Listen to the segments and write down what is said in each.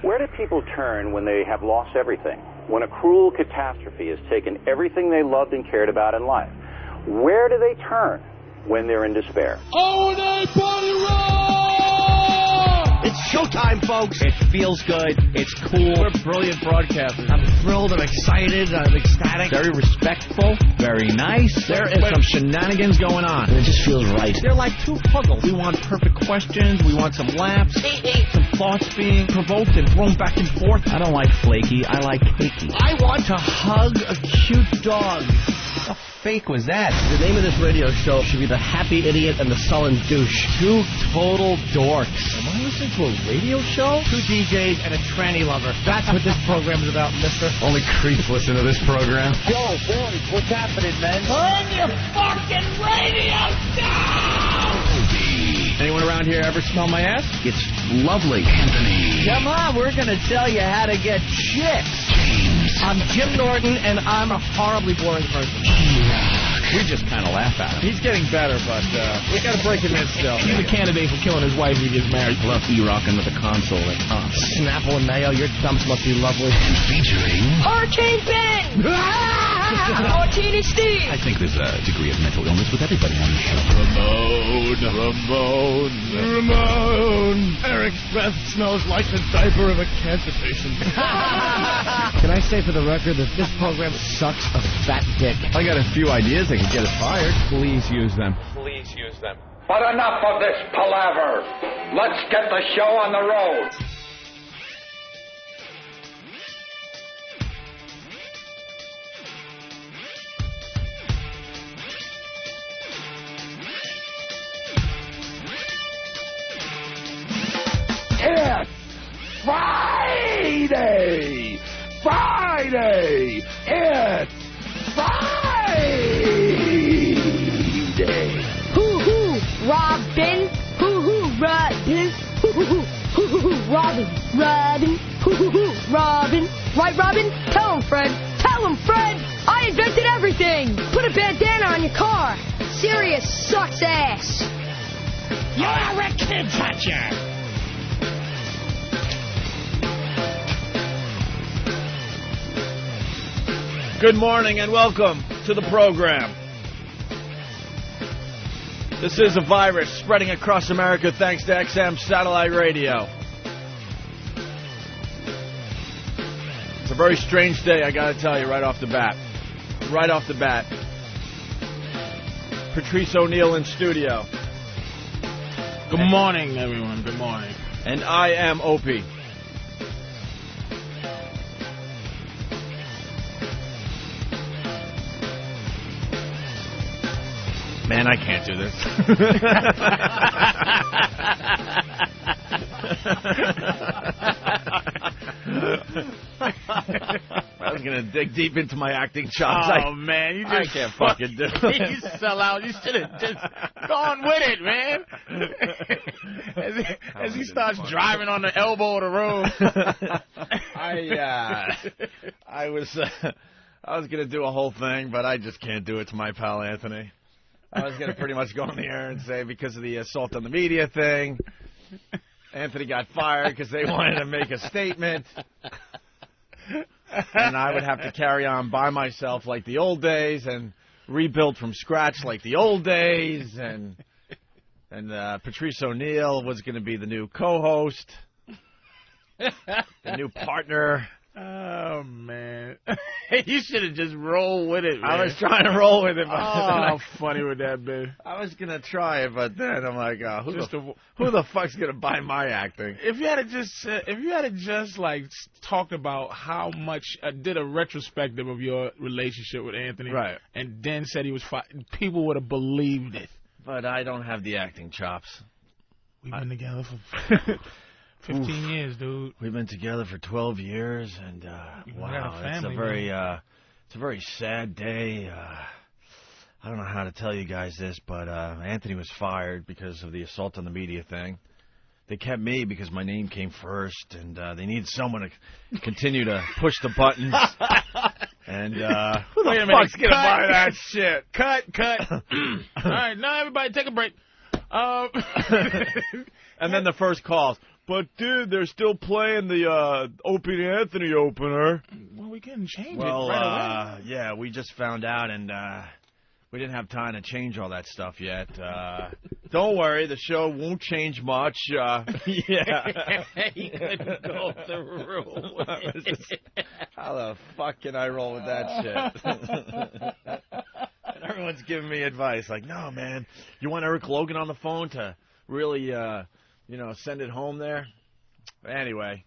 Where do people turn when they have lost everything? When a cruel catastrophe has taken everything they loved and cared about in life? Where do they turn when they're in despair? Oh, they party rock! It's showtime, folks. It feels good. It's cool. We're brilliant broadcasters. I'm thrilled. I'm excited. I'm ecstatic. Very respectful. Very nice. There is some shenanigans going on. And it just feels right. They're like two puzzles. We want perfect questions. We want some laughs. Some thoughts being provoked and thrown back and forth. I don't like flaky. I like cakey. I want to hug a cute dog. How fake was that? The name of this radio show should be The Happy Idiot and the Sullen Douche. Two total dorks. Am I listening to a radio show? Two DJs and a tranny lover. That's what this program is about, mister. Only creeps listen to this program. Yo, boys, what's happening, man? Turn your fucking radio down! Anyone around here ever smell my ass? It's lovely. Anthony. Come on, we're going to tell you how to get chicks. James. I'm Jim Norton, and I'm a horribly boring person. We just kind of laugh at him. He's getting better, but we got to break him in still. He's a candidate for killing his wife if he gets married. I love E-rockin' with a console at top. Snapple and mayo, your dumps must be lovely. And featuring... Hurricane Ben! Martini Steve! I think there's a degree of mental illness with everybody on the show. Ramon. Eric's breath smells like the diaper of a cancer patient. Can I say for the record that this program sucks a fat dick? I got a few ideas that could get us fired. Please use them. Please use them. But enough of this palaver. Let's get the show on the road. It's Friday! Friday! It's Friday! Hoo-hoo, Robin! Hoo-hoo, Robin! Hoo-hoo, hoo-hoo, Robin! Robin! Hoo-hoo, Robin! Right, Robin? Tell him, Fred! Tell him, Fred! I invented everything! Put a bandana on your car! Sirius sucks ass! You're a kid toucher! Good morning and welcome to the program. This is a virus spreading across America thanks to XM satellite radio. It's a very strange day, I gotta tell you, right off the bat. Right off the bat. Patrice O'Neill in studio. Good morning, everyone. Good morning. And I am Opie. Man, I can't do this. I was going to dig deep into my acting chops. Oh, man. You just I can't fucking do it. You sell out. You should have just gone with it, man. As he starts driving on the elbow of the road. I was going to do a whole thing, but I just can't do it to my pal Anthony. I was going to pretty much go on the air and say because of the assault on the media thing, Anthony got fired because they wanted to make a statement. And I would have to carry on by myself like the old days and rebuild from scratch like the old days. And Patrice O'Neill was going to be the new co-host, the new partner. Oh, man. You should have just rolled with it, man. I was trying to roll with it. But how funny would that be? I was going to try it, but then I'm like, who the fuck's going to buy my acting? If you had just like talked about how much did a retrospective of your relationship with Anthony, right, and then said he was people would have believed it. But I don't have the acting chops. We've been together for 15 years, dude. We've been together for 12 years, and wow, it's a very sad day. I don't know how to tell you guys this, but Anthony was fired because of the assault on the media thing. They kept me because my name came first, and they need someone to continue to push the buttons. And who the fuck's going to buy that shit? Cut. All right, now everybody take a break. And then the first calls. But, dude, they're still playing the Opie and Anthony opener. Well, we couldn't change it right away. Yeah, we just found out, and we didn't have time to change all that stuff yet. Don't worry, the show won't change much. Yeah. He couldn't go through. How the fuck can I roll with that shit? And everyone's giving me advice, like, no, man, you want Eric Logan on the phone to really, send it home there? But anyway,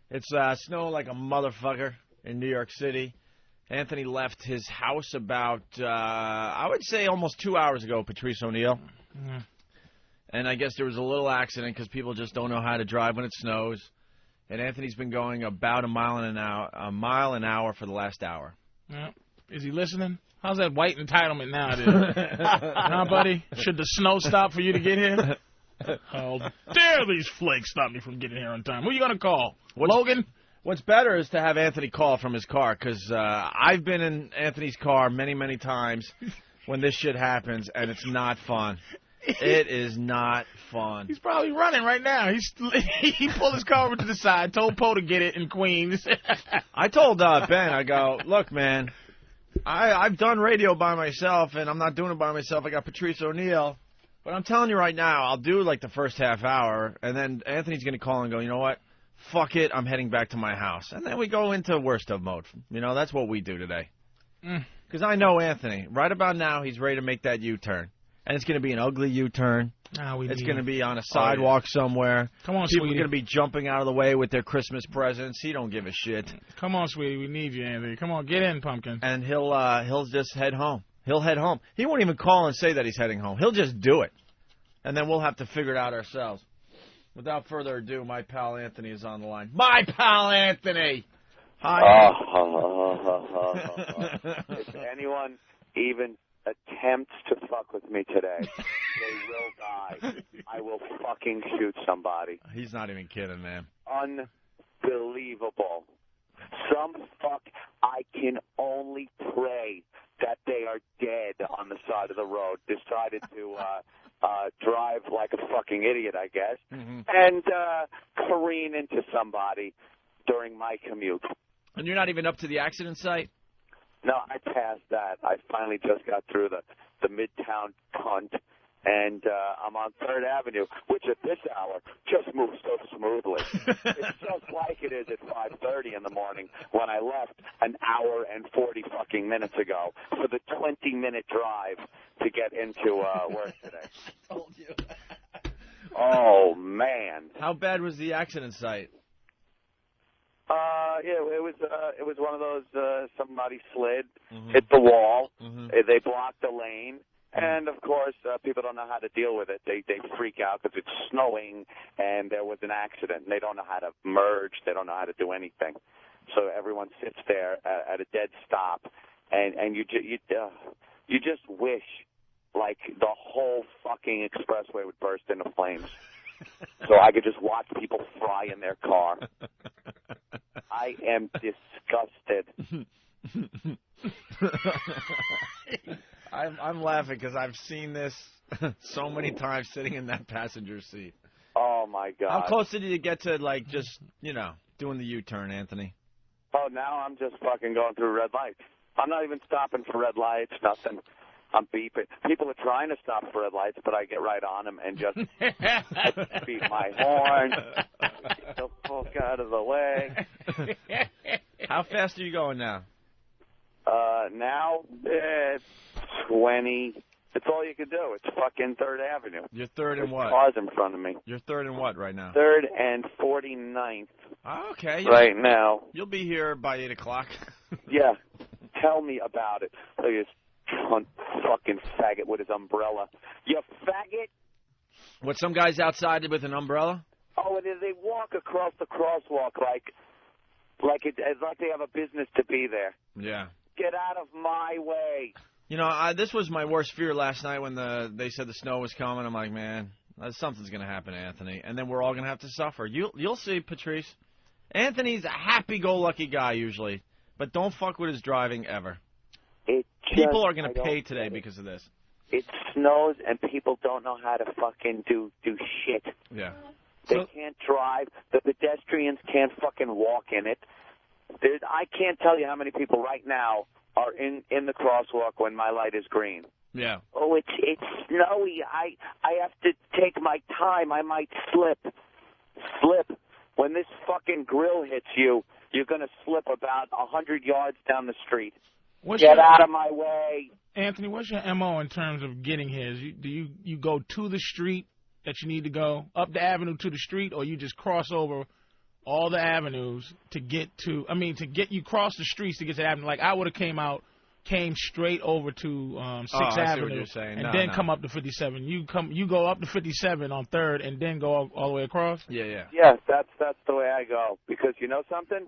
it's snowing like a motherfucker in New York City. Anthony left his house about, I would say almost 2 hours ago, Patrice O'Neill. Yeah. And I guess there was a little accident because people just don't know how to drive when it snows. And Anthony's been going about a mile an hour for the last hour. Yeah. Is he listening? How's that white entitlement nowadays? Huh, buddy? Should the snow stop for you to get here? How dare these flakes stop me from getting here on time? Who are you going to call? Logan? What's better is to have Anthony call from his car, because I've been in Anthony's car many, many times when this shit happens, and it's not fun. It is not fun. He's probably running right now. He pulled his car over to the side, told Poe to get it in Queens. I told Ben, I go, look, man, I've done radio by myself, and I'm not doing it by myself. I got Patrice O'Neill. But I'm telling you right now, I'll do like the first half hour, and then Anthony's going to call and go, you know what? Fuck it, I'm heading back to my house. And then we go into worst of mode. That's what we do today. Because I know Anthony. Right about now, he's ready to make that U-turn. And it's going to be an ugly U-turn. It's going to be on a sidewalk somewhere. Come on, People sweetie. are going to be jumping out of the way with their Christmas presents. He don't give a shit. Come on, sweetie. We need you, Anthony. Come on, get in, pumpkin. And he'll just head home. He'll head home. He won't even call and say that he's heading home. He'll just do it. And then we'll have to figure it out ourselves. Without further ado, my pal Anthony is on the line. My pal Anthony! Hi. If anyone even attempts to fuck with me today, they will die. I will fucking shoot somebody. He's not even kidding, man. Unbelievable. Some fuck, I can only pray that they are dead on the side of the road, decided to drive like a fucking idiot, I guess, and careen into somebody during my commute. And you're not even up to the accident site? No, I passed that. I finally just got through the Midtown punt, and I'm on 3rd Avenue, which at this hour just moves so smoothly. It's just like it is at 5:30 in the morning when I left an hour and 40 fucking minutes ago for the 20-minute drive to get into work today. Told you. Oh, man. How bad was the accident site? It was one of those somebody slid, hit the wall, they blocked the lane, and of course people don't know how to deal with it. They freak out because it's snowing and there was an accident. And they don't know how to merge. They don't know how to do anything. So everyone sits there at a dead stop, and you just wish like the whole fucking expressway would burst into flames. So I could just watch people fry in their car. I am disgusted. I'm laughing because I've seen this so many times sitting in that passenger seat. Oh, my God. How close did you get to, like, just, doing the U-turn, Anthony? Oh, now I'm just fucking going through red lights. I'm not even stopping for red lights, nothing. I'm beeping. People are trying to stop for red lights, but I get right on them and just beat my horn, get the fuck out of the way. How fast are you going now? Now it's 20. It's all you can do. It's fucking 3rd Avenue. You're 3rd and what? Cars in front of me. You're 3rd and what right now? 3rd and 49th. Oh, okay. Right now. You'll be here by 8 o'clock. Yeah. Tell me about it. Look at this cunt fucking faggot with his umbrella. You faggot! What, some guys outside with an umbrella? Oh, and they walk across the crosswalk like they have a business to be there. Yeah. Get out of my way. This was my worst fear last night when they said the snow was coming. I'm like, man, something's going to happen, Anthony. And then we're all going to have to suffer. You'll see, Patrice. Anthony's a happy-go-lucky guy usually, but don't fuck with his driving ever. People are going to pay today because of this. It snows and people don't know how to fucking do shit. Yeah. They can't drive. The pedestrians can't fucking walk in it. I can't tell you how many people right now are in the crosswalk when my light is green. Yeah. Oh, it's snowy. I have to take my time. I might slip. When this fucking grill hits you, you're going to slip about 100 yards down the street. Get out of my way. Anthony, what's your MO in terms of getting here? Do you go to the street that you need to go, up the avenue to the street, or you just cross over all the avenues to get to, you cross the streets to get to the avenue? Like, I would have came straight over to 6th Avenue and then come up to 57. You go up to 57 on 3rd and then go all the way across? Yeah. Yes, that's the way I go. Because you know something?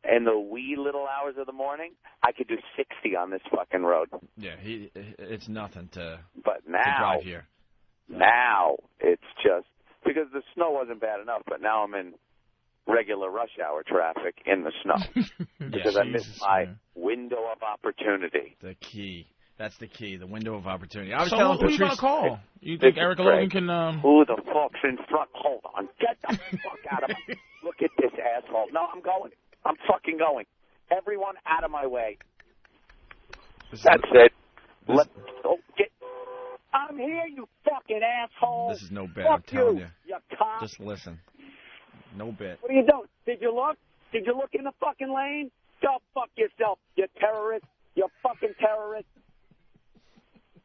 In the wee little hours of the morning, I could do 60 on this fucking road. Yeah, it's nothing to drive here. Now it's just because the snow wasn't bad enough, but now I'm in regular rush hour traffic in the snow because I missed my window of opportunity. The key. That's the key, the window of opportunity. I was so telling who are you going to call? You think Eric Logan can... Who the fuck's in front? Hold on. Get the fuck out of my... Look at this asshole. No, I'm going. I'm fucking going. Everyone out of my way. That's it. I'm here, you fucking asshole. This is no bit, Fuck I'm telling you. You cock. Just listen. No bit. What are you doing? Did you look? Did you look in the fucking lane? Go fuck yourself, you terrorist. You fucking terrorist.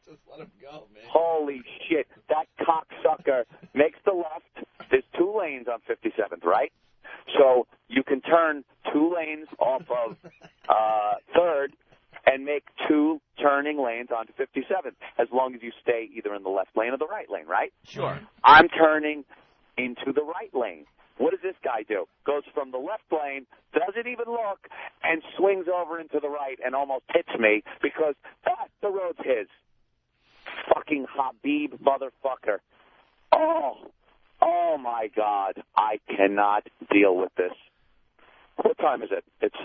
Just let him go, man. Holy shit. That cocksucker makes the left. There's 2 lanes on 57th, right? So you can turn 2 lanes off of 3rd and make 2 turning lanes onto 57th as long as you stay either in the left lane or the right lane, right? Sure. I'm turning into the right lane. What does this guy do? Goes from the left lane, doesn't even look, and swings over into the right and almost hits me because the road's his. Fucking Habib motherfucker. Oh my God. I cannot deal with this. What time is it? It's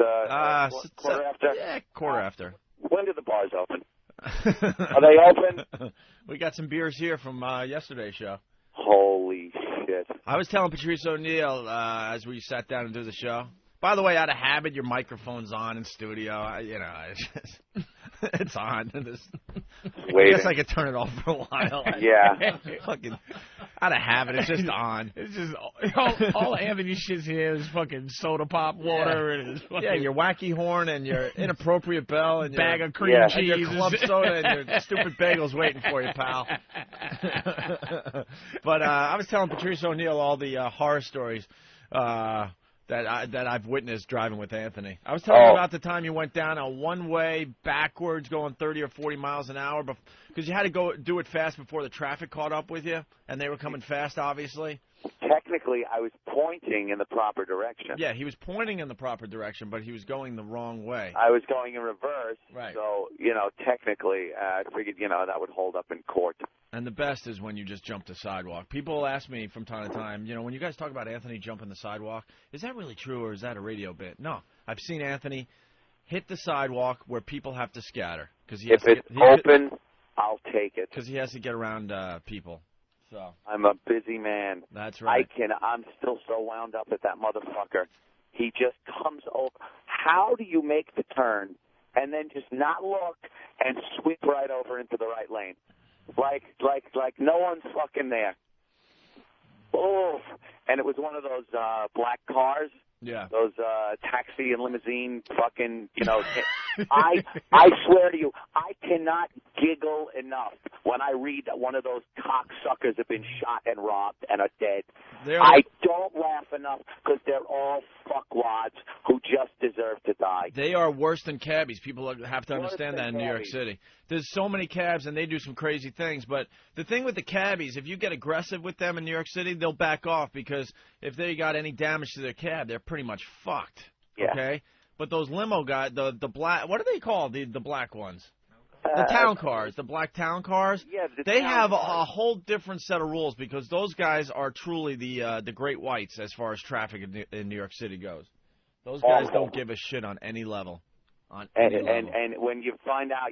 quarter after? Yeah, quarter after. When do the bars open? Are they open? We got some beers here from yesterday's show. Holy shit. I was telling Patrice O'Neill as we sat down to do the show. By the way, out of habit, your microphone's on in studio. It's on. I guess I could turn it off for a while. Yeah. Fucking out of habit, it's just on. It's just all Anthony shits here is fucking soda pop water and his fucking your wacky horn and your inappropriate bell and bag of cream cheese, and your club soda and your stupid bagels waiting for you, pal. But I was telling Patrice O'Neill all the horror stories that I've witnessed driving with Anthony. I was telling you about the time you went down a one-way backwards going 30 or 40 miles an hour because you had to do it fast before the traffic caught up with you, and they were coming fast, obviously. Technically, I was pointing in the proper direction. Yeah, he was pointing in the proper direction, but he was going the wrong way. I was going in reverse. Right. So, technically, I figured, that would hold up in court. And the best is when you just jump the sidewalk. People ask me from time to time, when you guys talk about Anthony jumping the sidewalk, is that really true or is that a radio bit? No. I've seen Anthony hit the sidewalk where people have to scatter. If it's open, I'll take it. Because he has to get around people. So I'm a busy man. That's right. I'm still so wound up at that motherfucker. He just comes over. How do you make the turn and then just not look and sweep right over into the right lane? Like no one's fucking there. Oof. And it was one of those black cars. Yeah. Those taxi and limousine fucking, I swear to you, I cannot giggle enough when I read that one of those cocksuckers have been shot and robbed and are dead. I don't laugh enough because they're all fuckwads who just deserve to die. They are worse than cabbies. People have to understand that in New York City. There's so many cabs, and they do some crazy things. But the thing with the cabbies, if you get aggressive with them in New York City, they'll back off because if they got any damage to their cab, they're pretty much fucked. Yeah. Okay? But those limo guys, the black, what are they called, the black ones? The town cars, the black town cars. Yeah, they have a whole different set of rules because those guys are truly the great whites as far as traffic in New York City goes. Those guys don't give a shit on any level. And when you find out,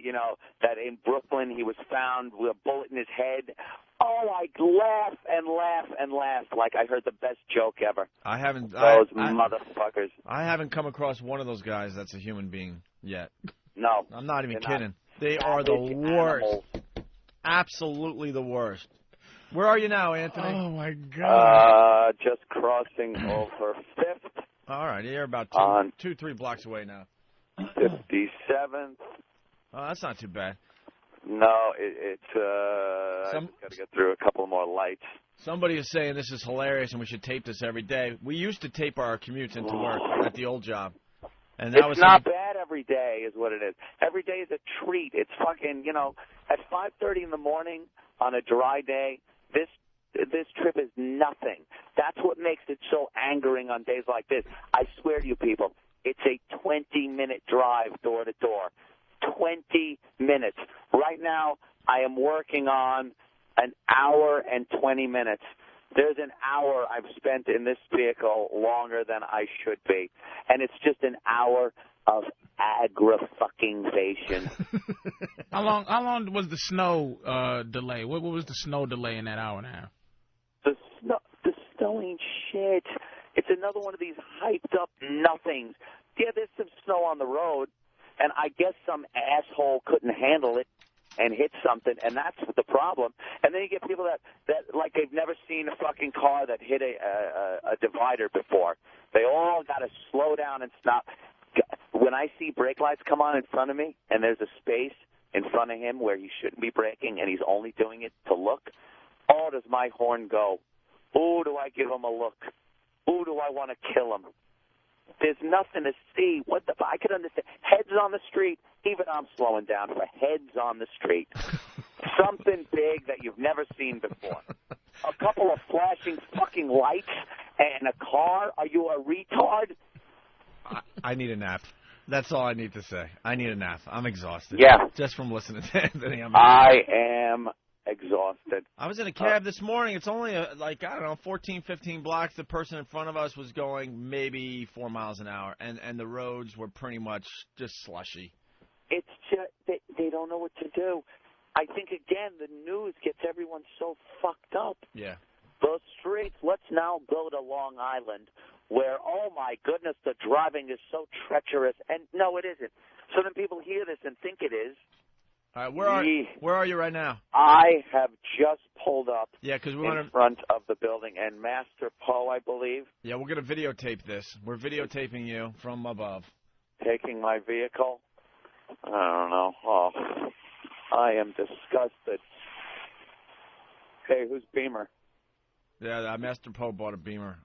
that in Brooklyn he was found with a bullet in his head, Oh, I laugh and laugh and laugh like I heard the best joke ever. I haven't. Those motherfuckers. I haven't come across one of those guys that's a human being yet. No. I'm not even kidding. Not. They are the worst. Animals. Absolutely the worst. Where are you now, Anthony? Oh, my God. Just crossing over 5th. All right, you're about 3 blocks away now. 57th. Oh, that's not too bad. No, I just got to get through a couple more lights. Somebody is saying this is hilarious and we should tape this every day. We used to tape our commutes into work at the old job. And that it's not bad every day is what it is. Every day is a treat. It's fucking, at 5:30 in the morning on a dry day, this trip is nothing. That's what makes it so angering on days like this. I swear to you people, it's a 20-minute drive door to door. 20 minutes. Right now, I am working on an hour and 20 minutes. There's an hour I've spent in this vehicle longer than I should be. And it's just an hour of aggra-fucking-vation. How long was the snow delay? What was the snow delay in that hour and a half? The snow ain't shit. It's another one of these hyped-up nothings. Yeah, there's some snow on the road. And I guess some asshole couldn't handle it and hit something, and that's the problem. And then you get people that like they've never seen a fucking car that hit a divider before. They all got to slow down and stop. When I see brake lights come on in front of me and there's a space in front of him where he shouldn't be braking and he's only doing it to look, oh, does my horn go? Oh, do I give him a look? Oh, do I want to kill him? There's nothing to see. I could understand. Heads on the street, even I'm slowing down for heads on the street. Something big that you've never seen before. A couple of flashing fucking lights and a car. Are you a retard? I need a nap. That's all I need to say. I need a nap. I'm exhausted. Yeah. Just from listening to Anthony. I am exhausted. I was in a cab this morning. It's only 14, 15 blocks. The person in front of us was going maybe 4 miles an hour, and the roads were pretty much just slushy. It's just they don't know what to do. I think, again, the news gets everyone so fucked up. Yeah. Those streets, let's now go to Long Island, where, oh, my goodness, the driving is so treacherous. And, no, it isn't. So then people hear this and think it is. All right, where are you right now? I have just pulled up in front of the building, and Master Poe, I believe. Yeah, we're going to videotape this. We're videotaping you from above. Taking my vehicle. I don't know. Oh, I am disgusted. Hey, who's Beamer? Yeah, Master Poe bought a Beamer.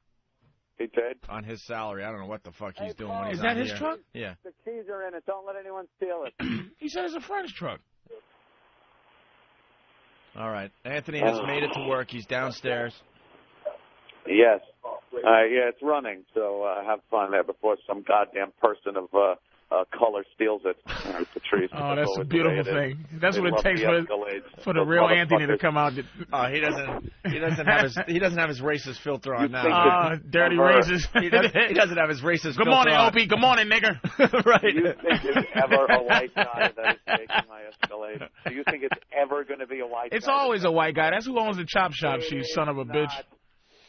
He did? On his salary. I don't know what the fuck he's doing when he's Is that out his here. truck? Yeah. The keys are in it. Don't let anyone steal it. He said it's a friend's truck. All right. Anthony has made it to work. He's downstairs. Yes. Yeah, it's running, so have fun there before some goddamn person of color steals it. The trees. Oh, that's a beautiful thing. That's what it takes for the real Anthony to come out. Oh, he doesn't have his racist filter on now. Dirty racist. He doesn't have his racist filter on. Good morning, Opie. Good morning, nigger. Right. Do you think it's ever a white guy that is taking my Escalade? Do you think it's ever going to be a white guy? It's always a white guy. That's who owns the chop shop, you son of a bitch.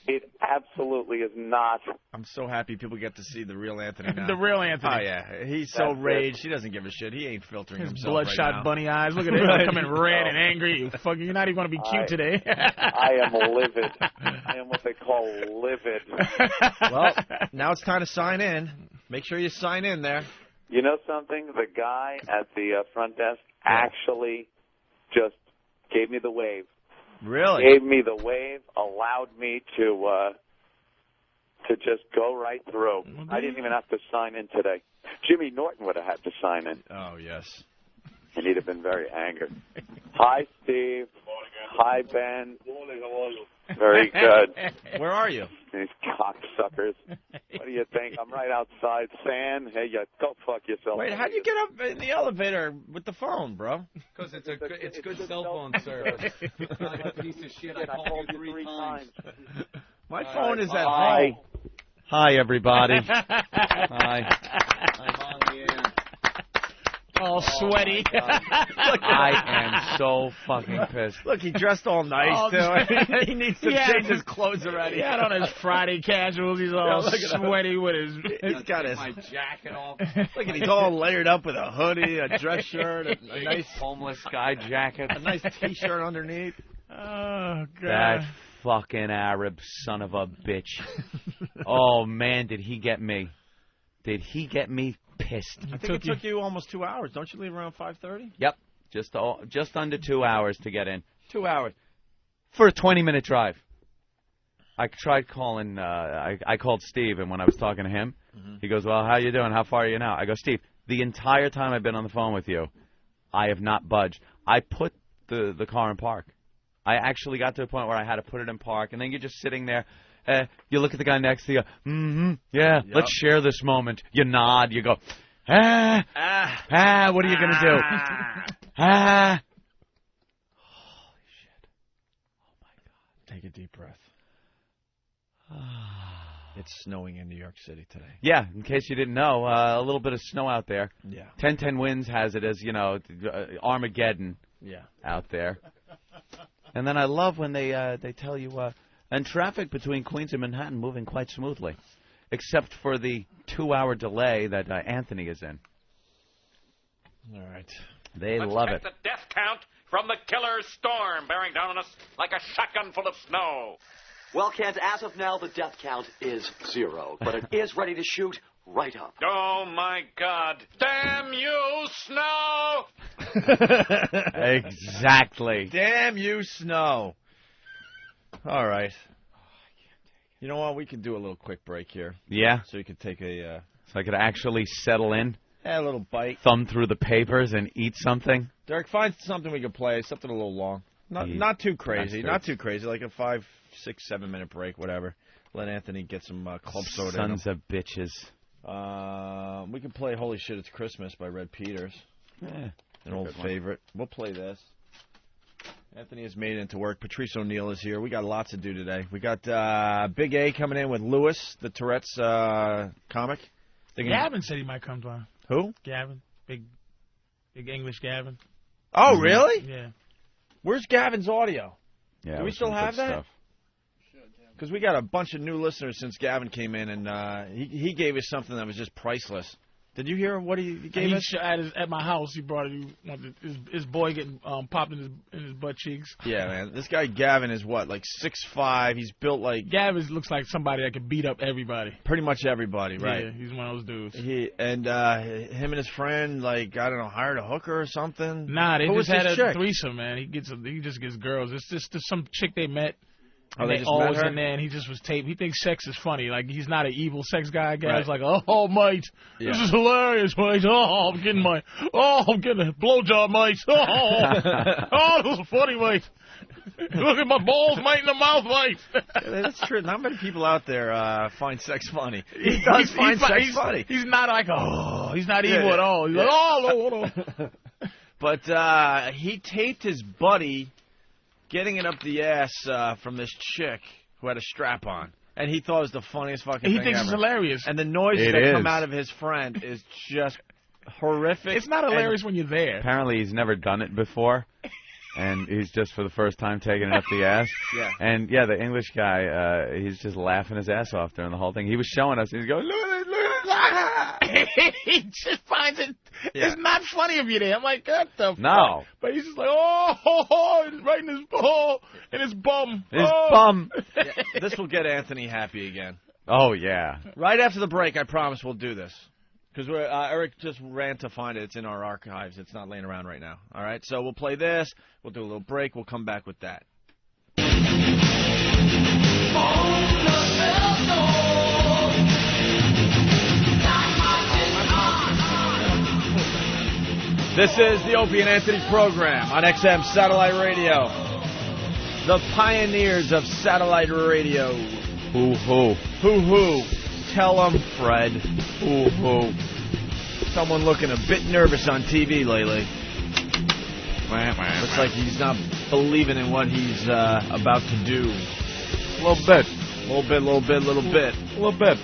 It absolutely is not. I'm so happy people get to see the real Anthony now. The real Anthony. Oh, yeah. He's so raged. He doesn't give a shit. He ain't filtering his himself bloodshot right now. bunny eyes. Look at him coming red and angry. You're not even going to be cute today. I am livid. I am what they call livid. Well, now it's time to sign in. Make sure you sign in there. You know something? The guy at the front desk actually just gave me the wave. Really? Gave me the wave, allowed me to just go right through. I didn't even have to sign in today. Jimmy Norton would have had to sign in. Oh, yes. And he'd have been very angry. Hi, Steve. Hi, Ben. Very good. Where are you? These cocksuckers. What do you think? I'm right outside. San, hey, go fuck yourself. Wait, how'd you get up in the elevator with the phone, bro? Because it's good cell phone service. I'm a piece of shit. I called you 3 times. My phone is at home. Hi, everybody. Hi. I'm on the air. all sweaty. I am so fucking pissed. Look, he dressed all nice, too. He needs to change his clothes already. He had on his Friday casuals. He's all sweaty with his... He's got his... my jacket off. Look at he's all layered up with a hoodie, a dress shirt, a nice... homeless guy jacket. A nice T-shirt underneath. Oh, God. That fucking Arab son of a bitch. Oh, man, did he get me. Did he get me pissed. I think it took you almost 2 hours. Don't you leave around 5:30? Yep. Just under 2 hours to get in. 2 hours. For a 20-minute drive. I tried calling, I called Steve, and when I was talking to him, he goes, well, how you doing? How far are you now? I go, Steve, the entire time I've been on the phone with you, I have not budged. I put the car in park. I actually got to a point where I had to put it in park, and then you're just sitting there. You look at the guy next to you. Yeah, yep. Let's share this moment. You nod. You go, what are you going to do? Holy shit. Oh, my God. Take a deep breath. It's snowing in New York City today. Yeah, in case you didn't know, a little bit of snow out there. Yeah. 1010 Winds has it as, Armageddon out there. And then I love when they tell you, and traffic between Queens and Manhattan moving quite smoothly, except for the 2-hour delay that Anthony is in. All right. They love it. Let's check the death count from the killer storm bearing down on us like a shotgun full of snow. Well, Kent, as of now, the death count is 0, but it is ready to shoot right up. Oh, my God. Damn you, snow! Exactly. Damn you, snow. All right. You know what? We can do a little quick break here. Yeah? So you can take a... So I could actually settle in? A little bite. Thumb through the papers and eat something? Derek, find something we can play, something a little long. Not too crazy. Not too crazy. Like a 5, 6, 7 minute break, whatever. Let Anthony get some club soda. Sons of bitches. We can play Holy Shit, It's Christmas by Red Peters. Yeah. An old favorite. We'll play this. Anthony has made it into work. Patrice O'Neill is here. We got lots to do today. We got Big A coming in with Lewis, the Tourette's comic. Gavin said he might come to our... Who? Gavin. Big English Gavin. Oh, really? Yeah. Where's Gavin's audio? Yeah, do we still have that? Because we got a bunch of new listeners since Gavin came in, and he gave us something that was just priceless. Did you hear what he gave us? At my house, he brought it. His boy getting popped in his butt cheeks. Yeah, man. This guy Gavin is what, like 6'5". He's built like... Gavin looks like somebody that could beat up everybody. Pretty much everybody, right? Yeah, he's one of those dudes. Him and his friend, like, I don't know, hired a hooker or something. Nah, they just had a chick? threesome, man. He just gets girls. It's just some chick they met. Oh, they just all met was her? in there, and he just was taped. He thinks sex is funny. Like, he's not an evil sex guy. Guy's like, oh, mate, this is hilarious, mate. Oh, I'm getting a blowjob, mate. Oh, this is funny, mate. Look at my balls, mate, in the mouth, mate. Yeah, that's true. Not many people out there find sex funny. He does find sex funny. He's not like, he's not evil at all. He's like, hold on. But he taped his buddy getting it up the ass from this chick who had a strap on. And he thought it was the funniest fucking thing ever. He thinks it's hilarious. And the noises that come out of his friend is just horrific. It's not hilarious when you're there. Apparently he's never done it before. And he's just for the first time taking it up the ass. Yeah. And, yeah, the English guy, he's just laughing his ass off during the whole thing. He was showing us. He's going, look at this. He just finds it. Yeah. It's not funny if you're there. I'm like, what the fuck? No. But he's just like, right in his bum. His bum. Yeah, this will get Anthony happy again. Oh, yeah. Right after the break, I promise we'll do this. Because Eric just ran to find it. It's in our archives. It's not laying around right now. All right? So we'll play this. We'll do a little break. We'll come back with that. This is the Opie and Anthony program on XM Satellite Radio. The pioneers of satellite radio. Hoo-hoo. Hoo-hoo. Tell them, Fred. Hoo-hoo. Someone looking a bit nervous on TV lately. Looks like he's not believing in what he's about to do. A little bit. A little bit.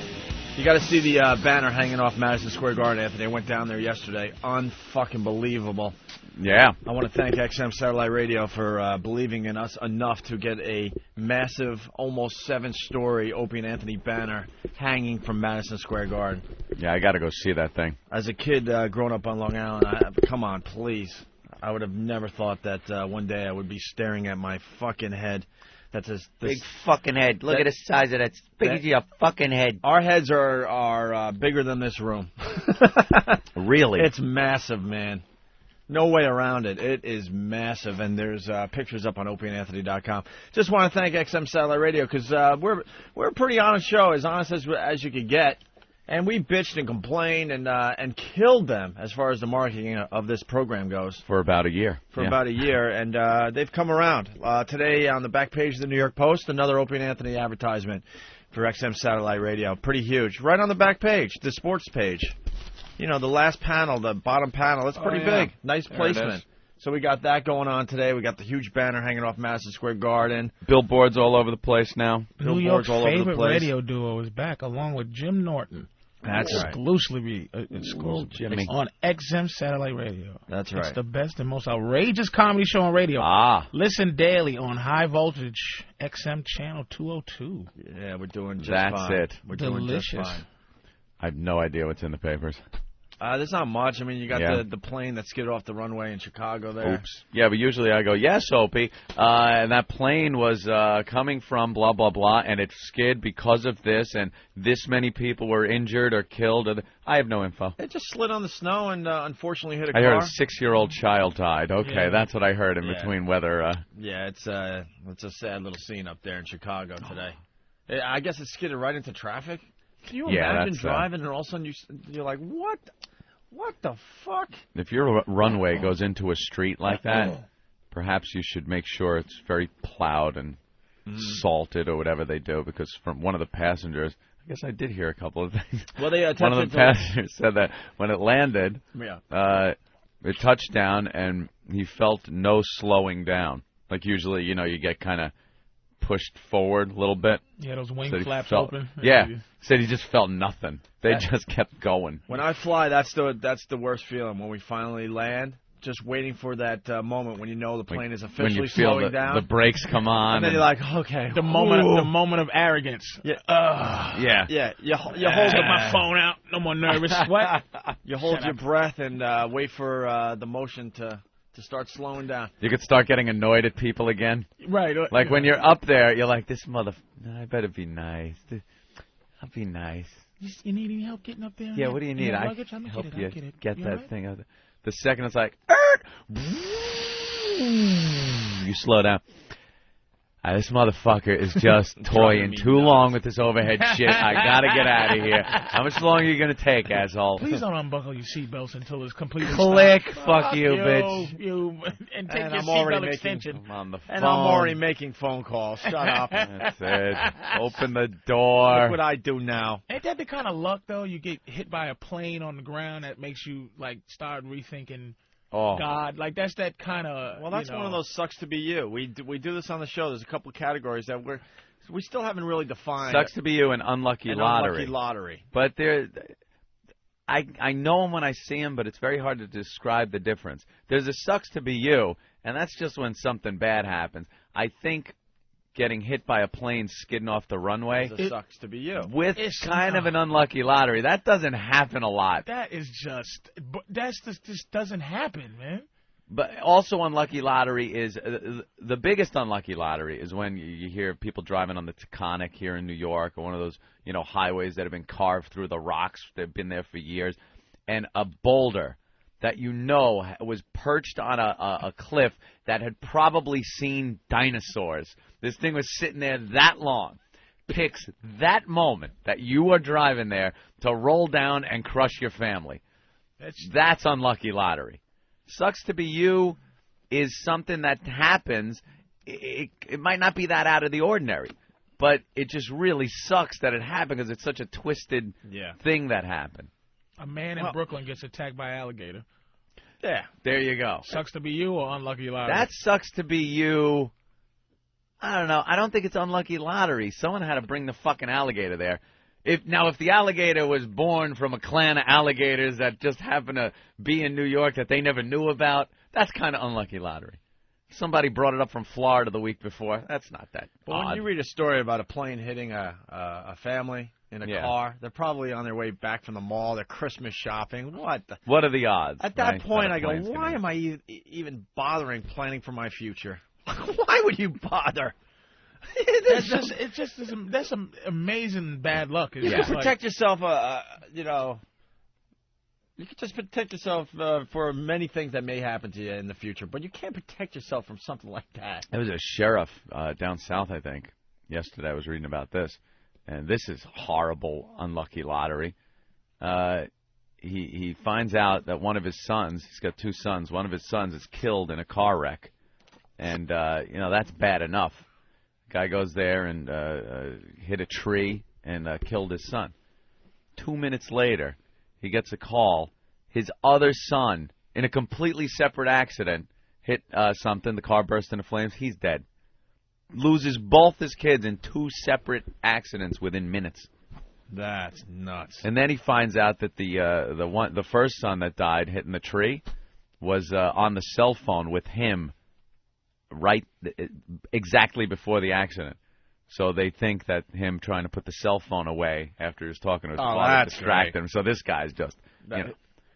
You got to see the banner hanging off Madison Square Garden, Anthony. I went down there yesterday. Unfucking-believable. Yeah. I want to thank XM Satellite Radio for believing in us enough to get a massive, almost 7-story Opie and Anthony banner hanging from Madison Square Garden. Yeah, I got to go see that thing. As a kid growing up on Long Island, come on, please. I would have never thought that one day I would be staring at my fucking head. That's a big fucking head. Look at the size of that. It's big as your fucking head. Our heads are bigger than this room. Really? It's massive, man. No way around it. It is massive, and there's pictures up on opieandanthony.com. Just want to thank XM Satellite Radio because we're a pretty honest show, as honest as you could get. And we bitched and complained and killed them as far as the marketing of this program goes. For about a year. About a year, and they've come around. Today on the back page of the New York Post, another Opie and Anthony advertisement for XM Satellite Radio. Pretty huge. Right on the back page, the sports page. You know, the last panel, the bottom panel, it's pretty big. Nice placement. So we got that going on today. We got the huge banner hanging off Madison Square Garden. Billboards all over the place now. New York's favorite radio duo is back, along with Jim Norton. That's right. Exclusively Jimmy. on XM Satellite Radio. That's right. It's the best and most outrageous comedy show on radio. Listen daily on High Voltage XM Channel 202. Yeah, we're doing just fine. That's it. We're doing delicious. just fine. I have no idea what's in the papers. There's not much. I mean, you got the plane that skidded off the runway in Chicago there. Oops. Yeah, but usually I go, yes, Opie. And that plane was coming from blah, blah, blah, and it skid because of this, and this many people were injured or killed. I have no info. It just slid on the snow and unfortunately hit a car. I heard a 6-year-old child died. Okay, that's what I heard in between weather. Yeah, it's a sad little scene up there in Chicago today. I guess it skidded right into traffic. Can you imagine driving and all of a sudden you're like, what? What the fuck? If your runway goes into a street like that, perhaps you should make sure it's very plowed and salted or whatever they do, because from one of the passengers, I guess I did hear a couple of things. Well, one of the passengers said that when it landed, it touched down and he felt no slowing down. Like usually, you know, you get kind of pushed forward a little bit. Yeah, those wing flaps open. Yeah. Said he just felt nothing. They just kept going. When I fly, that's the worst feeling. When we finally land, just waiting for that moment when you know the plane is officially slowing down. The brakes come on. And then you're like, okay. The moment of arrogance. Yeah. Yeah. You hold my phone out. No more nervous. What? You hold your breath and wait for the motion to start slowing down. You could start getting annoyed at people again. Right. Like when you're up there, you're like, this I better be nice. I'll be nice. You need any help getting up there? Yeah, what do you need? I help you get that thing out there. The second it's like, you slow down. This motherfucker is just toying too long with this overhead shit. I gotta get out of here. How much longer are you gonna take, asshole? Please don't unbuckle your seatbelts until it's completely Click. stopped. Fuck you, bitch. And take your seatbelt extension. I'm on the phone. And I'm already making phone calls. Shut up. That's it. Open the door. Look what I do now. Ain't that the kind of luck, though? You get hit by a plane on the ground that makes you, like, start rethinking God. Like, that's that kind of, well, that's one of those sucks to be you. We do this on the show. There's a couple of categories that we still haven't really defined. Sucks to be you and unlucky lottery. Unlucky lottery. But I know them when I see them, but it's very hard to describe the difference. There's a sucks to be you, and that's just when something bad happens. I think getting hit by a plane skidding off the runway sucks to be you. It's kind of an unlucky lottery. That doesn't happen a lot. That just doesn't happen, man. But also unlucky lottery is the biggest unlucky lottery is when you hear people driving on the Taconic here in New York, or one of those highways that have been carved through the rocks. They've been there for years, and a boulder that was perched on a cliff that had probably seen dinosaurs. This thing was sitting there that long. Picks that moment that you are driving there to roll down and crush your family. That's unlucky lottery. Sucks to be you is something that happens. It might not be that out of the ordinary, but it just really sucks that it happened because it's such a twisted thing that happened. A man in Brooklyn gets attacked by an alligator. Yeah, there you go. Sucks to be you or unlucky lottery? That sucks to be you. I don't know. I don't think it's unlucky lottery. Someone had to bring the fucking alligator there. If the alligator was born from a clan of alligators that just happened to be in New York that they never knew about, that's kind of unlucky lottery. Somebody brought it up from Florida the week before. That's not that odd. When you read a story about a plane hitting a family in a car, they're probably on their way back from the mall. They're Christmas shopping. What are the odds? At that point, I go, why am I even bothering planning for my future? Why would you bother? That's some amazing bad luck. You can protect yourself, you can just protect yourself for many things that may happen to you in the future, but you can't protect yourself from something like that. There was a sheriff down south, I think. Yesterday I was reading about this, and this is horrible, unlucky lottery. He finds out that one of his sons, he's got 2 sons, one of his sons is killed in a car wreck. And, that's bad enough. Guy goes there and hit a tree and killed his son. 2 minutes later, he gets a call. His other son, in a completely separate accident, hit something. The car burst into flames. He's dead. Loses both his kids in 2 separate accidents within minutes. That's nuts. And then he finds out that the first son that died hitting the tree was on the cell phone with him right exactly before the accident. So they think that him trying to put the cell phone away after he was talking to his father distracted him. So this guy's just,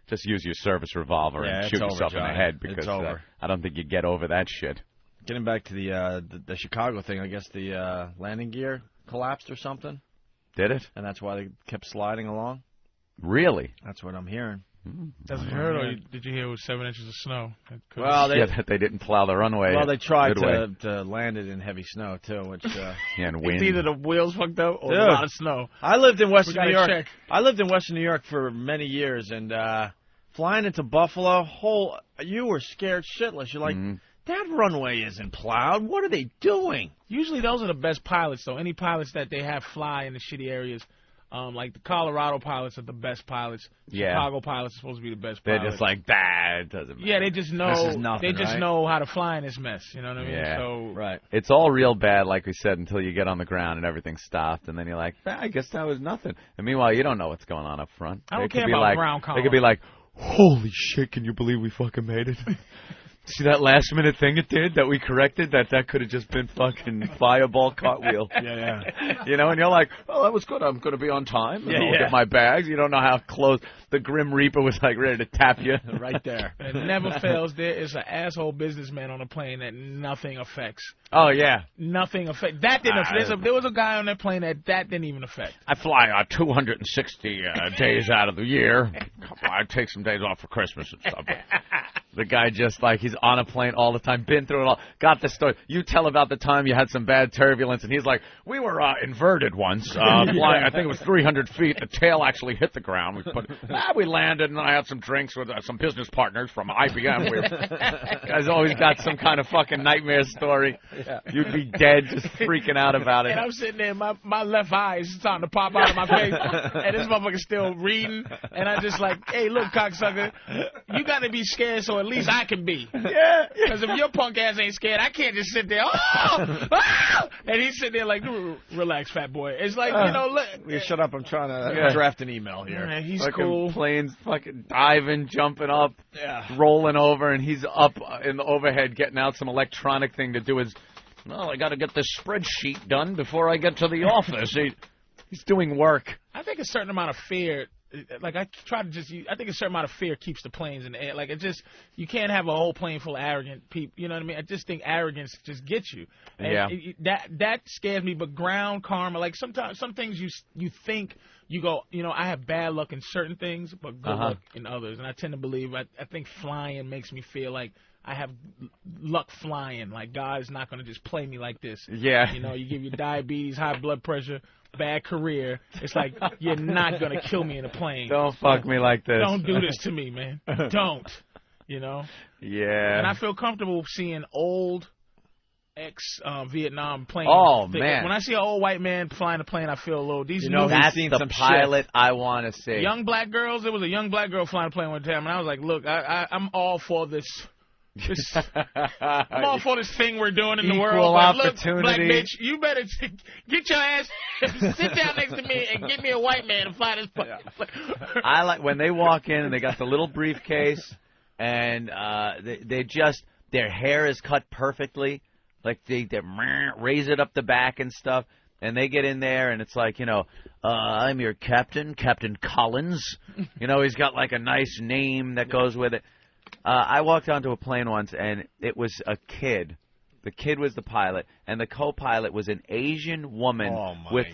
just use your service revolver and shoot yourself in the head because I don't think you get over that shit. Getting back to the Chicago thing, I guess the landing gear collapsed or something. Did it? And that's why they kept sliding along? Really? That's what I'm hearing. That's what you heard, or did you hear it was 7 inches of snow? Well, they didn't plow the runway. Well, they tried to land it in heavy snow too, which and wind. It's either the wheels fucked up or a lot of snow. I lived in Western New York. Check. I lived in Western New York for many years, and flying into Buffalo, you were scared shitless. You're like, that runway isn't plowed. What are they doing? Usually those are the best pilots, though. Any pilots that they have fly in the shitty areas. Like the Colorado pilots are the best pilots. Chicago pilots are supposed to be the best pilots. They're just like, it doesn't matter. Yeah, they just know. This is nothing, they just know how to fly in this mess. You know what I mean? Yeah. So, right. It's all real bad, like we said, until you get on the ground and everything's stopped, and then you're like, I guess that was nothing. And meanwhile, you don't know what's going on up front. I don't care about ground column. They could be like, holy shit, can you believe we fucking made it? See that last minute thing it did that we corrected? That could have just been fucking fireball cartwheel. Yeah. And you're like, oh, that was good. I'm going to be on time. I'll get my bags. You don't know how close. The Grim Reaper was like ready to tap you. Right there. It never fails. There is an asshole businessman on a plane that nothing affects. Oh, yeah. Nothing affects. That didn't affect. There was a guy on that plane that didn't even affect. I fly 260 days out of the year. I take some days off for Christmas and stuff. The guy just like he's on a plane all the time, been through it all, got the story. You tell about the time you had some bad turbulence, and he's like, we were inverted once, flying, I think it was 300 feet. The tail actually hit the ground. We landed, and I had some drinks with some business partners from IBM. Guy's always got some kind of fucking nightmare story. Yeah. You'd be dead just freaking out about it. And I'm sitting there, my left eye is starting to pop out of my face, and this motherfucker's still reading, and I'm just like, hey, look, cocksucker, you got to be scared so at least I can be. Yeah. Because if your punk ass ain't scared, I can't just sit there, and he's sitting there like, relax, fat boy. It's like, look. You shut up, I'm trying to draft an email here. Man, he's fucking cool. Planes fucking diving, jumping up, rolling over, and he's up in the overhead getting out some electronic thing to do his, I got to get this spreadsheet done before I get to the office. He's doing work. I think a certain amount of fear, like I think a certain amount of fear keeps the planes in the air. Like you can't have a whole plane full of arrogant people. You know what I mean? I just think arrogance just gets you. And that scares me. But ground karma, like sometimes some things you think you go, I have bad luck in certain things, but good luck in others. And I tend to believe I think flying makes me feel like I have luck flying. Like God is not going to just play me like this. Yeah. You give you diabetes, high blood pressure, bad career. It's like you're not going to kill me in a plane. Don't fuck me like this. Don't do this to me, man. Don't. Yeah. And I feel comfortable seeing old ex-Vietnam planes. Oh, man. When I see an old white man flying a plane, I feel a little. That's the pilot I want to see. Young black girls. There was a young black girl flying a plane one time, and I was like, look, I'm all for this I'm all for this thing we're doing in the world. Equal But look, opportunity. black bitch, you better get your ass, sit down next to me and get me a white man to fly this plane. I like when they walk in and they got the little briefcase and they just their hair is cut perfectly, like they raise it up the back and stuff, and they get in there and it's like, I'm your captain, Captain Collins. He's got like a nice name that goes with it. I walked onto a plane once and it was a kid. The kid was the pilot, and the co-pilot was an Asian woman with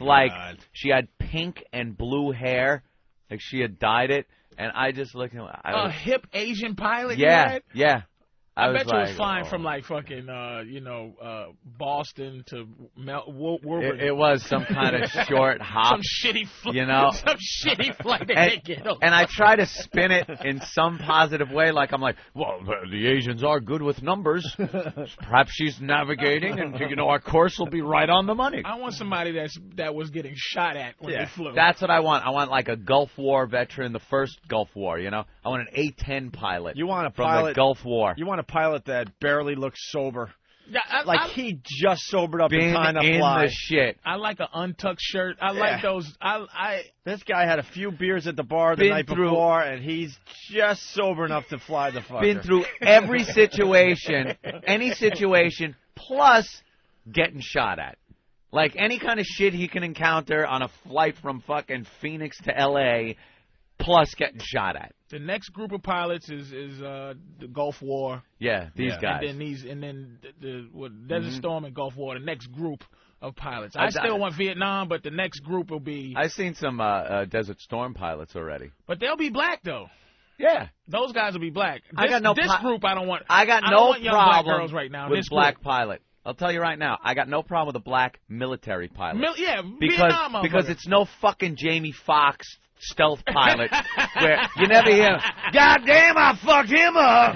she had pink and blue hair, like she had dyed it, and I just looked at a hip Asian pilot. Yeah, yeah. I bet you was flying from like fucking Boston to Woburn. It was some kind of short hop. Some shitty flight. Some shitty flight that they get on. And I try to spin it in some positive way, like I'm like, well, the Asians are good with numbers. Perhaps she's navigating, and our course will be right on the money. I want somebody that was getting shot at when they flew. That's what I want. I want like a Gulf War veteran, the first Gulf War. I want an A-10 pilot. You want a from pilot the Gulf War. You want a pilot that barely looks sober. Yeah, he just sobered up in time to fly. In the shit. I like an untucked shirt. I like those. This guy had a few beers at the bar the night before, and he's just sober enough to fly the fucker. Been through every situation, any situation, plus getting shot at. Like any kind of shit he can encounter on a flight from fucking Phoenix to L.A., plus getting shot at. The next group of pilots is the Gulf War. Yeah, these guys. And then the Desert Storm and Gulf War. The next group of pilots. I still want Vietnam, but the next group will be. I've seen some Desert Storm pilots already. But they'll be black though. Yeah, those guys will be black. This group I don't want. I got I no don't want young problem black girls right now. with this black group. pilot. I'll tell you right now, I got no problem with a black military pilot. Vietnam, because it's no fucking Jamie Foxx stealth pilot where you never hear, God damn, I fucked him up.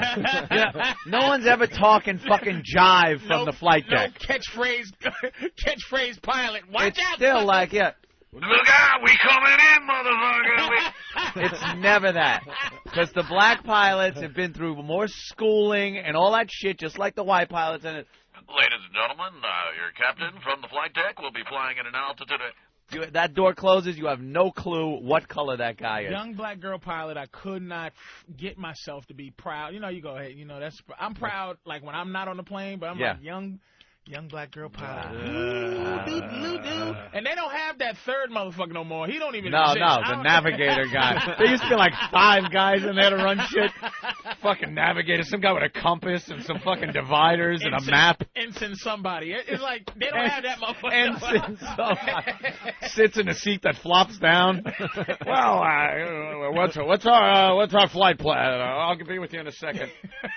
No one's ever talking fucking jive from the flight deck. No catchphrase pilot. Watch out. Still like, look out, we coming in, motherfucker. It's never that. Because the black pilots have been through more schooling and all that shit, just like the white pilots. And Ladies and gentlemen, your captain from the flight deck will be flying at an altitude. That door closes, you have no clue what color that guy is. Young black girl pilot, I could not get myself to be proud. You go ahead. I'm proud like when I'm not on the plane, but I'm like young black girl pilot. And they don't have that third motherfucker no more. He don't even exist. No, the navigator guy. There used to be like 5 guys in there to run shit. Fucking navigator, some guy with a compass and some fucking dividers and a map. Ensign somebody. It's like they don't have that motherfucker. Ensign somebody. Sits in a seat that flops down. Well, what's our flight plan? I'll be with you in a second.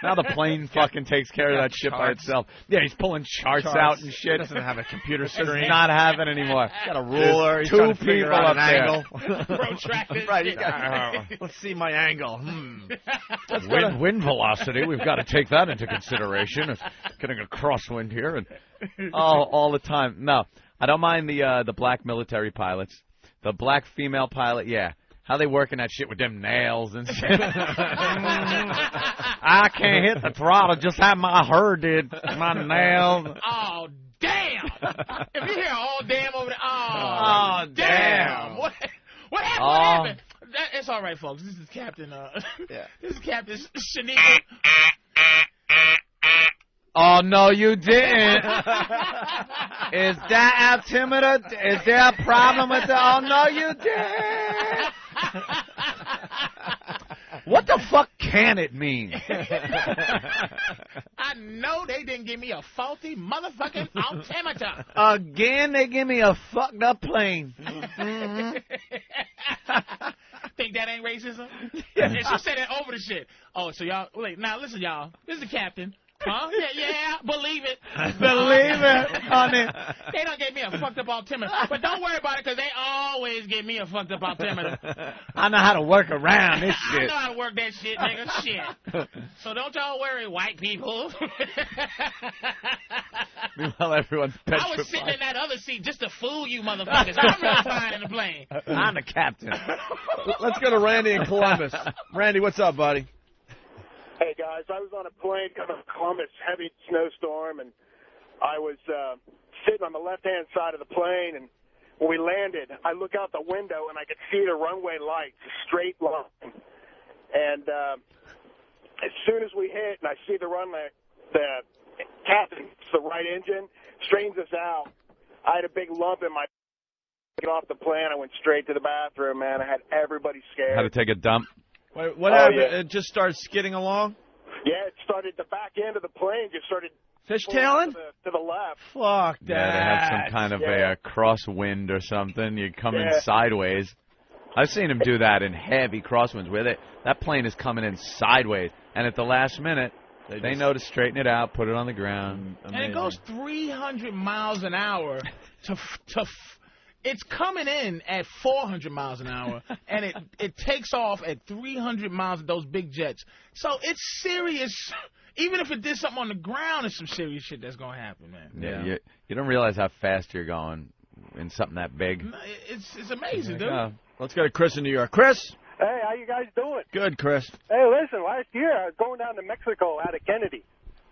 Now the plane fucking takes care of that shit by itself. Yeah, he's pulling charts out and shit. Doesn't have a computer screen. He's not having anymore. Got a ruler. He's 2 people up there. Right. Let's see my angle. Wind velocity. We've got to take that into consideration. It's getting a crosswind here, and all the time. No, I don't mind the black military pilots. The black female pilot, yeah. How they working that shit with them nails and shit. I can't hit the throttle, just how my hair did. My nails. Oh, damn. If you hear all damn over there, oh damn. What happened? What happened? It's all right, folks. This is Captain, this is Captain Shanika. Oh, no, you didn't. Is that altimeter? Is there a problem with that? Oh, no, you didn't. What the fuck can it mean? I know they didn't give me a faulty motherfucking altimeter. Again, they give me a fucked up plane. Think that ain't racism? Yeah. She said it over the shit. Oh, so y'all, wait, now listen, y'all. This is the captain. Huh? Yeah, believe it. Believe it, honey. They don't give me a fucked up altimeter. But don't worry about it, because they always give me a fucked up altimeter. I know how to work around this shit. I know how to work that shit, nigga. Shit. So don't y'all worry, white people. Meanwhile, everyone's petrified. I was sitting in that other seat just to fool you motherfuckers. I'm really flying in the plane. I'm the captain. Let's go to Randy in Columbus. Randy, what's up, buddy? Hey, guys, I was on a plane coming from Columbus, heavy snowstorm, and I was sitting on the left-hand side of the plane, and when we landed, I look out the window, and I could see the runway lights, a straight line. And as soon as we hit, and I see the runway, the captain, the right engine, straightens us out. I had a big lump in my get off the plane. I went straight to the bathroom, man. I had everybody scared. Had to take a dump. Wait, what happened? Yeah. It just started skidding along? Yeah, it started, the back end of the plane just started fishtailing? To the left. Fuck that. Yeah, they have some kind of a crosswind or something. You come in sideways. I've seen them do that in heavy crosswinds where that plane is coming in sideways, and at the last minute, they know to straighten it out, put it on the ground. And it goes 300 miles an hour it's coming in at 400 miles an hour, and it takes off at 300 miles of those big jets. So it's serious. Even if it did something on the ground, it's some serious shit that's going to happen, man. Yeah. You don't realize how fast you're going in something that big. It's amazing, dude. Let's go to Chris in New York. Chris? Hey, how you guys doing? Good, Chris. Hey, listen, last year I was going down to Mexico out of Kennedy.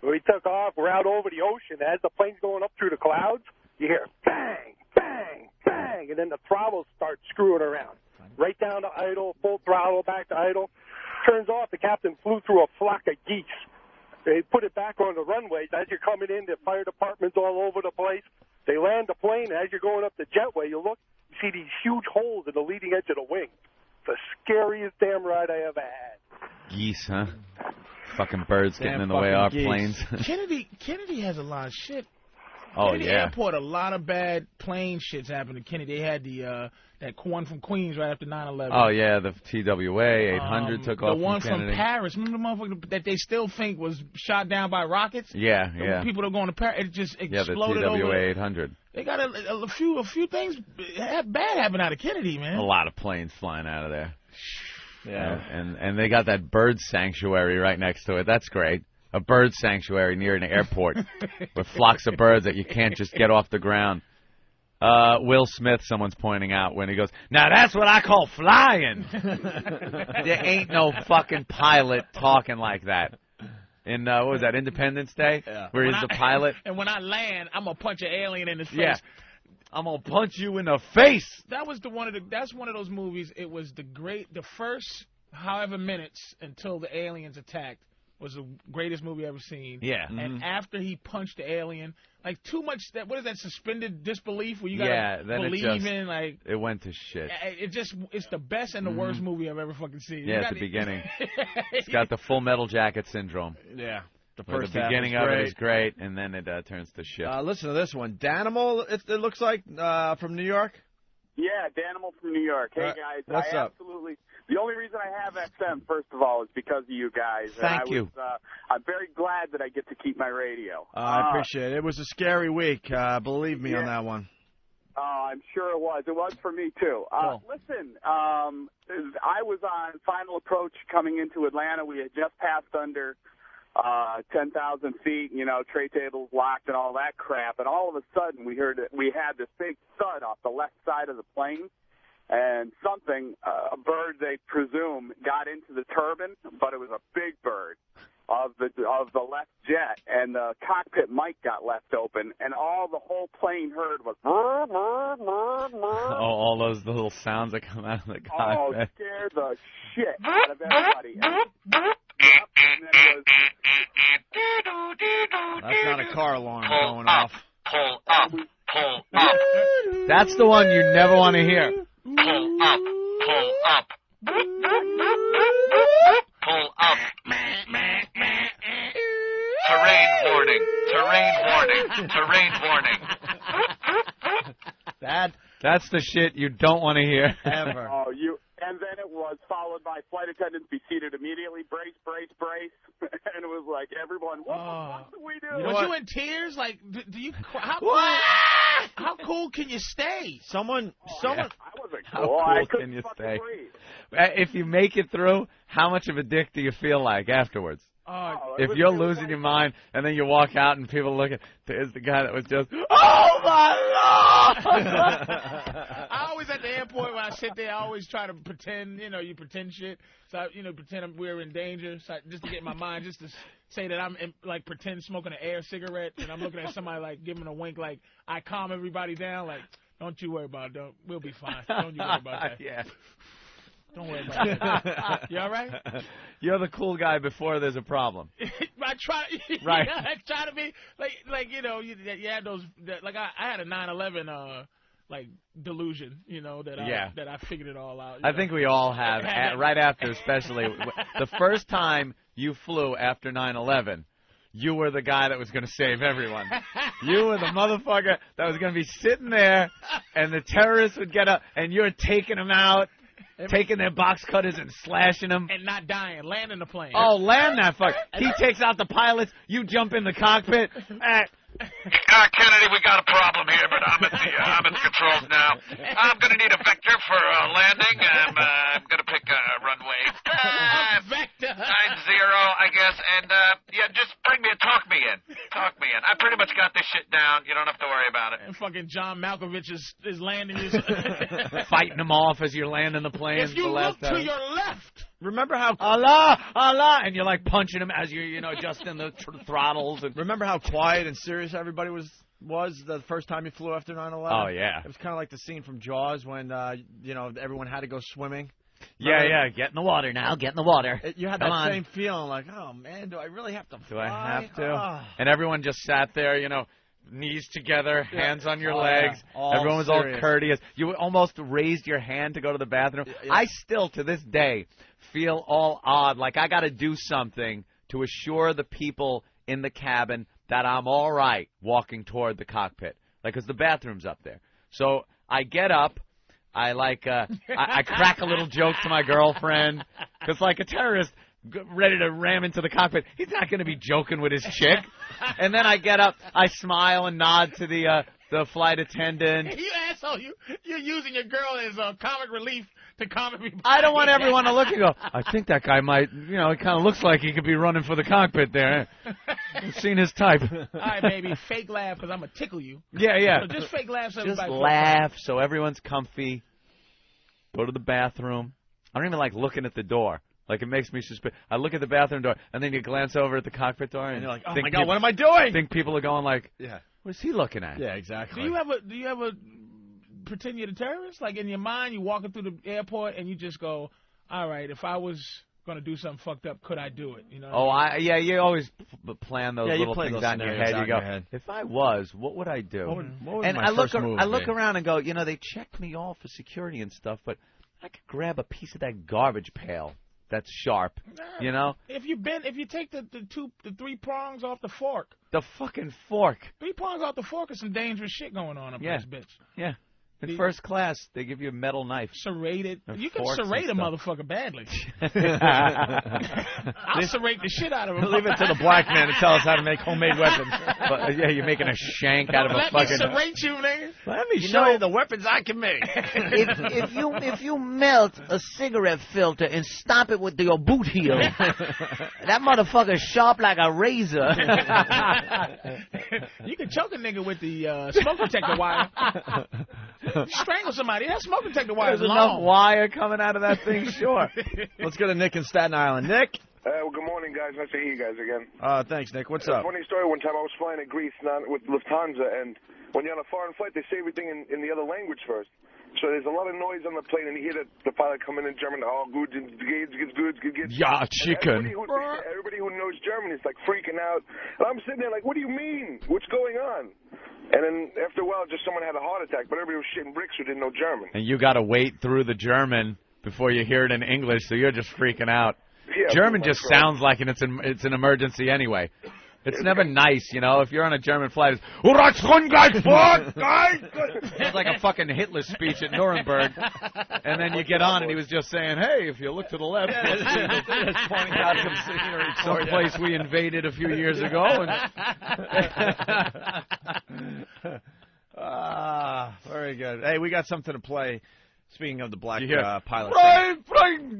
We took off. We're out over the ocean. As the plane's going up through the clouds, you hear bang, bang, bang, and then the throttles start screwing around. Right down to idle, full throttle, back to idle. Turns off, the captain flew through a flock of geese. They put it back on the runway. As you're coming in, the fire department's all over the place. They land the plane. As you're going up the jetway, you look, you see these huge holes in the leading edge of the wing. The scariest damn ride I ever had. Geese, huh? Fucking birds getting in the way of our planes. Kennedy has a lot of shit. Oh, Kennedy Airport, a lot of bad plane shits happened to Kennedy. They had that one from Queens right after 9/11. Oh, yeah, the TWA 800 took off from Kennedy. The one from Paris. Remember the motherfucker that they still think was shot down by rockets? Yeah. People that are going to Paris, it just exploded the TWA over. 800. They got a few things bad happen out of Kennedy, man. A lot of planes flying out of there. Yeah. And they got that bird sanctuary right next to it. That's great. A bird sanctuary near an airport with flocks of birds that you can't just get off the ground. Will Smith, someone's pointing out when he goes, now that's what I call flying. There ain't no fucking pilot talking like that. In, what was that, Independence Day? Yeah. Where he's the pilot? And when I land, I'm going to punch an alien in his face. Yeah. I'm going to punch you in the face. That's one of those movies. It was the first however minutes until the aliens attacked was the greatest movie I've ever seen. Yeah. And after he punched the alien, like too much, what is that, suspended disbelief where you got to believe in, like. It went to shit. It's the best and the worst movie I've ever fucking seen. Yeah, at the beginning. It's got the Full Metal Jacket syndrome. Yeah. The beginning of it is great, and then it turns to shit. Listen to this one. Danimal, it looks like, from New York? Yeah, Danimal from New York. Hey, guys. What's up? Absolutely. The only reason I have XM, first of all, is because of you guys. Thank you. I'm very glad that I get to keep my radio. I appreciate it. It was a scary week. Believe me on that one. Oh, I'm sure it was. It was for me, too. Cool. Listen, I was on Final Approach coming into Atlanta. We had just passed under 10,000 feet, tray tables locked and all that crap. And all of a sudden, we had this big thud off the left side of the plane. And a bird they presume, got into the turbine, but it was a big bird of the left jet, and the cockpit mic got left open, and the whole plane heard was. All those little sounds that come out of the cockpit. Oh, scared the shit out of everybody. And then it was. That's not a car alarm going off. Pull up. Pull up. That's the one you never want to hear. Pull up. Pull up. Pull up. Terrain warning. Terrain warning. Terrain warning. That's the shit you don't want to hear ever. And then it was followed by flight attendants be seated immediately, brace, brace, brace, and it was like everyone, what the fuck do we do? Was you in tears? Like, do you? How cool can you stay? I wasn't How cool. cool I can you fucking stay? breathe. If you make it through, how much of a dick do you feel like afterwards? If you're losing your mind and then you walk out and people look at, there's the guy that was just, oh my Lord! I always always at the airport when I sit there, I always try to pretend, you pretend shit. So, pretend we're in danger, so just to get in my mind, just to say that I'm, like, pretend smoking an air cigarette, and I'm looking at somebody, like, giving a wink, like, I calm everybody down, like, don't you worry about it. We'll be fine. Don't you worry about that. Yeah. Don't worry about that. You all right? You're the cool guy before there's a problem. I try. Right. I try to be like you had those. Like I had a 9/11 like delusion. That I figured it all out. I think we all have. Right after, especially the first time you flew after 9/11. You were the guy that was going to save everyone. You were the motherfucker that was going to be sitting there, and the terrorists would get up, and you're taking them out. Taking their box cutters and slashing them. And not dying. Landing the plane. Oh, land that fuck. He takes out the pilots. You jump in the cockpit. Kennedy, we got a problem here, but I'm at the controls now. I'm going to need a vector for landing. I'm going to pick runway 90, I guess. And, just bring me talk me in. I pretty much got this shit down. You don't have to worry about it. And fucking John Malkovich is landing his... Fighting them off as you're landing the plane. If you look to your left... Remember how Allah, and you're like punching them as you're adjusting the throttles. And remember how quiet and serious everybody was the first time you flew after 9/11? Oh yeah, it was kind of like the scene from Jaws when everyone had to go swimming. Yeah, get in the water now. Get in the water. You had that same feeling, like, oh man, do I really have to fly? Do I have to? And everyone just sat there, knees together, hands on your legs. Yeah. Everyone was serious. all courteous. You almost raised your hand to go to the bathroom. Yeah. I still, to this day, feel all odd, like I got to do something to assure the people in the cabin that I'm all right walking toward the cockpit, because the bathroom's up there. So I get up. I I crack a little joke to my girlfriend, because like a terrorist ready to ram into the cockpit, he's not going to be joking with his chick. And then I get up, I smile and nod to the flight attendant. You asshole! You're using your girl as comic relief to calm everybody. I don't want everyone to look and go, I think that guy might, it kind of looks like he could be running for the cockpit there. I've seen his type. All right, baby, fake laugh, because I'm going to tickle you. Yeah. So just fake laugh so just everybody laugh so everyone's comfy. Go to the bathroom. I don't even like looking at the door. Like, it makes me suspicious. I look at the bathroom door, and then you glance over at the cockpit door, and you're like, oh my God, what am I doing? Think people are going like, yeah, what's he looking at? Yeah, exactly. Do you ever pretend you're the terrorist? Like, in your mind, you walking through the airport, and you just go, all right, if I was going to do something fucked up, could I do it? You always plan those little things out in your head. You go, if I was, what would I do? What would and my first move I look be? around and go, they checked me off for security and stuff, but I could grab a piece of that garbage pail that's sharp, If you take the 3 prongs off the fork. The fucking fork. 3 prongs off the fork is some dangerous shit going on up in this bitch. Yeah. In first class, they give you a metal knife. Serrated. You can serrate a motherfucker badly. I'll serrate the shit out of him. Leave it to the black man to tell us how to make homemade weapons. But, you're making a shank out of a fucking... Let me serrate you, nigga. Let me show you the weapons I can make. If you melt a cigarette filter and stomp it with your boot heel, that motherfucker's sharp like a razor. You can choke a nigga with the smoke detector wire. Strangle somebody. That smoke detector wire is There's long. enough wire coming out of that thing, sure. Let's go to Nick in Staten Island. Nick? Well, good morning, guys. Nice to hear you guys again. Thanks, Nick. What's up? Funny story. One time I was flying to Greece with Lufthansa, and when you're on a foreign flight, they say everything in the other language first. So there's a lot of noise on the plane, and you hear the pilot come in German, good, good. Ja, chicken. Everybody who knows German is, like, freaking out. And I'm sitting there like, what do you mean? What's going on? And then after a while, just someone had a heart attack, but everybody was shitting bricks who didn't know German. And you got to wait through the German before you hear it in English, so you're just freaking out. Yeah, German just sounds like it's an emergency anyway. It's never nice, if you're on a German flight, it's like a fucking Hitler speech at Nuremberg. And then you get on, and he was just saying, hey, if you look to the left, it's pointing out some place we invaded a few years ago. Very good. Hey, we got something to play. Speaking of the black pilot.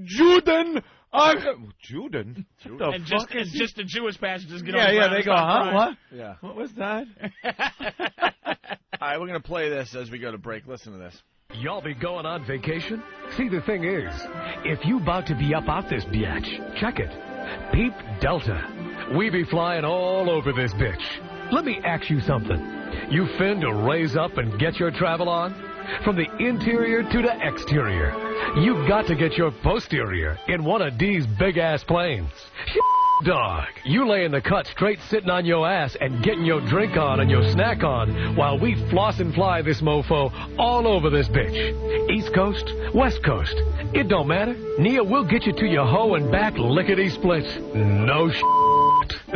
Juden! Juden? And just the Jewish passengers get on the ground. They go, huh? What? Yeah. What was that? All right, we're going to play this as we go to break. Listen to this. Y'all be going on vacation? See, the thing is, if you about to be up out this biatch, check it. Peep Delta. We be flying all over this bitch. Let me ask you something. You finna raise up and get your travel on? From the interior to the exterior. You got to get your posterior in one of these big-ass planes. Dog, you lay in the cut straight sitting on your ass and getting your drink on and your snack on while we floss and fly this mofo all over this bitch. East Coast, West Coast, it don't matter. Nia, we'll get you to your hoe and back lickety-split. No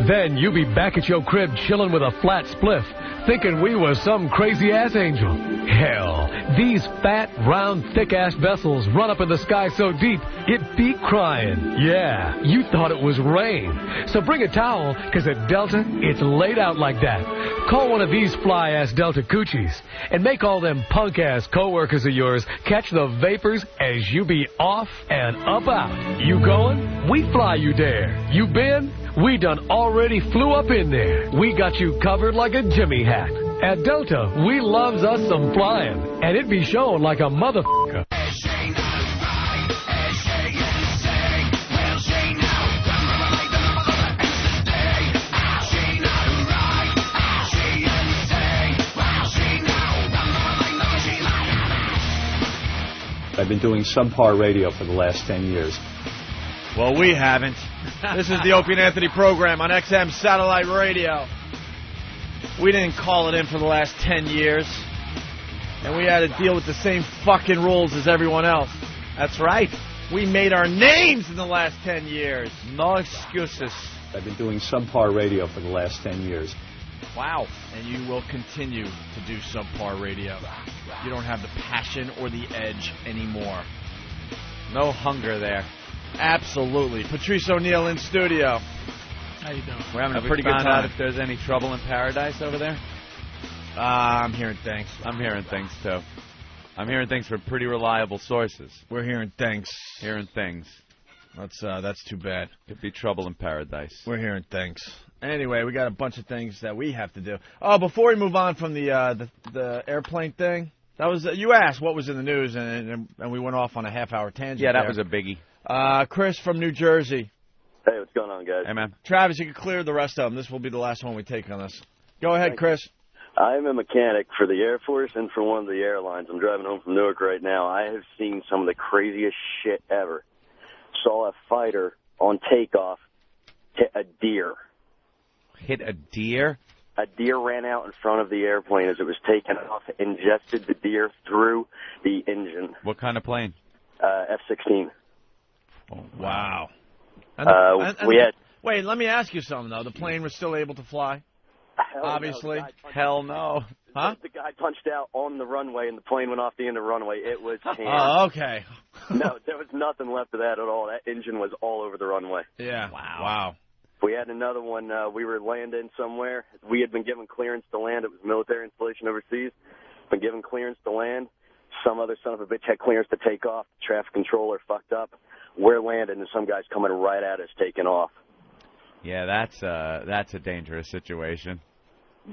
Then you be back at your crib chilling with a flat spliff, thinking we was some crazy-ass angel. Hell, these fat, round, thick-ass vessels run up in the sky so deep, it be crying. Yeah, you thought it was rain. So bring a towel, because at Delta, it's laid out like that. Call one of these fly-ass Delta coochies, and make all them punk-ass co-workers of yours catch the vapors as you be off and up out. You going? We fly you there. You been? We done already flew up in there. We got you covered like a Jimmy hat. At Delta, we loves us some flying, and it be shown like a motherfucker. I've been doing subpar radio for the last 10 years. Well, we haven't. This is the Opie and Anthony program on XM Satellite Radio. We didn't call it in for the last 10 years. And we had to deal with the same fucking rules as everyone else. That's right. We made our names in the last 10 years. No excuses. I've been doing subpar radio for the last 10 years. Wow. And you will continue to do subpar radio. You don't have the passion or the edge anymore. No hunger there. Absolutely. Patrice O'Neill in studio. How you doing? We're having a pretty good time. If there's any trouble in paradise over there? I'm hearing things. I'm hearing things, too. I'm hearing things from pretty reliable sources. We're hearing things. Hearing things. That's too bad. Could be trouble in paradise. We're hearing things. Anyway, we got a bunch of things that we have to do. Oh, before we move on from the airplane thing, that was you asked what was in the news, and we went off on a half-hour tangent. Yeah, that was a biggie. Chris from New Jersey. Hey, what's going on, guys? Hey, man. Travis, you can clear the rest of them. This will be the last one we take on this. Go ahead, Chris. I'm a mechanic for the Air Force and for one of the airlines. I'm driving home from Newark right now. I have seen some of the craziest shit ever. Saw a fighter on takeoff hit a deer. Hit a deer? A deer ran out in front of the airplane as it was taking off, ingested the deer through the engine. What kind of plane? F-16. Oh, wow. Wait, let me ask you something, though. The plane was still able to fly? Obviously. Hell no. Huh? The guy punched out on the runway, and the plane went off the end of the runway. It was canned. Oh, okay. No, there was nothing left of that at all. That engine was all over the runway. Yeah. Wow. We had another one. We were landing somewhere. We had been given clearance to land. It was military installation overseas. Been given clearance to land. Some other son of a bitch had clearance to take off. Traffic controller fucked up. We're landing, and some guy's coming right at us taking off. Yeah, that's a dangerous situation.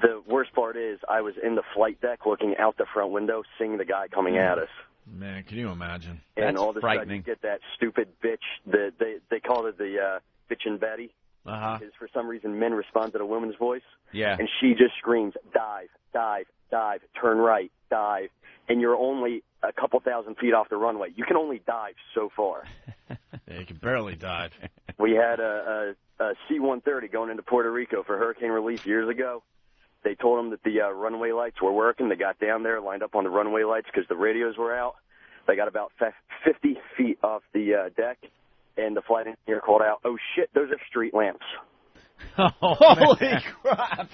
The worst part is I was in the flight deck looking out the front window, seeing the guy coming at us. Man, can you imagine? And that's all of a sudden you get that stupid bitch. They called it the bitchin' Betty. Because for some reason men respond to the woman's voice. Yeah. And she just screams, dive, dive, dive, turn right, dive. And you're only a couple thousand feet off the runway. You can only dive so far. Yeah, you can barely dive. We had a C-130 going into Puerto Rico for hurricane relief years ago. They told them that the runway lights were working. They got down there, lined up on the runway lights because the radios were out. They got about 50 feet off the deck, and the flight engineer called out, "Oh, shit, those are street lamps." Holy crap.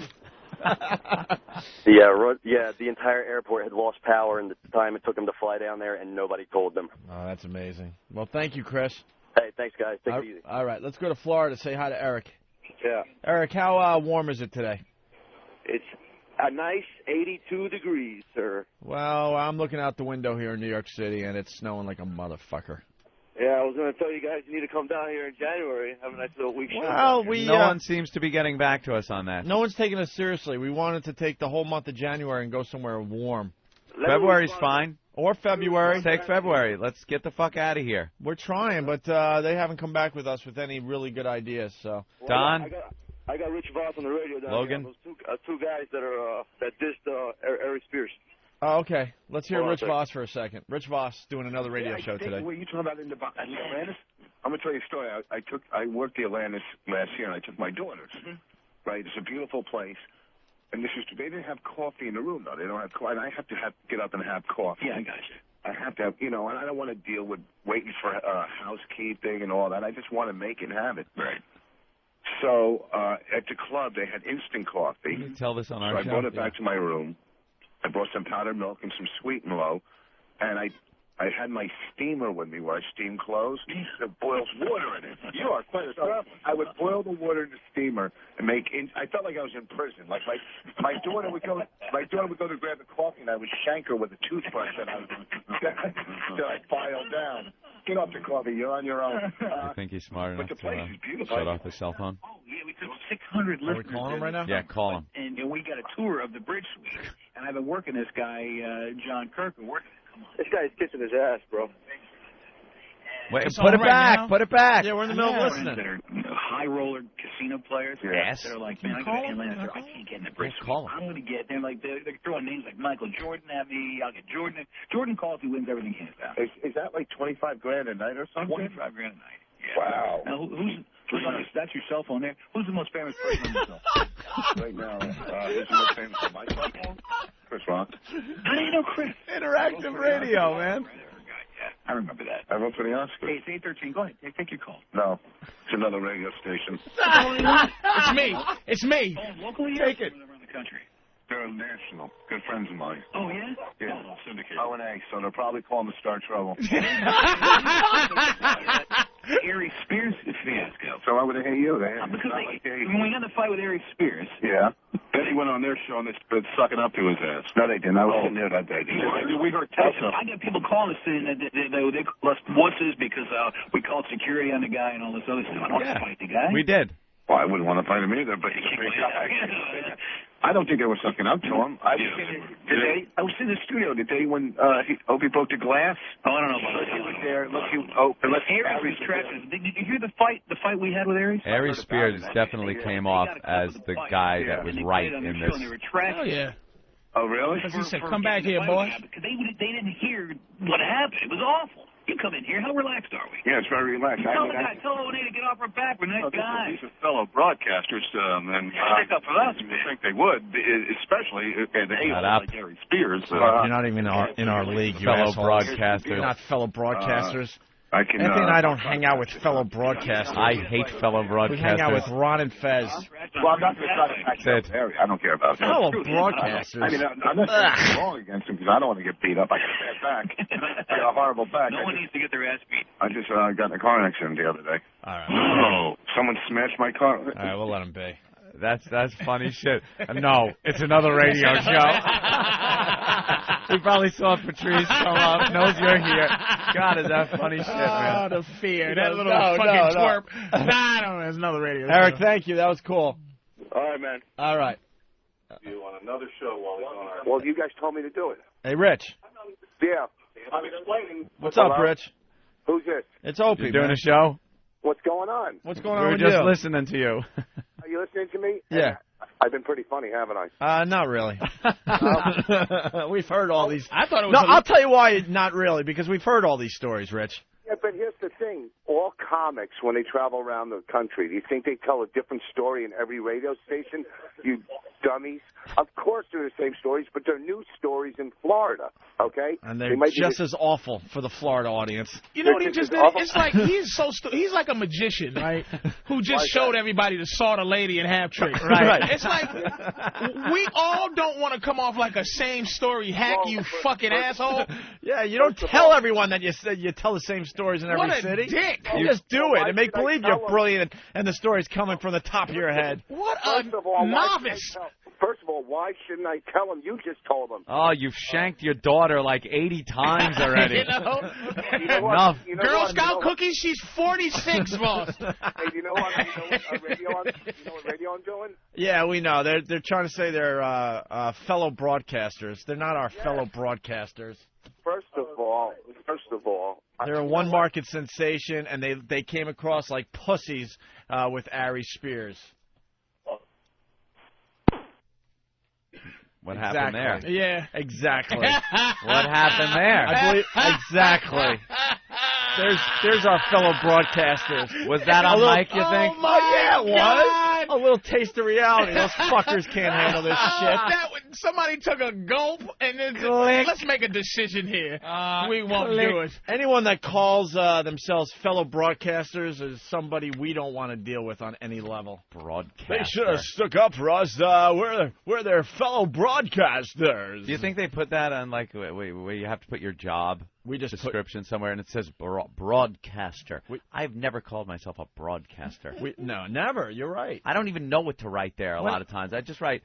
The entire airport had lost power in the time it took them to fly down there, and nobody told them. Oh, that's amazing. Well, thank you, Chris. Hey, thanks, guys. Take it easy. All right, let's go to Florida. Say hi to Eric. Yeah. Eric, how warm is it today? It's a nice 82 degrees, sir. Well, I'm looking out the window here in New York City, and it's snowing like a motherfucker. Yeah, I was going to tell you guys you need to come down here in January. Have a nice little week. Well, no one seems to be getting back to us on that. No one's taking us seriously. We wanted to take the whole month of January and go somewhere warm. February's fine. Or February. Let's take February. Let's get the fuck out of here. We're trying, but they haven't come back with us with any really good ideas. So, Don? I got Rich Voss on the radio down Logan? here. Those two guys that dissed Ari Spears. oh, okay. Let's hear Hold on Rich a second. Voss for a second. Rich Voss doing another radio show today. Wait, you talking about in the Atlantis? I'm gonna tell you a story. I worked the Atlantis last year, and I took my daughters. Right, it's a beautiful place, and they didn't have coffee in the room though. They don't have coffee. And I have to get up and have coffee. Yeah, I got you. I have to have, and I don't want to deal with waiting for housekeeping and all that. I just want to make it and have it. Right. So at the club, they had instant coffee. Can you tell this on So our I show? brought it back to my room. I brought some powdered milk and some sweet and low, and I had my steamer with me where I steam clothes. It boils water in it. You are quite a traveler. I would boil the water in the steamer and I felt like I was in prison. Like my daughter would go to grab the coffee, and I would shank her with a toothbrush that I filed down. Get off the coffee. You're on your own. I think he's smart enough the place is to beautiful. shut off his cell phone. Oh, yeah, we took 600 Are we listeners. calling him right now? Yeah, call him. And we got a tour of the Bridge Suite. And I've been working this guy, John Kirk, and working. This guy's kissing his ass, bro. Wait, It's put on it right back. now? Put it back. Yeah, we're in the middle of listening. That are high roller casino players. Yes. That are like, Can man, you I got call him? Atlanta. I can't get in the Bridge Suite. Call him. I'm going to get there. Like they're throwing names like Michael Jordan at me. I'll get Jordan. Jordan calls. He wins everything hands down. Is that like $25,000 a night or something? $25,000 a night. Yeah. Wow. Now, who's on this? That's your cell phone there. Who's the most famous person on your cell phone? Right now, who's the most famous on my cell phone? Chris Rock. How do you know Chris? Interactive radio, man. I remember that. I wrote for the Oscars. Hey, it's 8:13. Go ahead. Take your call. No, it's another radio station. It's me. It's me. Oh, locally? Take it. Around the country. They're national. Good friends of mine. Oh, yeah? Yeah. Oh, syndicated. O&A, so they'll probably call them to start trouble. Ari Spears fiasco. So why would they hate you? Because when we had the fight with Ari Spears. Yeah. Then he went on their show and they started sucking up to his ass. No, they didn't. I was sitting there that day. We heard Tesla. I get people calling us saying that they call us wusses because we called security on the guy and all this other stuff. I don't want to fight the guy. We did. Well, I wouldn't want to fight him either, but I don't think they were sucking up to him. I was in the studio the day when Opie broke the glass. Oh, I don't know about that. He was there. Aries was trash. Did you hear the fight we had with Aries? Ari Spears definitely came off as the guy that was right in this. Oh, yeah. Oh, really? Because he said, come back here, boy. Because they didn't hear what happened. It was awful. You come in here. How relaxed are we? Yeah, it's very relaxed. Tell O&A to get off our back. We're nice guys. These are fellow broadcasters, and stick up for us, I think they would, especially if they hate like Gary Spears. You're not even in our league, you fellow assholes. broadcasters. You're not fellow broadcasters. Anthony and I don't hang out with fellow broadcasters. I hate fellow broadcasters. We hang out with Ron and Fez. Well, I'm not going to try to attack Harry. I don't care about that. Fellow broadcasters. I mean, I'm not saying wrong against him because I don't want to get beat up. I got a bad back. I got a horrible back. No one needs to get their ass beat. I just got in a car accident the other day. All right. Oh, someone smashed my car. All right, we'll let him be. That's funny shit. No, it's another radio show. He probably saw Patrice come up, knows you're here. God, is that funny shit, man? Oh, the fear. That little fucking twerp. Nah, no, it's another radio Eric, show. thank you. That was cool. All right, man. All right. You on another show while he's on our... Well, you guys told me to do it. Hey, Rich. Yeah. I'm explaining. What's up, Rich? Who's this? It's Opie, You doing man. a show? What's going on? What's going We on were with just you? listening to you. Are you listening to me? Yeah. I've been pretty funny, haven't I? Not really. We've heard all these. I thought it was. No, I'll tell you why not really, because we've heard all these stories, Rich. Yeah, but here's the thing. All comics, when they travel around the country, do you think they tell a different story in every radio station? You dummies. Of course they're the same stories, but they're new stories in Florida, okay? And they're They might be just as awful for the Florida audience. You know what he just did? It's like he's he's like a magician, right? Who just showed everybody the saw the lady and half trick, right? It's like we all don't want to come off like a same story hack, you fucking asshole. Yeah, you don't tell everyone that you tell the same stories in every What a city. dick. You just do it and make believe you're brilliant and the story's coming from the top of your head. What a novice. First of all, why shouldn't I tell them? You just told them. Oh, you've shanked your daughter like 80 times already. You know? Enough. Girl Scout cookies, she's 46, boss. Hey, you know what radio I'm doing? Yeah, we know. They're trying to say they're fellow broadcasters. They're not our fellow broadcasters. First of all, they're a one-market sensation, and they came across like pussies with Ari Spears. What happened there? Yeah. Exactly. What happened there? I believe exactly. There's our fellow broadcasters. Was that on mic, you think? Yeah, it was. A little taste of reality. Those fuckers can't handle this shit. Somebody took a gulp and then let's make a decision here. We won't do it. Anyone that calls themselves fellow broadcasters is somebody we don't want to deal with on any level. Broadcaster. They should have stuck up for us. We're their fellow broadcasters. Do you think they put that on, like, where you have to put your job description somewhere, and it says broadcaster? I've never called myself a broadcaster. No, never. You're right. I don't even know what to write there a lot of times. I just write,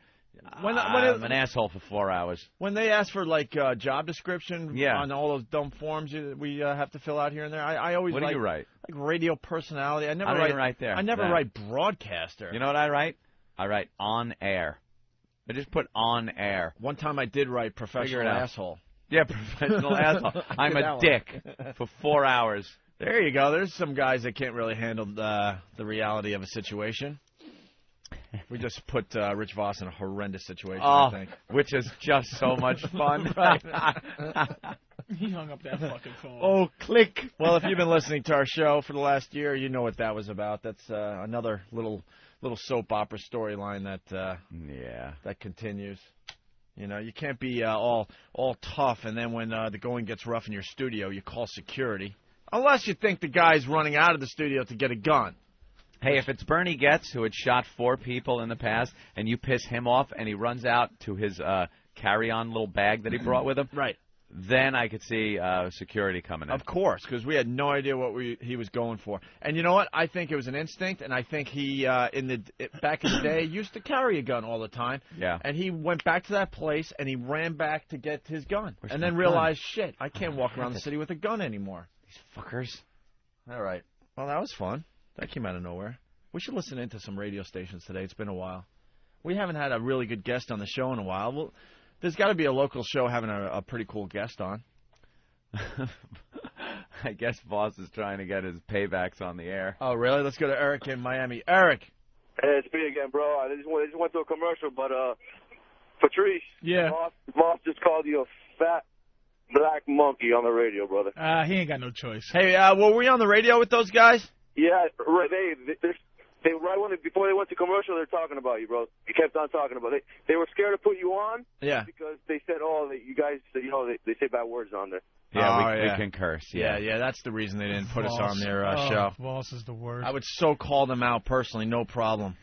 I'm an asshole for 4 hours. When they ask for, like, job description on all those dumb forms we have to fill out here and there, I always What do you write? Like radio personality. I never don't even write there. I never write broadcaster. You know what I write? I write on air. I just put on air. One time I did write professional asshole. Yeah, professional asshole. I'm a dick for 4 hours. There you go. There's some guys that can't really handle the reality of a situation. We just put Rich Voss in a horrendous situation, I think. Which is just so much fun. He hung up that fucking phone. Oh, click. Well, if you've been listening to our show for the last year, you know what that was about. That's another little soap opera storyline that continues. You know, you can't be all tough, and then when the going gets rough in your studio, you call security. Unless you think the guy's running out of the studio to get a gun. Hey, if it's Bernie Getz, who had shot 4 people in the past, and you piss him off, and he runs out to his carry-on little bag that he brought with him, right? Then I could see security coming in. Of course, because we had no idea what he was going for. And you know what? I think it was an instinct, and I think he, back in the day, used to carry a gun all the time. Yeah. And he went back to that place, and he ran back to get his gun. And then realized, shit, I can't walk around the city with a gun anymore. These fuckers. All right. Well, that was fun. That came out of nowhere. We should listen into some radio stations today. It's been a while. We haven't had a really good guest on the show in a while. Well, there's got to be a local show having a pretty cool guest on. I guess Voss is trying to get his paybacks on the air. Oh, really? Let's go to Eric in Miami. Eric. Hey, it's me again, bro. I just went to a commercial, but Patrice, yeah, Voss just called you a fat black monkey on the radio, brother. He ain't got no choice. Hey, were we on the radio with those guys? Yeah, they before they went to commercial, they're talking about you, bro. You kept on talking about it. They were scared to put you on. Yeah. Because they said, you guys, they say bad words on there. Yeah, we can curse. Yeah, that's the reason they didn't put us on their show. Voss is the worst. I would so call them out personally, no problem.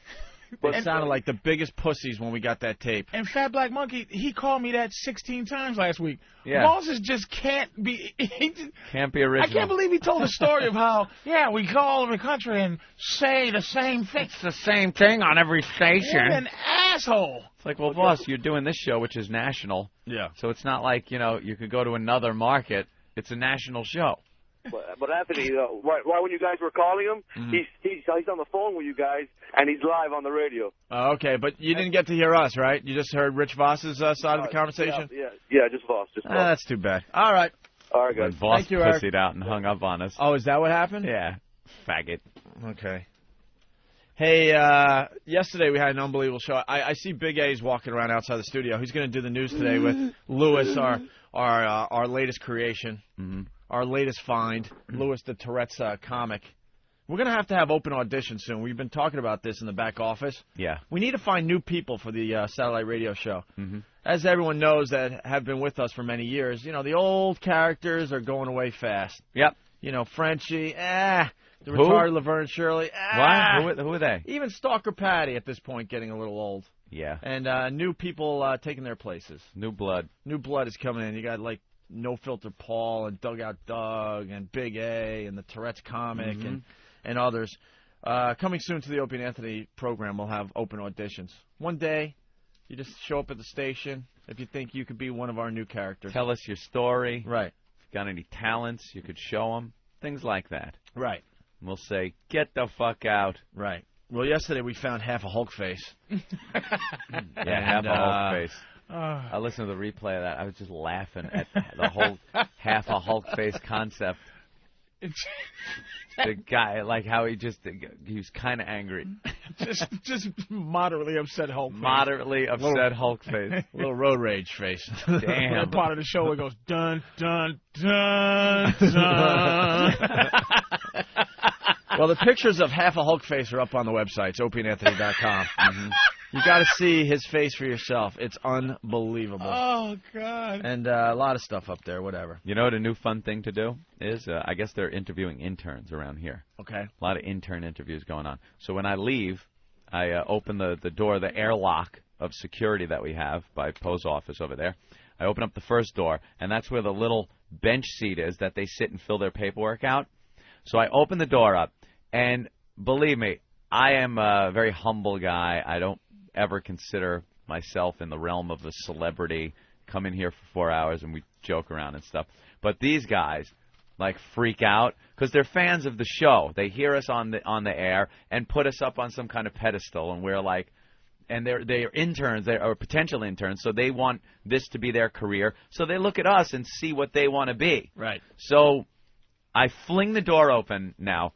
They sounded like the biggest pussies when we got that tape. And Fat Black Monkey, he called me that 16 times last week. Yeah. Voss just can't be... Can't be original. I can't believe he told the story of how, we go all over the country and say the same thing. It's the same thing on every station. What an asshole. It's like, well, Voss, you're doing this show, which is national. Yeah. So it's not like, you could go to another market. It's a national show. But Anthony, right when you guys were calling him, he's on the phone with you guys, and he's live on the radio. Okay, but you didn't get to hear us, right? You just heard Rich Voss's side of the conversation? Yeah, just Voss. That's too bad. All right. All right, guys. When Voss Thank you, Eric. pussied out and hung up on us. Oh, is that what happened? Yeah. Faggot. Okay. Hey, yesterday we had an unbelievable show. I see Big A's walking around outside the studio. He's going to do the news today with Lewis, our latest creation. Mm-hmm. Our latest find, Louis the Tourette's comic. We're going to have open auditions soon. We've been talking about this in the back office. Yeah. We need to find new people for the satellite radio show. Mm-hmm. As everyone knows that have been with us for many years, the old characters are going away fast. Yep. Frenchie, the retarded Laverne and Shirley, What? Who are they? Even Stalker Patty at this point getting a little old. Yeah. And new people taking their places. New blood. New blood is coming in. You got, No Filter Paul and Dugout Doug and Big A and the Tourette's comic and others. Coming soon to the Opie and Anthony program, we'll have open auditions. One day, you just show up at the station if you think you could be one of our new characters. Tell us your story. Right. If you've got any talents, you could show them. Things like that. Right. And we'll say, get the fuck out. Right. Well, yesterday we found half a Hulk face. Half a Hulk face. I listened to the replay of that. I was just laughing at the whole half a Hulk face concept. The guy, like how he was kind of angry. just moderately upset Hulk face. Moderately upset Hulk face. A little road rage face. Damn. That part of the show where it goes dun dun dun dun. Well, the pictures of half a Hulk face are up on the website. It's opieandanthony.com. Mm-hmm. You got to see his face for yourself. It's unbelievable. Oh, God. And a lot of stuff up there, whatever. You know what a new fun thing to do is? I guess they're interviewing interns around here. Okay. A lot of intern interviews going on. So when I leave, I open the door, the airlock of security that we have by post office over there. I open up the first door, and that's where the little bench seat is that they sit and fill their paperwork out. So I open the door up, and believe me, I am a very humble guy. I don't ever consider myself in the realm of a celebrity. Come in here for 4 hours and we joke around and stuff. But these guys like freak out because they're fans of the show. They hear us on the air and put us up on some kind of pedestal, and we're like, and they're interns, they are potential interns, so they want this to be their career. So they look at us and see what they want to be. Right. So I fling the door open now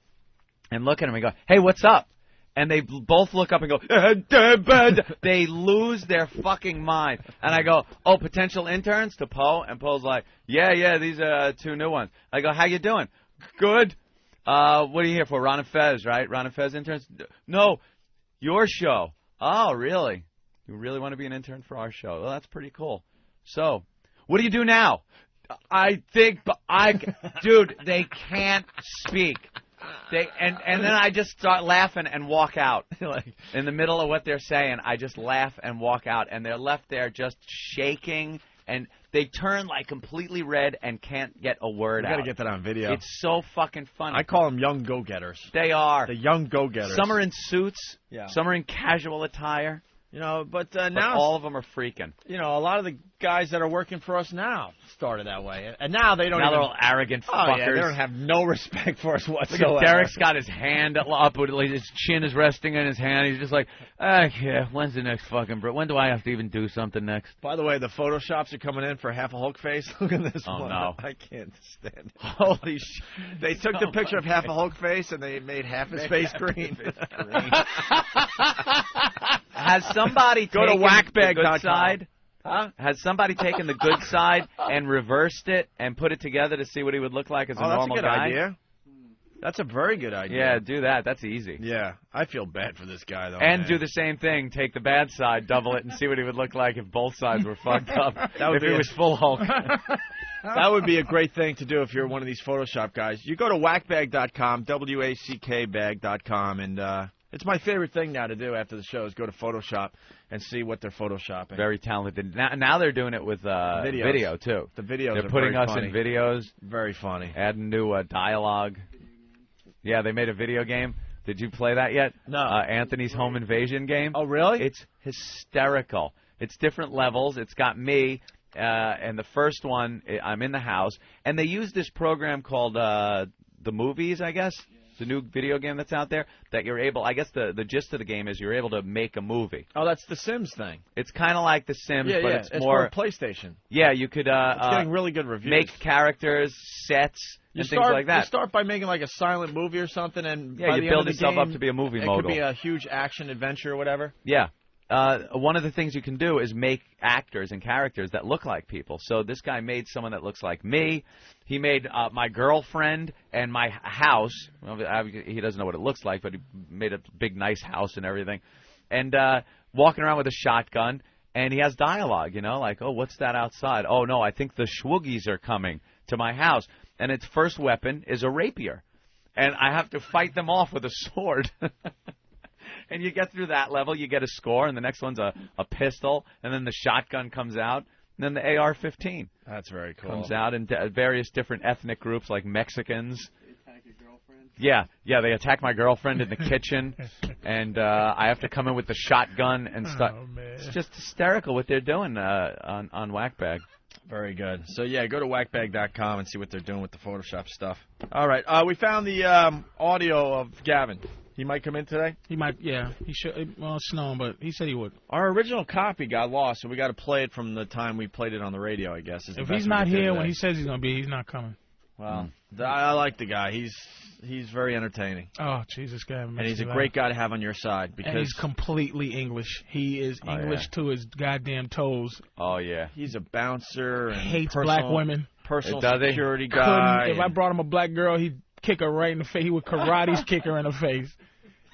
and look at them and go, "Hey, what's up?" And they both look up and go, they lose their fucking mind. And I go, "Oh, potential interns?" to Poe. And Poe's like, yeah, these are 2 new ones. I go, "How you doing?" "Good." What are you here for? Ron and Fez, right? Ron and Fez interns? "No, your show." "Oh, really? You really want to be an intern for our show?" "Well, that's pretty cool. So, what do you do now?" "I think, dude, they can't speak. And then I just start laughing and walk out. Like in the middle of what they're saying, I just laugh and walk out, and they're left there just shaking, and they turn like completely red and can't get a word out. You got to get that on video. It's so fucking funny. I call them young go-getters. They are. The young go-getters. Some are in suits. Yeah. Some are in casual attire. You know, but But now all of them are freaking. You know, a lot of the guys that are working for us now started that way, and now they don't. Now they're all arrogant fuckers. Yeah, they don't have no respect for us Look whatsoever. at Derek's got his hand up, his chin is resting on his hand. He's just like, yeah, when's the next fucking when do I have to even do something next? By the way, the Photoshops are coming in for half a Hulk face. Look at this one. Oh, no. I can't stand it. Holy shit. They took the picture of half a Hulk face, and they made half his face green. Has somebody Go to taken the good whackbag.com. side? Huh? Has somebody taken the good side and reversed it and put it together to see what he would look like as a normal that's a good guy? idea. That's a very good idea. Yeah, do that. That's easy. Yeah, I feel bad for this guy, though. And man. do the same thing. Take the bad side, double it, and see what he would look like if both sides were fucked up. If he was full Hulk. That would be a great thing to do if you're one of these Photoshop guys. You go to whackbag.com, WACKbag.com, and it's my favorite thing now to do after the show is go to Photoshop and see what they're Photoshopping. Very talented. Now they're doing it with video, too. The videos They're are putting very us funny. in videos. Very funny. Adding new dialogue. Yeah, they made a video game. Did you play that yet? No. Anthony's Home Invasion game. Oh, really? It's hysterical. It's different levels. It's got me, and the first one, I'm in the house, and they use this program called The Movies, I guess. The new video game that's out there that you're able, I guess the gist of the game is you're able to make a movie. Oh, that's the Sims thing. It's kind of like the Sims, but it's more for PlayStation. Yeah, you could it's getting really good reviews. make characters, sets, and things like that. You start by making like a silent movie or something, and Yeah, by you the build end of the yourself game, up to be a movie it mogul. could be a huge action adventure or whatever. Yeah. One of the things you can do is make actors and characters that look like people. So this guy made someone that looks like me. He made my girlfriend and my house. Well, he doesn't know what it looks like, but he made a big, nice house and everything. And walking around with a shotgun, and he has dialogue, you know, like, oh, what's that outside? Oh, no, I think the Schwoogies are coming to my house. And its first weapon is a rapier. And I have to fight them off with a sword. And you get through that level, you get a score, and the next one's a pistol, and then the shotgun comes out, and then the AR-15 That's very cool. comes out in various different ethnic groups like Mexicans. Yeah, they attack my girlfriend in the kitchen, and I have to come in with the shotgun and start. Oh, man. It's just hysterical what they're doing on Whackbag. Very good. So, yeah, go to whackbag.com and see what they're doing with the Photoshop stuff. All right. We found the audio of Gavin. He might come in today? He might, yeah. He should. Well, it's snowing, but he said he would. Our original copy got lost, so we got to play it from the time we played it on the radio, I guess. If he's not here when he says he's going to be, he's not coming. Well, I like the guy. He's very entertaining. Oh, Jesus, God. And he's a great guy to have on your side. Because and he's completely English. He is English to his goddamn toes. Oh, yeah. He's a bouncer. And hates black women. Personal security guy. If I brought him a black girl, he'd kick her right in the face. He would karate's kick her in the face.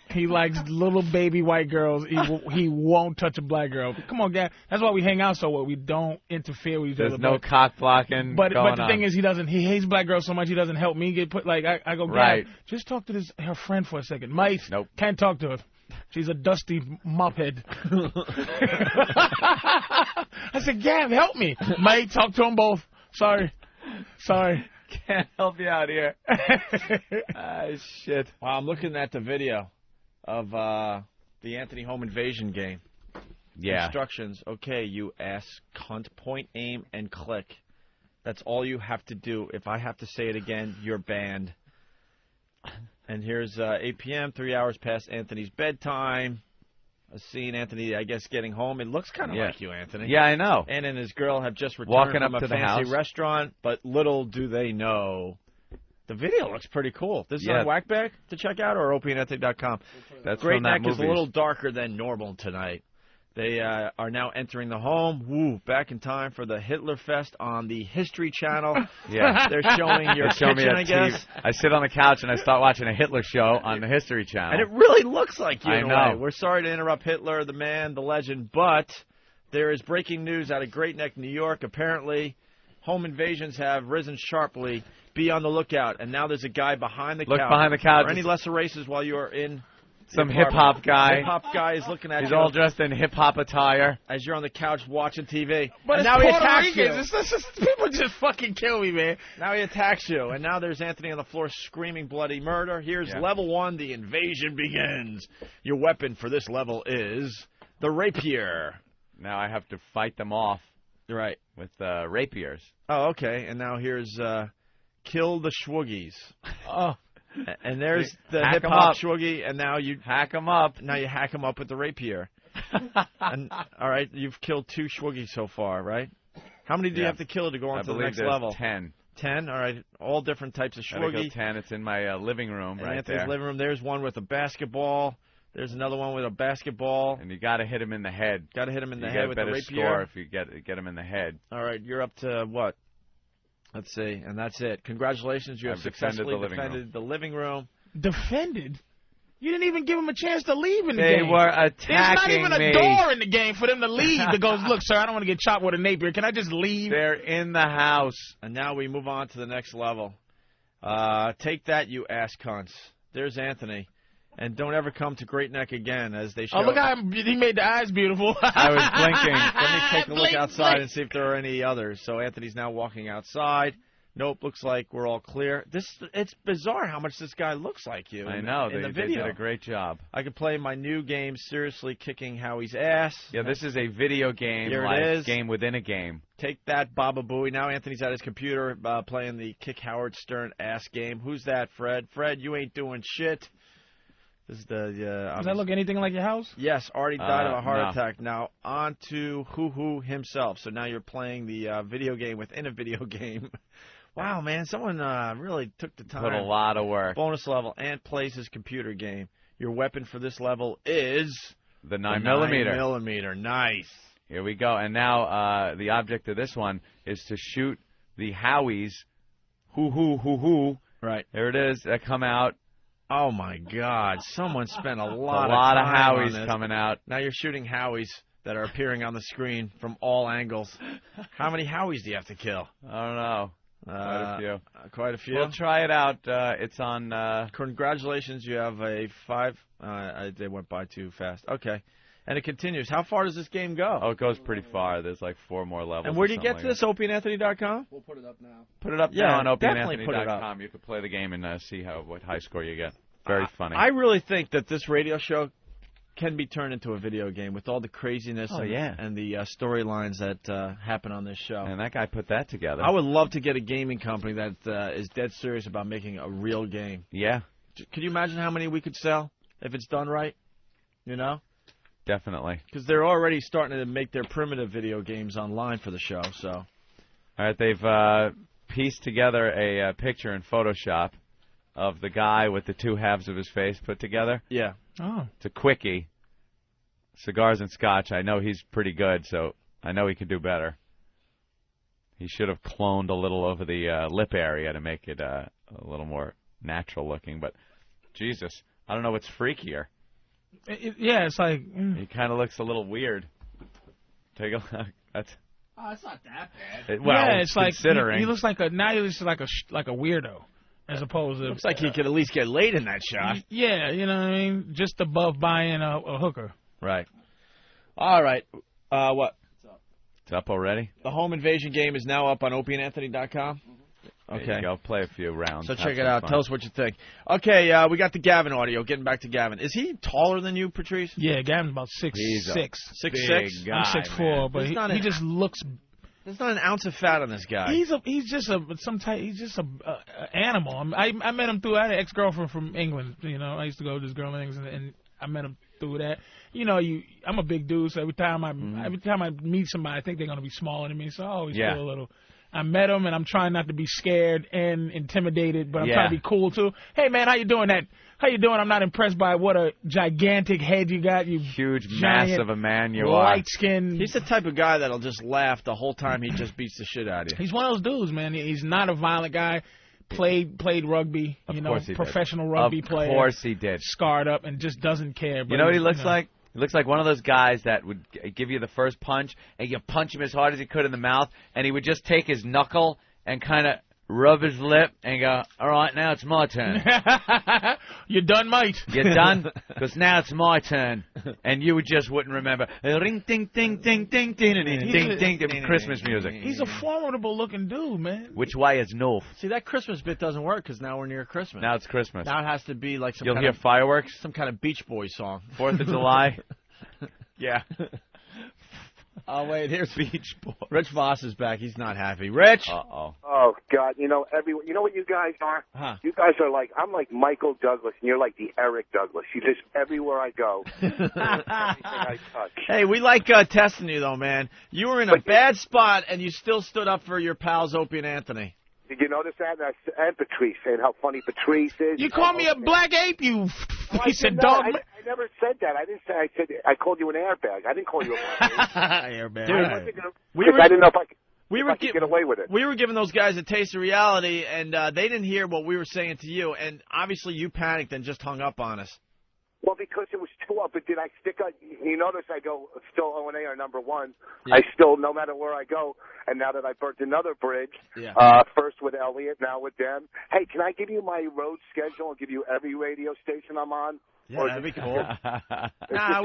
He likes little baby white girls. He won't touch a black girl. Come on, guy. That's why we hang out so well. We don't interfere with each other. There's no cock blocking. But the thing is, he hates black girls so much he doesn't help me get put. Like I go, right. Just talk to her friend for a second. Mate, nope. Can't talk to her. She's a dusty mophead. I said, Gav, help me. Mate, talk to them both. Sorry. Can't help you out here. Shit. Wow, I'm looking at the video of the Anthony home invasion game. Yeah. Instructions. Okay, you ass cunt. Point, aim, and click. That's all you have to do. If I have to say it again, you're banned. And here's 8 p.m., 3 hours past Anthony's bedtime. A scene, Anthony, I guess, getting home. It looks kind of like you, Anthony. Yeah, I know. And his girl have just returned Walking from up a to the fancy house. restaurant, but little do they know. The video looks pretty cool. This is on Whackback to check out or opieandanthony.com. That's Great from that Neck is a movie. little darker than normal tonight. They are now entering the home. Woo, back in time for the Hitler Fest on the History Channel. Yeah. They're showing your kitchen, I guess. I sit on the couch and I start watching a Hitler show on the History Channel. And it really looks like you I in a know. way. We're sorry to interrupt Hitler, the man, the legend, but there is breaking news out of Great Neck, New York. Apparently, home invasions have risen sharply. Be on the lookout. And now there's a guy behind the couch. Look behind the couch. Or any lesser races while you are in some hip-hop guy. Hip-hop guy is looking at you. He's all dressed in hip-hop attire. As you're on the couch watching TV. But and it's now he Puerto attacks Ricans. you. People just fucking kill me, man. Now he attacks you. And now there's Anthony on the floor screaming bloody murder. Here's level 1. The invasion begins. Your weapon for this level is the rapier. Now I have to fight them off. Right. With rapiers. Oh, okay. And now here's kill the Schwoogies. Oh. And there's the Hack 'em hip-hop up. Schwoogie, and now you hack them up. Now you hack them up with the rapier. And, all right, you've killed 2 Schwoogies so far, right? How many do you have to kill to go on to the next level? 10. 10? All right, all different types of Gotta go Schwoogie. 10. It's in my living room In right Anthony's there. living room, there's one with a basketball. There's another one with a basketball. And you got to hit him in the head. Got to hit him in the You head get a with the better rapier. score if you get him in the head. All right, you're up to what? Let's see, and that's it. Congratulations, you have I've defended successfully the living defended the living room. Defended? You didn't even give him a chance to leave in the They game. were There's not attacking even a me. door in the game for them to leave that goes, look, sir, I don't want to get chopped with a napier. Can I just leave? They're in the house. And now we move on to the next level. Take that, you ass cunts. There's Anthony. And don't ever come to Great Neck again, as they show. Oh, look how he made the eyes beautiful. I was blinking. Let me take a look Blink, outside blink. and see if there are any others. So Anthony's now walking outside. Nope, looks like we're all clear. It's bizarre how much this guy looks like you. I know. In the They video. did a great job. I could play my new game, Seriously Kicking Howie's Ass. Yeah, this is a video game, Here it like is. game within a game. Take that, Baba Booey. Now Anthony's at his computer playing the Kick Howard Stern ass game. Who's that, Fred? Fred, you ain't doing shit. This is the. Does that look anything like your house? Yes, already died of a heart no. attack. Now on to Hoo himself. So now you're playing the video game within a video game. Wow, man, someone really took the time. Put a lot of work. Bonus level, Ant plays his computer game. Your weapon for this level is The 9mm. 9mm. Nice. Here we go. And now the object of this one is to shoot the Howies. Hoo. Right. There it is. That come out. Oh, my God. Someone spent a A lot lot of time on Howies this. coming out. Now you're shooting Howies that are appearing on the screen from all angles. How many Howies do you have to kill? I don't know. Quite a few. Quite a few. We'll try it out. It's on. Congratulations, you have a 5. They went by too fast. Okay. And it continues. How far does this game go? Oh, it goes pretty far. There's like 4 more levels. And where do you or get to something this? OpieandAnthony.com? We'll put it up now. Put it up Yeah, now on definitely put it up. OpieandAnthony.com. You can play the game and see what high score you get. Very funny. I really think that this radio show can be turned into a video game with all the craziness and the storylines that happen on this show. And that guy put that together. I would love to get a gaming company that is dead serious about making a real game. Yeah. Could you imagine how many we could sell? if it's done right. You know? Definitely. Because they're already starting to make their primitive video games online for the show. So, all right, they've pieced together a picture in Photoshop of the guy with the two halves of his face put together. Yeah. Oh. It's a quickie. Cigars and Scotch. I know he's pretty good, so I know he can do better. He should have cloned a little over the lip area to make it a little more natural looking. But, Jesus, I don't know what's freakier. Yeah, it's like... He kind of looks a little weird. Take a look. That's... Oh, it's not that bad. Well, yeah, it's like considering... he looks like now he looks like a weirdo, as opposed to... Looks like he could at least get laid in that shot. Yeah, you know what I mean? Just above buying a hooker. Right. All right. What? It's up already? The home invasion game is now up on opieandanthony.com. Okay. There you go. Play a few rounds. So check it out. Fun. Tell us what you think. Okay, we got the Gavin audio. Getting back to Gavin. Is he taller than you, Patrice? Yeah, Gavin's about 6'6". 6'6"? I'm 6'4", but he just looks... There's not an ounce of fat on this guy. He's just a animal. I met him through... I had an ex-girlfriend from England. You know, I used to go to this girl in England, and I met him through that. You know, I'm a big dude, so every time I meet somebody, I think they're gonna be smaller than me. So I always feel a little. I met him, and I'm trying not to be scared and intimidated, but I'm trying to be cool too. Hey man, how you doing? How you doing? I'm not impressed by what a gigantic head you got. You huge mass of a man you are. Light skin. He's the type of guy that'll just laugh the whole time he just beats the shit out of you. He's one of those dudes, man. He's not a violent guy. Played rugby, professional rugby player. Of course he did. Scarred up and just doesn't care. You know what he looks like? He looks like one of those guys that would give you the first punch, and you punch him as hard as he could in the mouth, and he would just take his knuckle and kind of rub his lip and go, all right, now it's my turn. You're done, mate. You're done? Because now it's my turn. And you just wouldn't remember. Ring, ding, ding, ding, ding, ding, ding, ding, ding, Christmas music. He's a formidable-looking dude, man. Which way is north? See, that Christmas bit doesn't work because now we're near Christmas. Now it's Christmas. Now it has to be like some You'll hear fireworks? Some kind of Beach Boys song. 4th of July? Yeah. Oh, wait, here's Beach Boy. Rich Voss is back. He's not happy. Rich! Uh-oh. Oh, God. You know what you guys are? Huh. You guys are like, I'm like Michael Douglas, and you're like the Eric Douglas. You just, everywhere I go, everything I touch. Hey, we like testing you, though, man. You were in a bad spot, and you still stood up for your pals, Opie and Anthony. Did you notice that? And Patrice, saying how funny Patrice is. You called me a black ape, you piece of dog. I never said that. I didn't say. I said I called you an airbag. I didn't call you a black ape. Airbag. Dude, I didn't know if I could get away with it. We were giving those guys a taste of reality, and they didn't hear what we were saying to you. And obviously, you panicked and just hung up on us. Well, because it was 2 up, but did I stick up? You notice I go still O&A are number one. Yeah. I still, no matter where I go, and now that I burnt another bridge, first with Elliot, now with them. Hey, can I give you my road schedule and give you every radio station I'm on? Yeah, that'd be cool. Nah,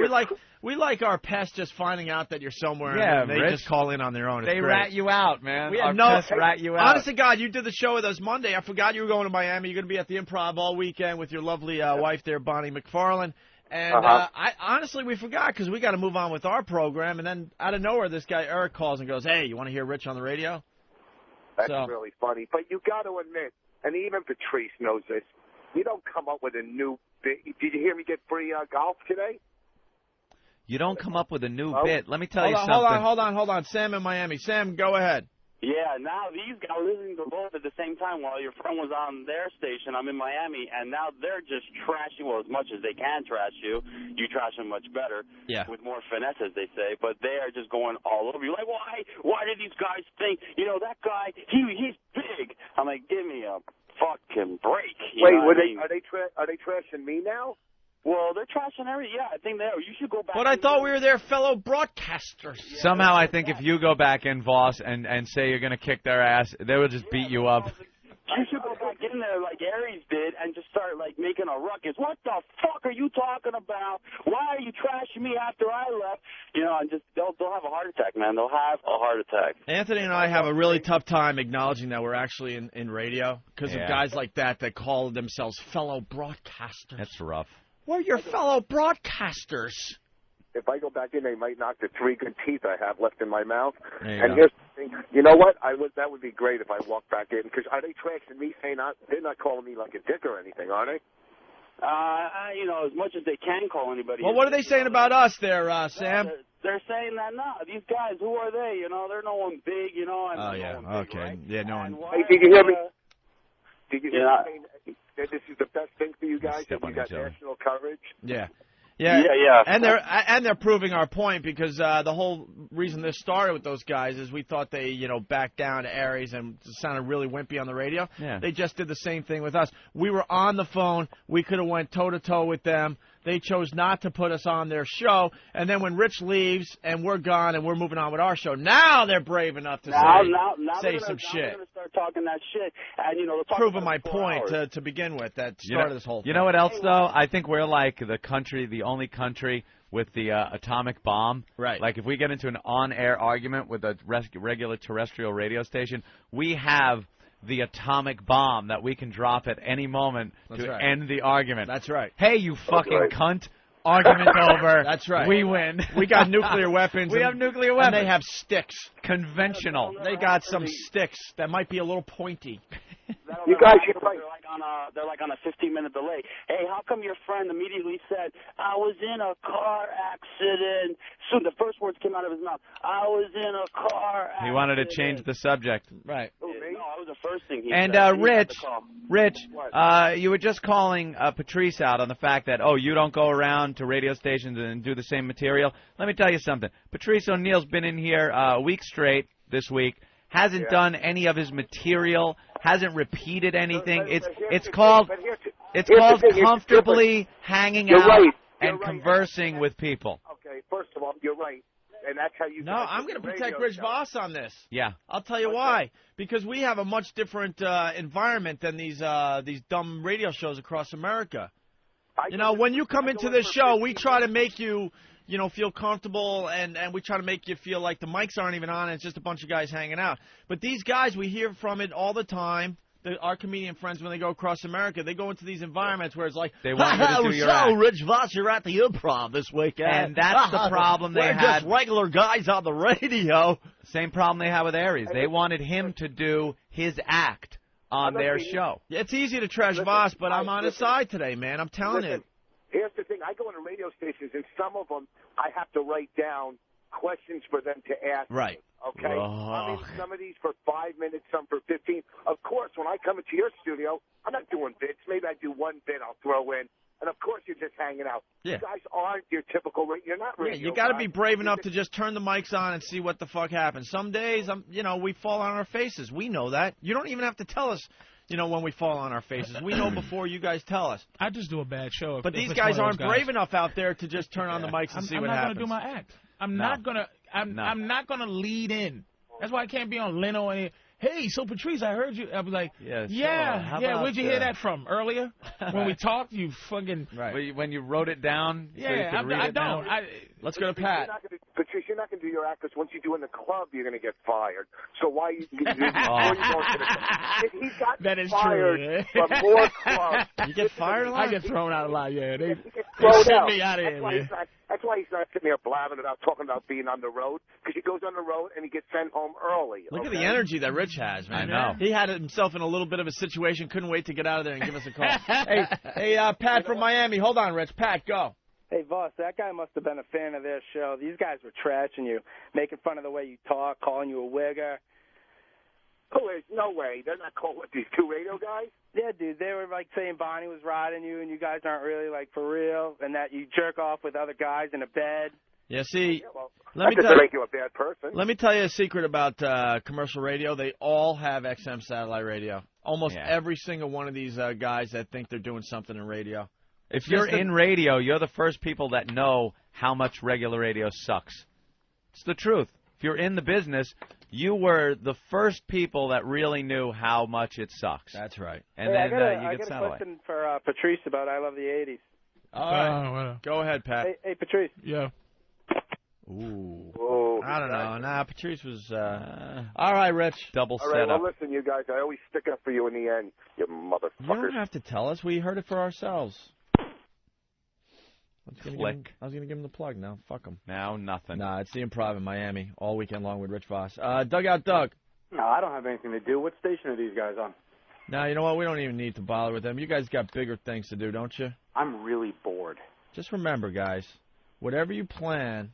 we like our pests just finding out that you're somewhere and they just call in on their own. It's they great. rat you out, man. We our had pests rat you out. Honest to God, you did the show with us Monday. I forgot you were going to Miami. You're going to be at the Improv all weekend with your lovely wife there, Bonnie McFarlane. And I honestly, we forgot because we got to move on with our program. And then out of nowhere, this guy Eric calls and goes, "Hey, you want to hear Rich on the radio?" That's really funny. But you got to admit, and even Patrice knows this, you don't come up with a new bit. Did you hear me get free golf today? You don't come up with a new bit. Let me tell you something. Hold on. Sam in Miami. Sam, go ahead. Yeah, now these guys listening to both at the same time while your friend was on their station. I'm in Miami, and now they're just trashing, well, as much as they can trash you. You trash them much better, with more finesse, as they say, but they are just going all over you. Like, why did these guys think, that guy, he's big? I'm like, give me a fucking break. Wait, are they trashing me now? Well, they're trashing everything. Yeah, I think they are. You should go back. But I thought we were their fellow broadcasters. Yeah, somehow I think if you go back in, Voss, and say you're going to kick their ass, they will just beat you up. You should go back in there like Aries did and just start, making a ruckus. What the fuck are you talking about? Why are you trashing me after I left? And just they'll have a heart attack, man. They'll have a heart attack. Anthony and I have a really tough time acknowledging that we're actually in radio because of guys like that call themselves fellow broadcasters. That's rough. We're your fellow broadcasters. If I go back in, they might knock the 3 good teeth I have left in my mouth. And here's the thing. You know what? That would be great if I walked back in. Because are they trashing me saying they're not calling me like a dick or anything, are they? You know, as much as they can call anybody. Well, what are they saying about us there, Sam? They're saying that, no, these guys, who are they? You know, they're no one big, you know. Oh, yeah, okay. Right? Yeah, no one. Hey, did you hear me? Did you hear me saying that this is the best thing for you guys, that you got national coverage? Yeah. Yeah. And they're proving our point, because the whole reason this started with those guys is we thought they, backed down to Aries and sounded really wimpy on the radio. Yeah. They just did the same thing with us. We were on the phone. We could have went toe-to-toe with them. They chose not to put us on their show. And then when Rich leaves and we're gone and we're moving on with our show, now they're brave enough to say some shit. They're going to start talking that shit. And, proving my point to begin with that started this whole thing. You know what else, though? I think we're like the only country with the atomic bomb. Right. Like, if we get into an on-air argument with a regular terrestrial radio station, we have the atomic bomb that we can drop at any moment end the argument. That's right. Hey, you fucking cunt. Argument over. That's right. We win. We got nuclear weapons. We have nuclear weapons. And they have sticks. Conventional. They got some sticks that might be a little pointy. You guys, you're right. They're like on a 15-minute delay. Hey, how come your friend immediately said, I was in a car accident? Soon the first words came out of his mouth. I was in a car accident. He wanted to change the subject. Right. No, that was the first thing he said. And Rich, you were just calling Patrice out on the fact that, you don't go around to radio stations and do the same material. Let me tell you something. Patrice O'Neill's been in here a week straight this week, hasn't done any of his material, hasn't repeated anything. It's called comfortably hanging out and conversing with people. Okay, first of all, you're right. And that's how you. No, I'm going to protect Rich Voss on this. Yeah. I'll tell you why. Because we have a much different environment than these dumb radio shows across America. When you come into this show, we try to make you, feel comfortable, and we try to make you feel like the mics aren't even on and it's just a bunch of guys hanging out. But these guys, we hear from it all the time. Our comedian friends, when they go across America, they go into these environments where it's like, they want you to do your act. Rich Voss, you're at the Improv this weekend. And that's the problem they We're had. just regular guys on the radio. Same problem they had with Aries. They wanted him to do his act on their show. Yeah, it's easy to trash Voss, but I'm on his side today, man. I'm telling you. Here's the thing. I go into radio stations, and some of them I have to write down questions for them to ask. Right. Okay? I mean, some of these for 5 minutes, some for 15. Of course, when I come into your studio, I'm not doing bits. Maybe I do one bit I'll throw in. And, of course, you're just hanging out. Yeah. You guys aren't your typical you're not radio you got to be brave enough to just turn the mics on and see what the fuck happens. Some days, we fall on our faces. We know that. You don't even have to tell us, when we fall on our faces. We know before you guys tell us. I just do a bad show. But these guys aren't brave enough out there to just turn on the mics and see what happens. I'm not going to do my act. I'm not going to lead in. That's why I can't be on Leno and hey, so Patrice, I heard you. I was like, yeah. Where'd you hear that from? Earlier when we talked, you fucking when you wrote it down. Yeah, so you could read it down? Let's go to Pat. Patrice, you're not going to do your act because once you do in the club, you're going to get fired. So why you do He's gotten that is fired true. from more clubs. You get fired a lot? I get thrown out a lot, yeah. They thrown sent out. me out of here, man. That's why he's not sitting there blabbing about talking about being on the road, because he goes on the road and he gets sent home early. Look at the energy that Rich has, man. I know. He had himself in a little bit of a situation, couldn't wait to get out of there and give us a call. hey, Pat from Miami. Hold on, Rich. Pat, go. Hey, Voss, that guy must have been a fan of their show. These guys were trashing you, making fun of the way you talk, calling you a wigger. Oh, there's no way. They're not calling these two radio guys? Yeah, dude. They were, saying Bonnie was riding you and you guys aren't really, for real, and that you jerk off with other guys in a bed. Yeah, see, let me tell you a bad person. Let me tell you a secret about commercial radio. They all have XM satellite radio. Almost every single one of these guys that think they're doing something in radio. If you're in radio, you're the first people that know how much regular radio sucks. It's the truth. If you're in the business, you were the first people that really knew how much it sucks. That's right. And then you get satellite. I got a question for Patrice about I Love the 80s. All right. Go ahead, Pat. Hey, Patrice. Yeah. Ooh. I don't know. Nah, Patrice was... All right, Rich. Double setup. All right, well, listen, you guys, I always stick up for you in the end, you motherfuckers. You don't have to tell us. We heard it for ourselves. Click. I was going to give him the plug. Now, fuck him. Now, nothing. Nah, it's the Improv in Miami all weekend long with Rich Voss. Dugout Doug. No, I don't have anything to do. What station are these guys on? Now, you know what? We don't even need to bother with them. You guys got bigger things to do, don't you? I'm really bored. Just remember, guys, whatever you plan,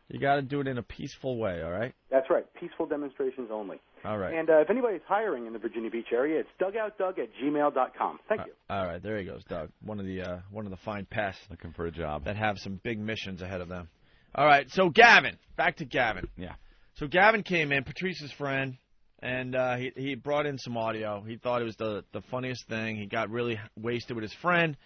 you got to do it in a peaceful way, all right? That's right. Peaceful demonstrations only. All right. And if anybody's hiring in the Virginia Beach area, it's dugoutdoug@gmail.com. Thank you. All right, there he goes, Doug. One of the fine pests looking for a job that have some big missions ahead of them. All right, so Gavin, back to Gavin. Yeah. So Gavin came in, Patrice's friend, and he brought in some audio. He thought it was the funniest thing. He got really wasted with his friend,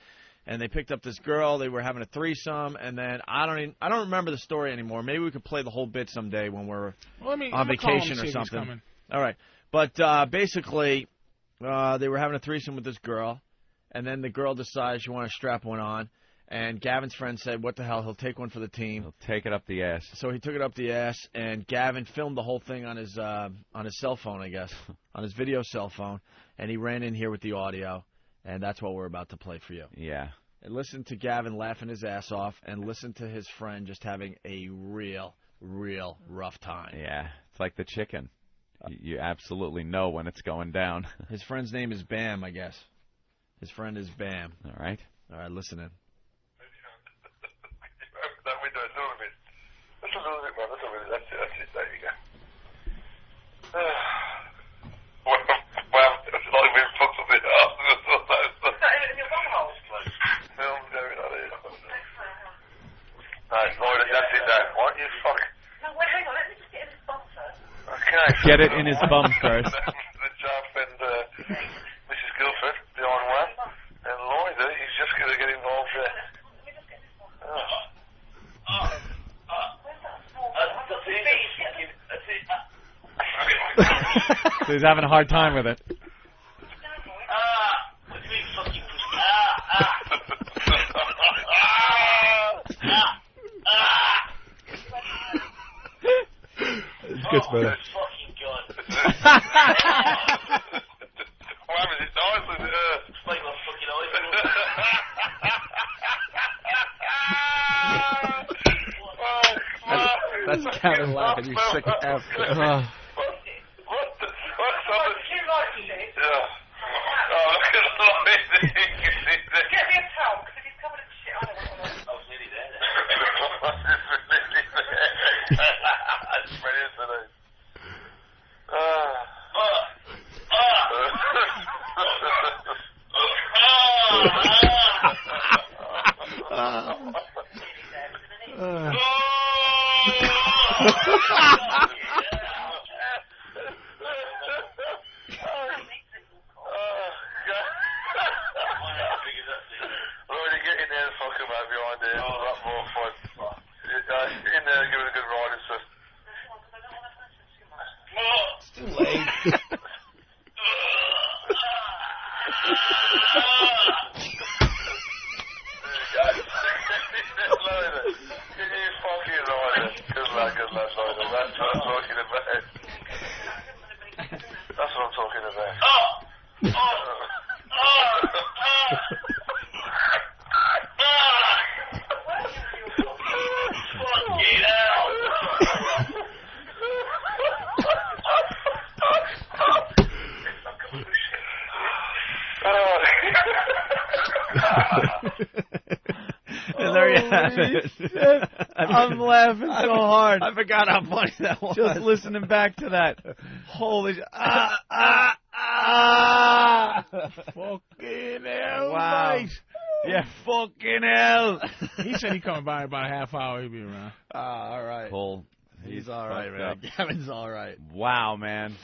and they picked up this girl. They were having a threesome, and then I don't remember the story anymore. Maybe we could play the whole bit someday when we're on vacation or something. All right, but basically, they were having a threesome with this girl, and then the girl decided she wanted to strap one on, and Gavin's friend said, "What the hell? He'll take one for the team. He'll take it up the ass." So he took it up the ass, and Gavin filmed the whole thing on his cell phone, I guess, on his video cell phone, and he ran in here with the audio, and that's what we're about to play for you. Yeah. And listen to Gavin laughing his ass off, and listen to his friend just having a real rough time. Yeah, it's like the chicken. You absolutely know when it's going down. His friend's name is Bam, I guess. His friend is Bam. All right. All right, listen in. That's a little bit, man. That's it. There you go. Well, it's like being fucked up in the ass. Is that in your bumhole? No, I'm doing it. No, Lloyd, that's it, that. What? You fuck. No, wait, hang on. Let me just get in his bum first. Okay. Get it in his bum first. The job and Mrs. Guilford, the iron one, and Lloyd, he's just going to get involved there. So he's having a hard time with it. It gets better. That's Gavin laughing. You sick F. And there you have it. I'm laughing so hard. I forgot how funny that was. Just listening back to that. Holy fucking hell, wow. mate. Yeah, fucking hell. He said he'd come by about a half hour. He'd be around. All right. Cool. He's all right, man. Gavin's all right. Wow, man.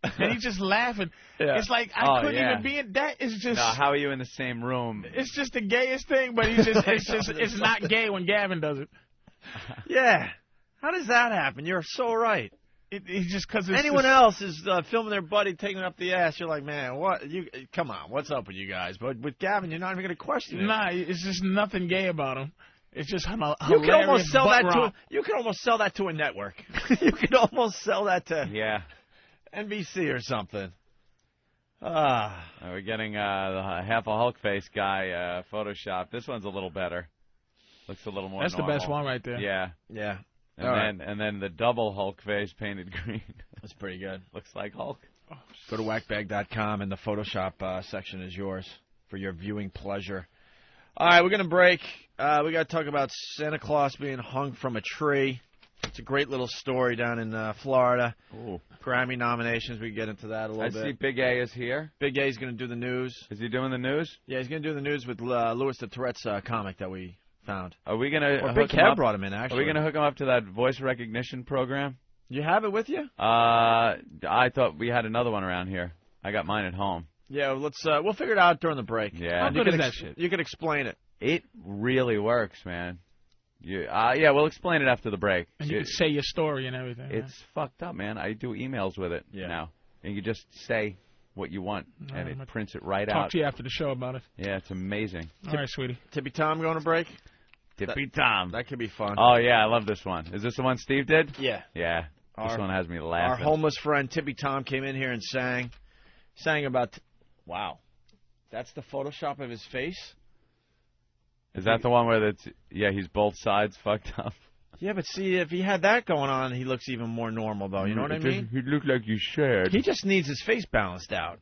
And he's just laughing. Yeah. It's like I couldn't even be in that. Is just. No, how are you in the same room? It's just the gayest thing, but he's just. It's not gay when Gavin does it. Yeah. How does that happen? You're so right. It's just because anyone else is filming their buddy taking it up the ass. You're like, man, what? You come on, what's up with you guys? But with Gavin, you're not even going to question it. Nah, it's just nothing gay about him. It's just hilarious. You can almost sell that to. You can almost sell that to a network. You can almost sell that to. Yeah. NBC or something. We're getting the half a Hulk face guy photoshopped. This one's a little better. Looks a little more. That's normal. the best one right there. Yeah. Yeah. And then the double Hulk face painted green. That's pretty good. Looks like Hulk. Go to whackbag.com, and the Photoshop section is yours for your viewing pleasure. All right, we're going to break. We got to talk about Santa Claus being hung from a tree. It's a great little story down in Florida. Ooh. Grammy nominations. We can get into that a little bit. I see Big A is here. Big A is going to do the news. Is he doing the news? Yeah, he's going to do the news with Louis the Tourette's comic that we found. Are we going to? Big Kev brought him in, actually. Are we going to hook him up to that voice recognition program? You have it with you? I thought we had another one around here. I got mine at home. Yeah, let's. We'll figure it out during the break. Yeah. How good is that shit? You can explain it. It really works, man. Yeah, we'll explain it after the break. And you can say your story and everything. It's fucked up, man. I do emails with it now. And you just say what you want, and it prints it right out. Talk to you after the show about it. Yeah, it's amazing. All right, sweetie. Tippy Tom going to break? Tippy Tom. That could be fun. Oh, yeah, I love this one. Is this the one Steve did? Yeah. Yeah. This one has me laughing. Our homeless friend Tippy Tom came in here and sang about... Wow. That's the Photoshop of his face? Is that the one where he's both sides fucked up? Yeah, but see, if he had that going on, he looks even more normal, though. You know what I mean? He'd look like you said. He just needs his face balanced out.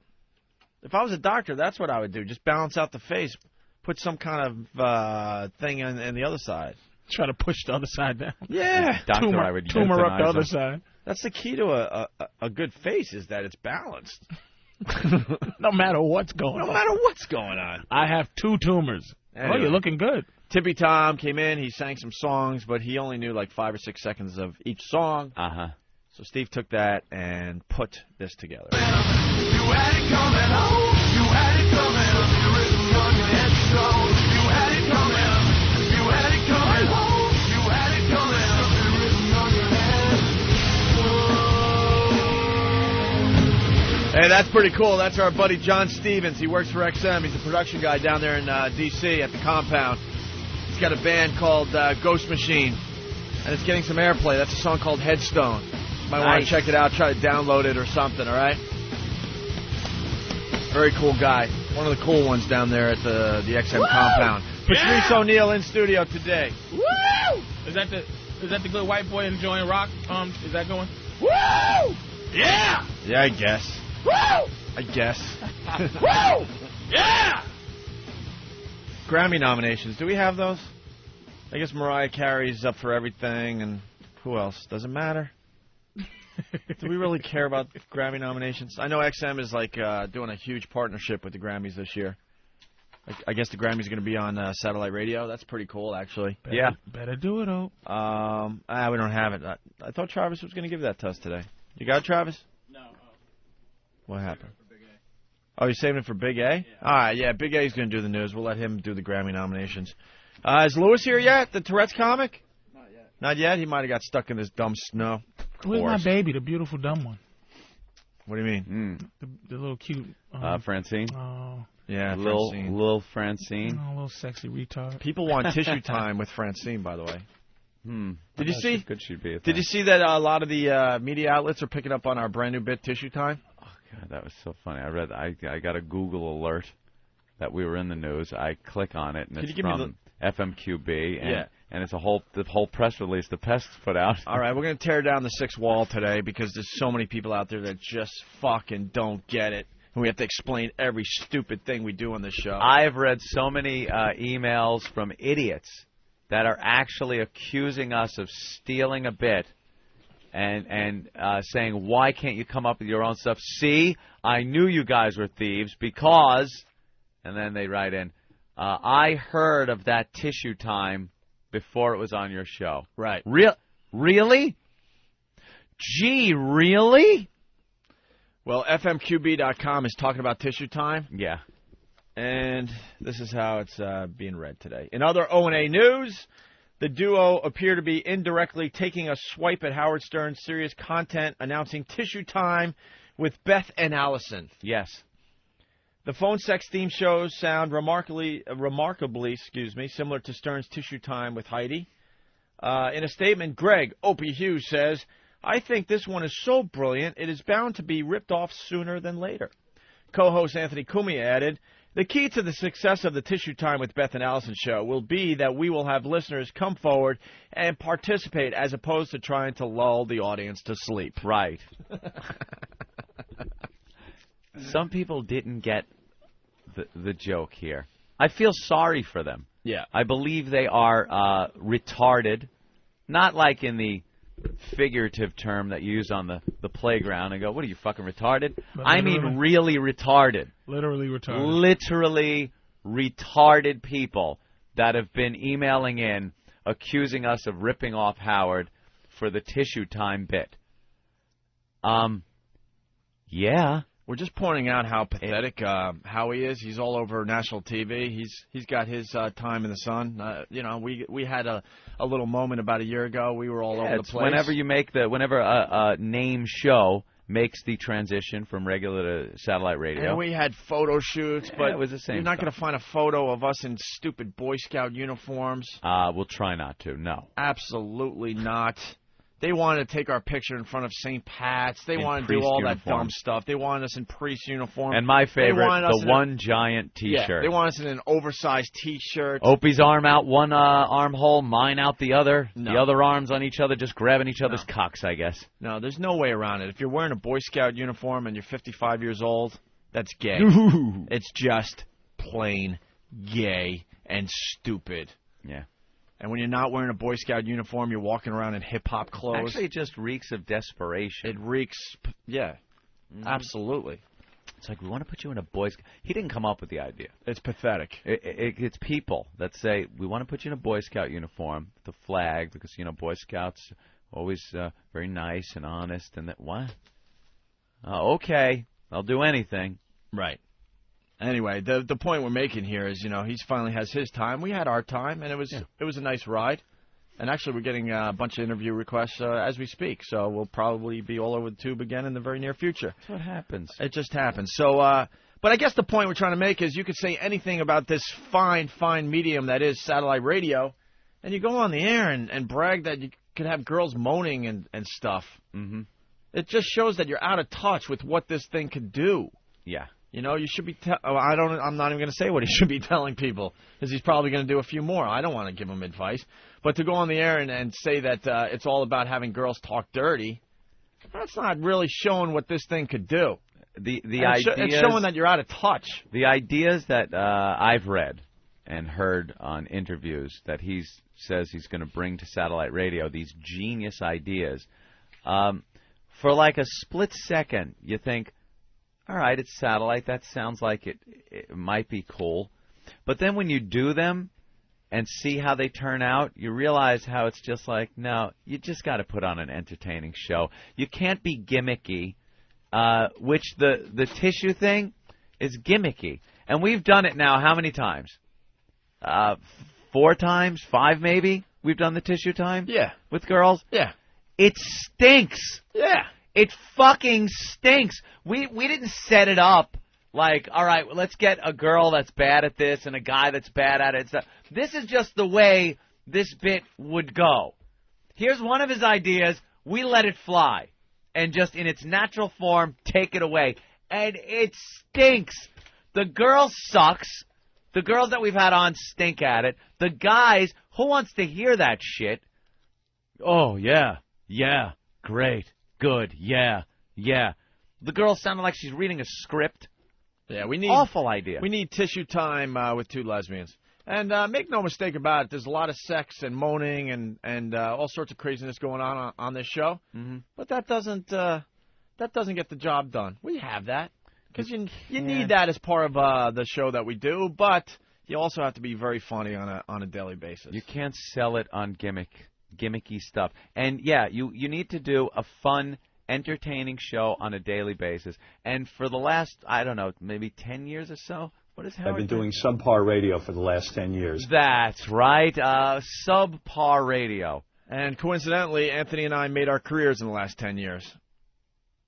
If I was a doctor, that's what I would do. Just balance out the face. Put some kind of thing in the other side. Try to push the other side down. Yeah. Doctor, I would tumor up the other side. That's the key to a good face, is that it's balanced. No matter what's going on. No matter what's going on. I have 2 tumors. Anyway. Oh, you're looking good. Tippy Tom came in. He sang some songs, but he only knew like 5 or 6 seconds of each song. Uh-huh. So Steve took that and put this together. You had it coming on. You had it coming on. The rhythm on your head strong. You had it coming on. You had it coming on. You had it coming on. The rhythm on your head. Hey, that's pretty cool. That's our buddy John Stevens. He works for XM. He's a production guy down there in D.C. at the compound. He's got a band called Ghost Machine, and it's getting some airplay. That's a song called Headstone. You might want to check it out, try to download it or something, all right? Very cool guy. One of the cool ones down there at the XM compound. Patrice O'Neal in studio today. Woo! Is that the good white boy enjoying rock? Is that going? Woo! Yeah! Yeah, I guess. Woo! I guess. Woo! Yeah! Grammy nominations. Do we have those? I guess Mariah Carey's up for everything, and who else? Does it matter? Do we really care about Grammy nominations? I know XM is like doing a huge partnership with the Grammys this year. I guess the Grammys are going to be on satellite radio. That's pretty cool, actually. Better do it, oh. We don't have it. I thought Travis was going to give that to us today. You got it, Travis? No. What happened? Oh, you're saving it for Big A? Yeah. All right, yeah, Big A's going to do the news. We'll let him do the Grammy nominations. Is Louis here yet, the Tourette's comic? Not yet. Not yet? He might have got stuck in this dumb snow. Where's my baby, the beautiful dumb one? What do you mean? The little cute... Francine? Oh. Yeah, Little Francine. Oh, a little sexy retard. People want tissue time with Francine, by the way. Did you see? Good she'd be. Did you see that a lot of the media outlets are picking up on our brand new bit, Tissue Time? Oh God, that was so funny. I got a Google alert that we were in the news. I click on it, and it's from FMQB, and it's the whole press release the Pests put out. All right, we're gonna tear down the sixth wall today because there's so many people out there that just fucking don't get it. And we have to explain every stupid thing we do on this show. I've read so many emails from idiots that are actually accusing us of stealing a bit and saying, why can't you come up with your own stuff? See, I knew you guys were thieves because, and then they write in, I heard of that Tissue Time before it was on your show. Right. Really? Gee, really? Well, FMQB.com is talking about Tissue Time. Yeah. And this is how it's being read today. In other O&A news, the duo appear to be indirectly taking a swipe at Howard Stern's Sirius content announcing Tissue Time with Beth and Allison. Yes. The phone sex theme shows sound remarkably, similar to Stern's Tissue Time with Heidi. In a statement, Greg, Opie Hughes, says, I think this one is so brilliant, it is bound to be ripped off sooner than later. Co-host Anthony Cumia added, the key to the success of the Tissue Time with Beth and Allison show will be that we will have listeners come forward and participate as opposed to trying to lull the audience to sleep. Right. Some people didn't get the joke here. I feel sorry for them. Yeah. I believe they are retarded, not like in the figurative term that you use on the playground and go, what are you, fucking retarded? I mean really retarded. Literally retarded. Literally retarded people that have been emailing in accusing us of ripping off Howard for the tissue time bit. Yeah. We're just pointing out how pathetic Howie is. He's all over national TV. He's got his time in the sun. We had a little moment about a year ago. We were all over the place. Whenever a name show makes the transition from regular to satellite radio. And we had photo shoots, but it was the same you're not stuff. going to find a photo of us in stupid Boy Scout uniforms. We'll try not to. No. Absolutely not. They wanted to take our picture in front of St. Pat's. They wanted to do priest all uniform. that dumb stuff. They wanted us in priest uniform. And my favorite, the one giant T-shirt. Yeah, they want us in an oversized T-shirt. Opie's arm out one armhole, mine out the other. No. The other arms on each other, just grabbing each other's cocks, I guess. No, there's no way around it. If you're wearing a Boy Scout uniform and you're 55 years old, that's gay. It's just plain gay and stupid. Yeah. And when you're not wearing a Boy Scout uniform, you're walking around in hip-hop clothes. Actually, it just reeks of desperation. It reeks, absolutely. It's like, we want to put you in a Boy Scout. He didn't come up with the idea. It's pathetic. It's people that say, we want to put you in a Boy Scout uniform, the flag, because, Boy Scouts are always very nice and honest. And that, what? Okay, I'll do anything. Right. Anyway, the point we're making here is, he finally has his time. We had our time, and it was a nice ride. And actually, we're getting a bunch of interview requests as we speak, so we'll probably be all over the tube again in the very near future. That's what happens. It just happens. So, but I guess the point we're trying to make is you could say anything about this fine medium that is satellite radio, and you go on the air and brag that you could have girls moaning and stuff. Mm-hmm. It just shows that you're out of touch with what this thing could do. Yeah. You should be. I'm not even going to say what he should be telling people, because he's probably going to do a few more. I don't want to give him advice, but to go on the air and say that it's all about having girls talk dirty, that's not really showing what this thing could do. It's showing that you're out of touch. The ideas that I've read and heard on interviews that he says he's going to bring to satellite radio, these genius ideas, for like a split second, you think, all right, it's satellite. That sounds like it might be cool. But then when you do them and see how they turn out, you realize how it's just like, no, you just got to put on an entertaining show. You can't be gimmicky, which the tissue thing is gimmicky. And we've done it now how many times? 4 times? 5 maybe? We've done the tissue time? Yeah. With girls? Yeah. It stinks. Yeah. It fucking stinks. We didn't set it up like, all right, well, let's get a girl that's bad at this and a guy that's bad at it. This is just the way this bit would go. Here's one of his ideas. We let it fly and just in its natural form take it away. And it stinks. The girl sucks. The girls that we've had on stink at it. The guys, who wants to hear that shit? Oh, yeah, great. Good, yeah. The girl sounded like she's reading a script. Yeah, we need awful idea. We need tissue time with 2 lesbians. And make no mistake about it, there's a lot of sex and moaning and all sorts of craziness going on this show. Mm-hmm. But that doesn't get the job done. We have that because you need that as part of the show that we do. But you also have to be very funny on a daily basis. You can't sell it on gimmicky stuff. And, yeah, you need to do a fun, entertaining show on a daily basis. And for the last, I don't know, maybe 10 years or so, what is Howard I've been doing subpar radio for the last 10 years. That's right, subpar radio. And coincidentally, Anthony and I made our careers in the last 10 years,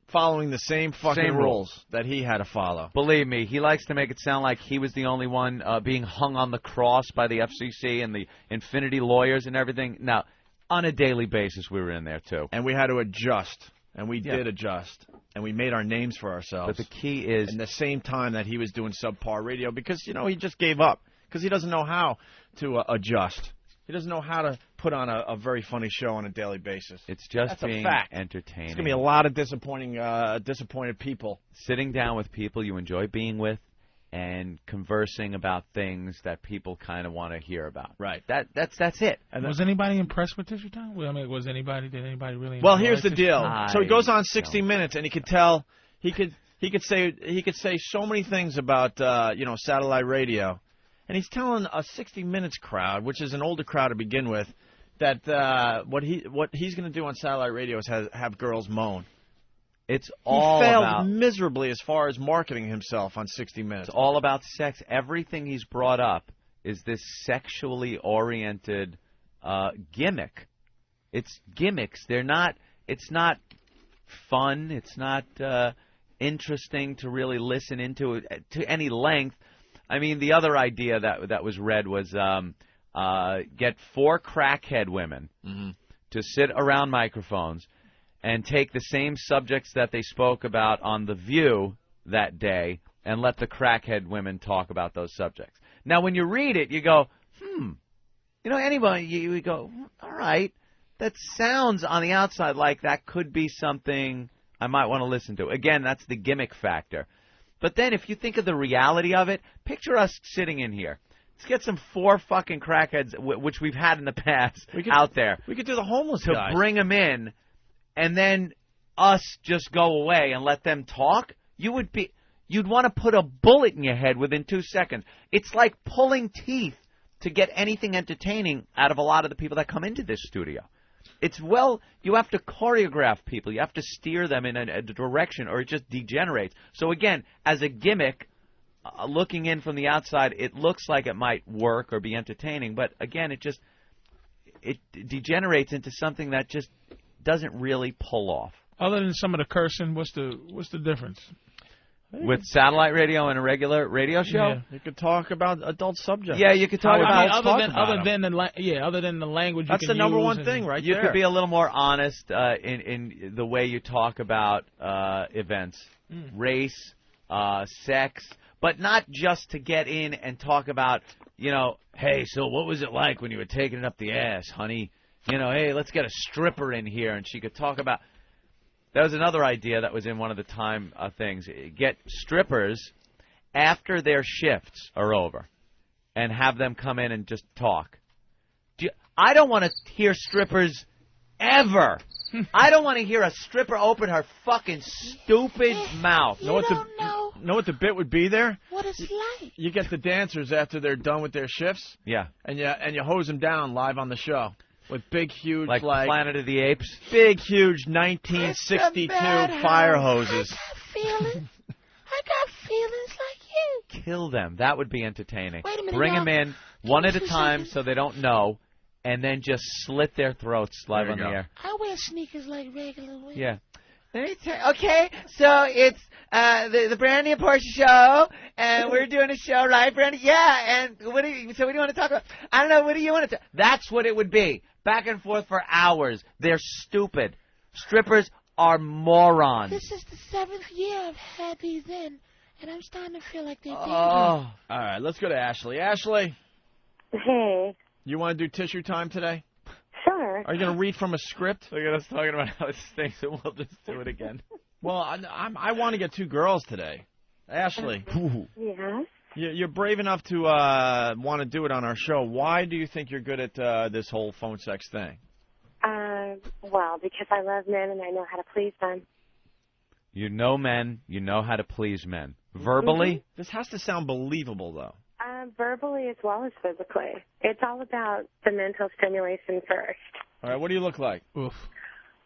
following the same fucking rules that he had to follow. Believe me, he likes to make it sound like he was the only one being hung on the cross by the FCC and the Infinity lawyers and everything. Now, on a daily basis, we were in there, too. And we had to adjust. And we did adjust. And we made our names for ourselves. But the key is... in the same time that he was doing subpar radio. Because, he just gave up. Because he doesn't know how to adjust. He doesn't know how to put on a very funny show on a daily basis. It's just That's being a fact. entertaining. There's going to be a lot of disappointed people. Sitting down with people you enjoy being with and conversing about things that people kind of want to hear about. Right. That's it. And was anybody impressed with Tissue Time? Well, I mean, did anybody really Well, enjoy here's the Tissue deal. Time? So he goes on 60 Minutes, and he could tell he could say so many things about satellite radio, and he's telling a 60 Minutes crowd, which is an older crowd to begin with, that what he's going to do on satellite radio is have girls moan. It's He all failed about miserably as far as marketing himself on 60 Minutes. It's all about sex. Everything he's brought up is this sexually oriented gimmick. It's gimmicks. They're not. It's not fun. It's not interesting to really listen into to any length. I mean, the other idea that was read was get 4 crackhead women to sit around microphones and take the same subjects that they spoke about on The View that day and let the crackhead women talk about those subjects. Now, when you read it, you go, anybody, you go, all right, that sounds on the outside like that could be something I might want to listen to. Again, that's the gimmick factor. But then if you think of the reality of it, picture us sitting in here. Let's get some 4 fucking crackheads, which we've had in the past, out there. We could do the homeless to guys. bring them in, and then us just go away and let them talk. You'd want to put a bullet in your head within 2 seconds. It's like pulling teeth to get anything entertaining out of a lot of the people that come into this studio. You have to choreograph people. You have to steer them in a direction, or it just degenerates. So again, as a gimmick, looking in from the outside, it looks like it might work or be entertaining. But again, it degenerates into something that just doesn't really pull off. Other than some of the cursing, what's the difference? With satellite radio and a regular radio show? Yeah. You could talk about adult subjects. Yeah, you could talk about other than the language. That's you can the number use one thing, right You there. could be a little more honest in the way you talk about events, race, sex, but not just to get in and talk about, hey, so what was it like when you were taking it up the ass, honey? Hey, let's get a stripper in here, and she could talk about. That was another idea that was in one of the Time things. Get strippers after their shifts are over and have them come in and just talk. I don't want to hear strippers ever. I don't want to hear a stripper open her fucking stupid mouth. Know what the bit would be there? What it's like. You get the dancers after they're done with their shifts. Yeah. And you hose them down live on the show. With big, huge, like Planet of the Apes? Big, huge 1962 fire hoses. I got feelings like you. Kill them. That would be entertaining. Wait a minute, Bring now. them in one at a time so they don't know, and then just slit their throats live on the air. I wear sneakers like regular women. Yeah. Okay, so it's the Brandy and Portia show, and we're doing a show, right, Brandy? Yeah, and what do you want to talk about? I don't know, what do you want to talk? That's what it would be. Back and forth for hours. They're stupid. Strippers are morons. This is the 7th year I've had these in, and I'm starting to feel like they're dangerous. All right, let's go to Ashley. Ashley. Hey. You want to do tissue time today? Sure. Are you going to read from a script? Look at us talking about how it stinks, and we'll just do it again. Well, I want to get 2 girls today. Ashley. Yes? You're brave enough to want to do it on our show. Why do you think you're good at this whole phone sex thing? Well, because I love men and I know how to please them. You know men. You know how to please men. Verbally? Mm-hmm. This has to sound believable, though. Verbally as well as physically. It's all about the mental stimulation first. All right, what do you look like? Oof.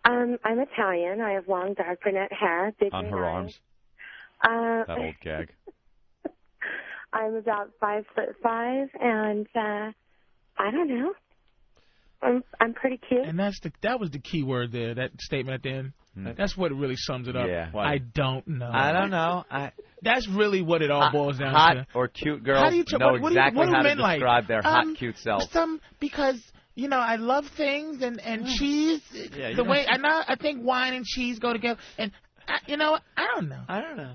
I'm Italian. I have long, dark brunette hair. Big on green her eyes. arms. That old gag. I'm about 5'5", and I don't know. I'm pretty cute. And that was the key word there, that statement at the end. That's what really sums it up. Yeah. I don't know. I don't know. That's really what it all boils down hot to. Hot or cute girls know exactly how to describe their hot, cute selves. Because, I love things and cheese. Yeah, the way I think wine and cheese go together. And You know what? I don't know. I don't know.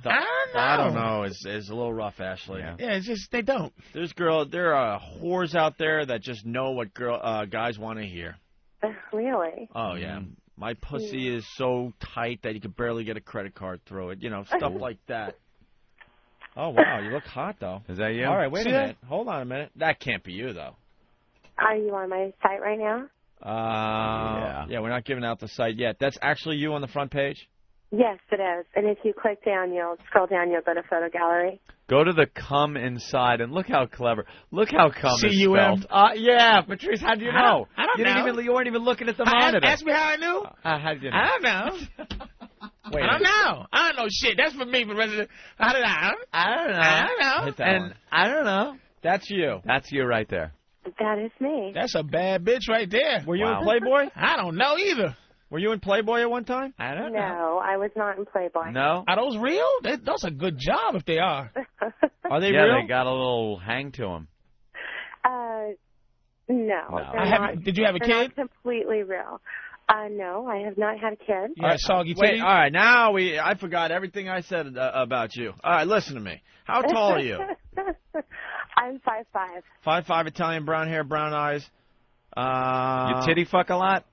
I don't know. It's a little rough, Ashley. Yeah, it's just they don't. There are whores out there that just know what guys want to hear. Really? Oh yeah. My pussy is so tight that you could barely get a credit card through it. You know, stuff like that. Oh wow, you look hot though. Is that you? All right, wait a minute. Hold on a minute. That can't be you though. Are you on my site right now? Yeah, we're not giving out the site yet. That's actually you on the front page? Yes, it is. And if you click down, you'll scroll down, you'll go to photo gallery. Go to the cum inside and look how clever. Look how cum is C-U-M? spelled. Yeah, Patrice, how do you know? I don't know. You weren't even looking at the monitor. Ask me how I knew. How did you know? I don't know. Wait, I don't know. I don't know shit. That's for me, for the rest of the... I don't know. Hit that one. I don't know. That's you. That's you right there. That is me. That's a bad bitch right there. Were you in Playboy? I don't know either. Were you in Playboy at one time? I don't know. No, I was not in Playboy. No? Are those real? That's a good job if they are. Are they real? real? Yeah, they got a little hang to them. No. Did you have a they're kid? Not completely real. No, I have not had a kid. Yeah, soggy titties? Wait, all right, now I forgot everything I said about you. All right, listen to me. How tall are you? I'm 5'5". 5'5", Italian, brown hair, brown eyes. You titty fuck a lot?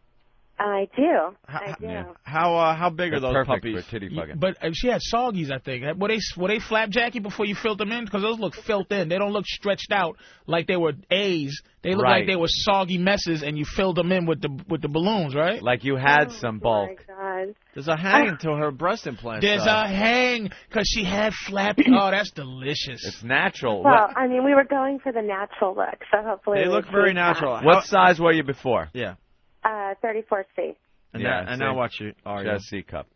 I do. I do. Yeah. How big are those perfect puppies? for titty fucking. But she had soggies, I think. Were they flapjacky before you filled them in? Because those look filled in. They don't look stretched out like they were A's. They look like they were soggy messes, and you filled them in with the balloons, right? Like you had some bulk. My God. There's a hang to her breast implant. There's a hang because she had flappy. Oh, that's delicious. It's natural. Well, I mean, we were going for the natural look, so hopefully they look very natural. What size were you before? Yeah. 34C. And now what you are? She has C cup.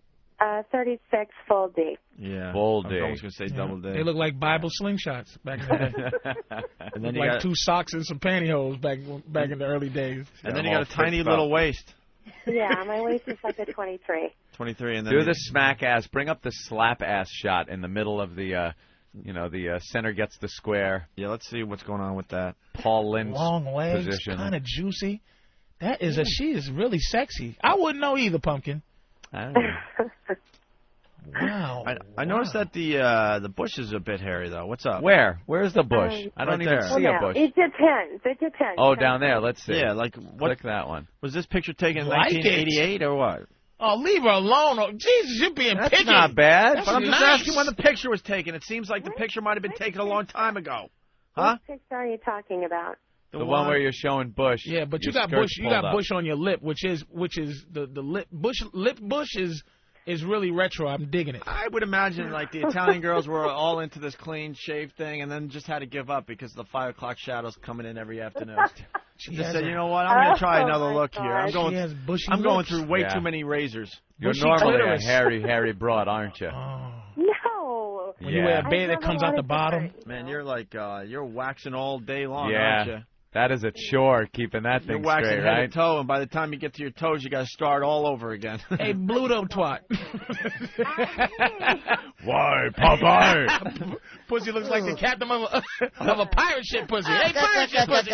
36 full D. Yeah. Full D. I was almost going to say double D. They look like Bible slingshots back in the day. And then like two socks and some pantyhose back in the early days. And then you got a tiny little waist. Yeah, my waist is like a 23. 23, and then do the smack ass. Bring up the slap ass shot in the middle of the, the center gets the square. Yeah, let's see what's going on with that. Paul Lynde's long legs, position. Kind of juicy. That is she is really sexy. I wouldn't know either, Pumpkin. I don't know. Wow. I noticed that the bush is a bit hairy though. What's up? Where? Where's the bush? I don't even see a bush. It depends. It depends. Oh, down there. Let's see. Yeah, like what? Click that one. Was this picture taken in Like 1988 or what? Oh, leave her alone. Oh, Jesus, you're being That's picky. not bad. But I'm just nice. asking when the picture was taken. It seems like the picture might have been taken a long time ago. Huh? What picture are you talking about? The one where you're showing bush. Yeah, but you Your got skirt's bush. You pulled got up. bush on your lip, which is the lip bush is really retro. I'm digging it. I would imagine like the Italian girls were all into this clean shave thing, and then just had to give up because the 5 o'clock shadows coming in every afternoon. She just said, you know what, I'm gonna try another look here. I'm going through way too many razors. You're Bushy normally clitoris. a hairy broad, aren't you? No. When you wear a band that comes out the bottom. Man, you're like you're waxing all day long, Yeah. aren't you? That is a chore, keeping that You're thing waxing straight, head right? to toe, and by the time you get to your toes, you got to start all over again. Hey, Bluto twat. Why, Popeye? Pussy looks like the captain of a pirate ship pussy. Hey, pirate ship pussy.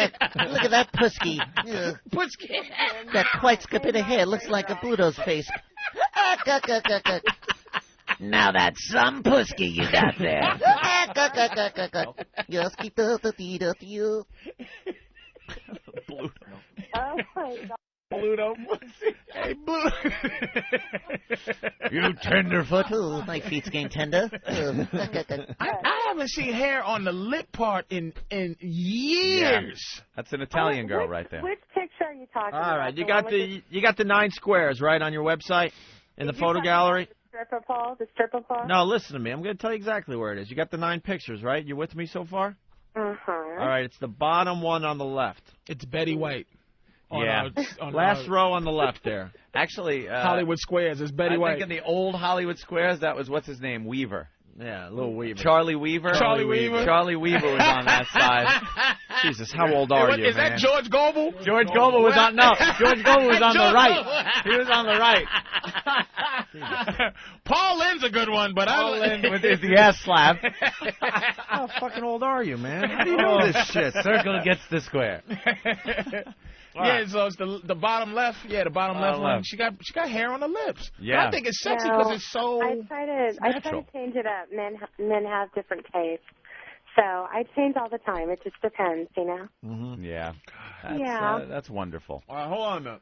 Look at that pusky. Pussy. That quite skip in the hair looks like a Bluto's face. Now that's some pusky you got there. Just keep the you. Oh, my God. Bluto pussy. Hey, Bluto. You tenderfoot. Ooh, my feet's getting tender. I haven't seen hair on the lip part in years. That's an Italian girl right there. Which picture are you talking about? All right, you The got one with you got the 9 squares right on your website in the Did you photo talk gallery. The stripper pole? No, listen to me. I'm going to tell you exactly where it is. You got the 9 pictures, right? You with me so far? Uh-huh. All right, it's the bottom one on the left. It's Betty White. Yeah. Last row on the left there. Actually, Hollywood Squares is Betty I White. think in the old Hollywood Squares, that was, what's his name, Weaver. Yeah, Little Weaver. Charlie Weaver? Charlie Weaver. Charlie Weaver was on that side. Jesus, how old are you, Is that man? George Goebel? George Goebel was on, no, George Goebel was on the right. He was on the right. Paul Lynn's a good one, but Paul Lynn with his ass slap. How fucking old are you, man? How do you know this shit? Circle gets the square. Yeah, so it's the bottom left. Yeah, the bottom left one. She got hair on the lips. Yeah. But I think it's sexy because it's so I try to change it up. Men have different tastes. So I change all the time. It just depends, you know? Mm-hmm. Yeah. That's wonderful. All right, hold on a minute.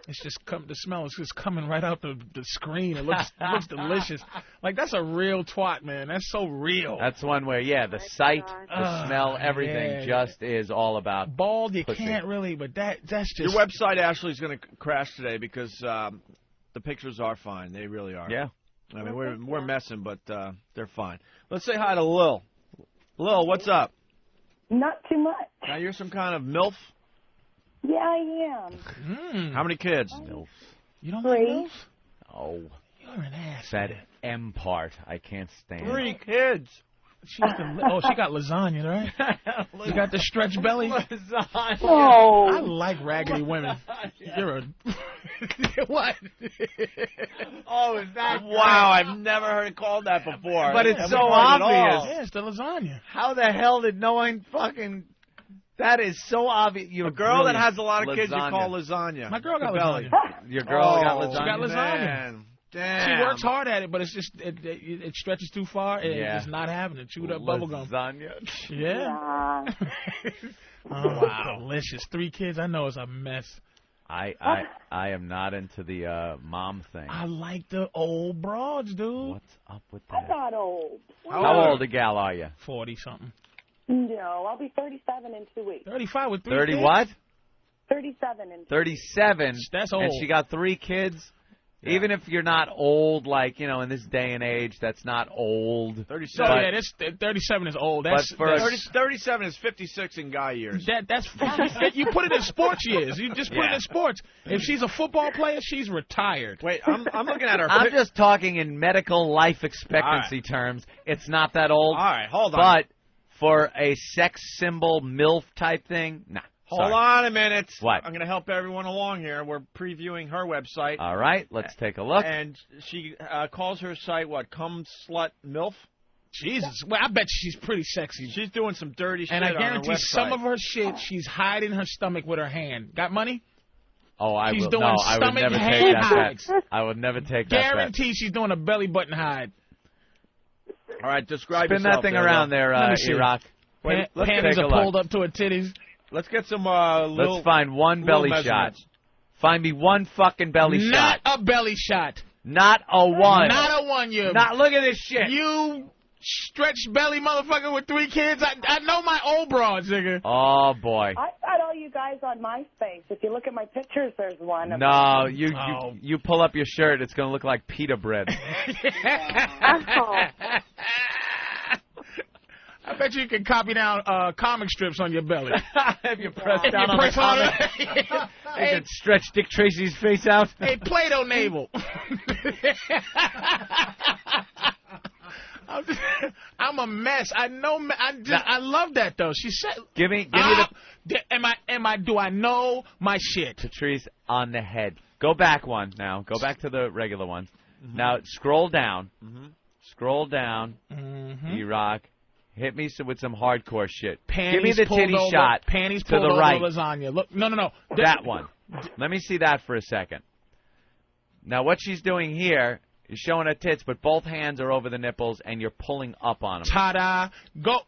It's just the smell is just coming right out the screen. It looks delicious. Like, that's a real twat, man. That's so real. That's one where, the sight, the smell, everything just is all about bald. You pussy. can't really, but that's just Your website, Ashley, is going to crash today because the pictures are fine. They really are. Yeah. I mean, we're messing, but they're fine. Let's say hi to Lil. Lil, what's up? Not too much. Now, you're some kind of MILF? Yeah, I am. How many kids? MILF. You don't Three. like MILF? Oh. You're an ass. That M part, I can't stand. 3 kids. She got lasagna, right? You got the stretch belly. Lasagna. Oh. I like raggedy women. You're a what? Oh, is that? Wow, I've never heard it called that before. But it's so obvious. obvious. Yeah, it's the lasagna. How the hell did no one fucking? That is so obvious. A girl that has a lot of kids you call lasagna. My girl got belly. lasagna. Your girl got lasagna. She got lasagna. Man. Damn. She works hard at it, but it's just it stretches too far. And It's just not having it. Chewed up bubblegum. Lasagna. Yeah. Oh, wow. Delicious. 3 kids. I know it's a mess. I am not into the mom thing. I like the old broads, dude. What's up with I'm that? not old. How old a gal are you? 40-something. No, I'll be 37 in 2 weeks. 35 with 3 30 kids? what? 37 in 37. That's old. And she got 3 kids? Yeah. Even if you're not old, like, in this day and age, that's not old. 37. So, yeah, 37 is old. That's, 37 is 56 in guy years. That's you put it in sports years. You just put it in sports. If she's a football player, she's retired. Wait, I'm looking at her. I'm just talking in medical life expectancy terms. It's not that old. All right, hold on. But for a sex symbol MILF type thing, nah. Hold on a minute. What? I'm going to help everyone along here. We're previewing her website. All right, let's take a look. And she calls her site, what, Cum Slut MILF? Jesus. Well, I bet she's pretty sexy. She's doing some dirty shit and I on her guarantee website. some of her shit, she's hiding her stomach with her hand. Got money? Oh, I She's will. doing No, I would stomach never take hand that hides. bet. I would never take that bet. Guarantee she's doing a belly button hide. All right, describe Spin that thing around there, Iraq. Wait, panties are pulled up to her titties. Let's get some Let's find one belly shot. Find me one fucking belly shot. Not a belly shot. Not a one. Not a one, you. Not look at this shit. You stretched belly motherfucker with 3 kids. I know my old broads, nigga. Oh boy. I've got all you guys on MySpace. If you look at my pictures, there's one. of No, them. you pull up your shirt, it's gonna look like pita bread. I bet you can copy down comic strips on your belly. If you press down on press the on comic, it. you can stretch Dick Tracy's face out. Hey, Play-Doh navel. I'm a mess. I know. I love that though. She said, Give me the. Do I know my shit? Patrice on the head. Go back one now. Go back to the regular ones. Now scroll down. Scroll down. E-Rock. Hit me with some hardcore shit. Panties Give me the titty over, shot. Panties to pulled the over right. lasagna. Look, no. That one. Let me see that for a second. Now what she's doing here is showing her tits, but both hands are over the nipples, and you're pulling up on them. Ta-da!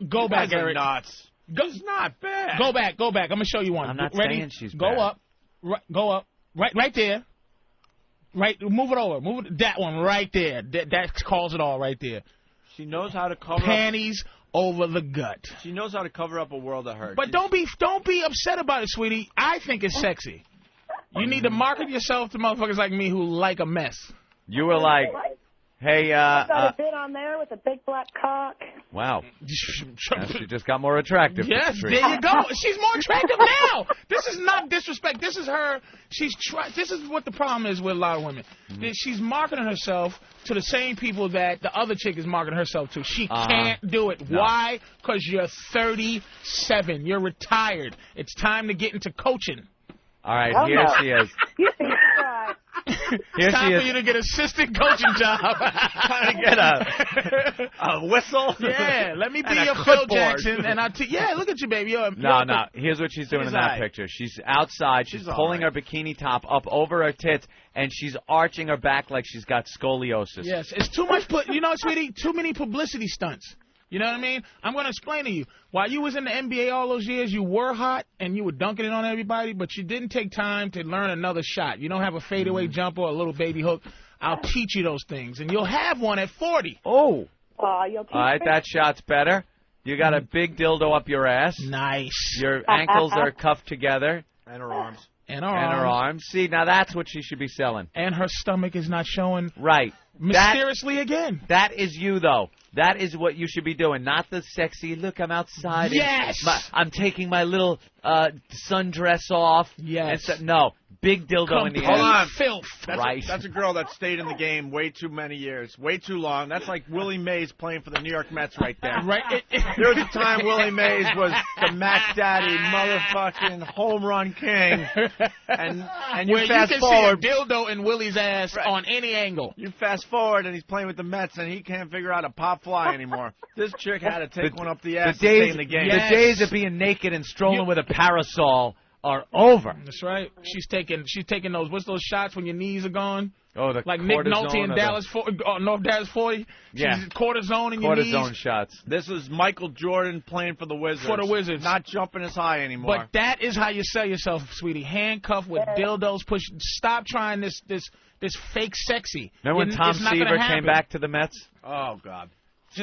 Go back, Eric. Nuts. It's not bad. Go back. I'm gonna show you one. I'm not Ready? saying she's Go bad. up. Go up. Right there. Right. Move it over. Move it. That one right there. That calls it all right there. She knows how to cover Panties over the gut. She knows how to cover up a world of hurt. But don't be upset about it, sweetie. I think it's sexy. You need to market yourself to motherfuckers like me who like a mess. You were like, hey, I've got a bit on there with a big black cock. wow. Now she just got more attractive. Yes, there you go. She's more attractive now. This is not disrespect. This is her. This is what the problem is with a lot of women. She's marketing herself to the same people that the other chick is marketing herself to. She can't do it. No. Why? Because you're 37. You're retired. It's time to get into coaching. All right, here she is. You think right. Here Time she for is. you to get assistant coaching job. Trying to get a whistle. Yeah, let me be And a your Phil clipboard. Jackson, and yeah, look at you, baby. No. Here's what she's doing in that aight. picture. She's outside. She's pulling her bikini top up over her tits, and she's arching her back like she's got scoliosis. Yes, it's too much. You know, sweetie, too many publicity stunts. You know what I mean? I'm going to explain to you. While you was in the NBA all those years, you were hot and you were dunking it on everybody, but you didn't take time to learn another shot. You don't have a fadeaway jumper or a little baby hook. I'll teach you those things, and you'll have one at 40. Oh. You'll teach All right, me? that shot's better. You got a big dildo up your ass. Nice. Your ankles are cuffed together. And her arms. And her arms. See, now that's what she should be selling. And her stomach is not showing. Right. Mysteriously again. That is you, though. That is what you should be doing, not the sexy, look, I'm outside. Yes! I'm taking my little sundress off. Yes. No, big dildo in the Hold on. ass. Filth. That's a girl that stayed in the game way too many years, way too long. That's like Willie Mays playing for the New York Mets right there. Right. There was a time Willie Mays was the Mac Daddy, motherfucking home run king, and you Where fast you can forward. see a dildo in Willie's ass on any angle. You fast forward and he's playing with the Mets and he can't figure out a pop fly anymore. This chick had to take one up the ass to stay in the game. The days of being naked and strolling with a parasol are over. That's right. She's taking those. What's those shots when your knees are gone? Oh, the like Nick cortisone Nolte in or Dallas, North Dallas 40. Yeah. She's cortisone in your knees. Cortisone shots. This is Michael Jordan playing for the Wizards. For the Wizards. Not jumping as high anymore. But that is how you sell yourself, sweetie. Handcuffed with dildos. Stop trying this fake sexy. Remember when Tom It's not gonna Seaver happen. came back to the Mets? Oh, God.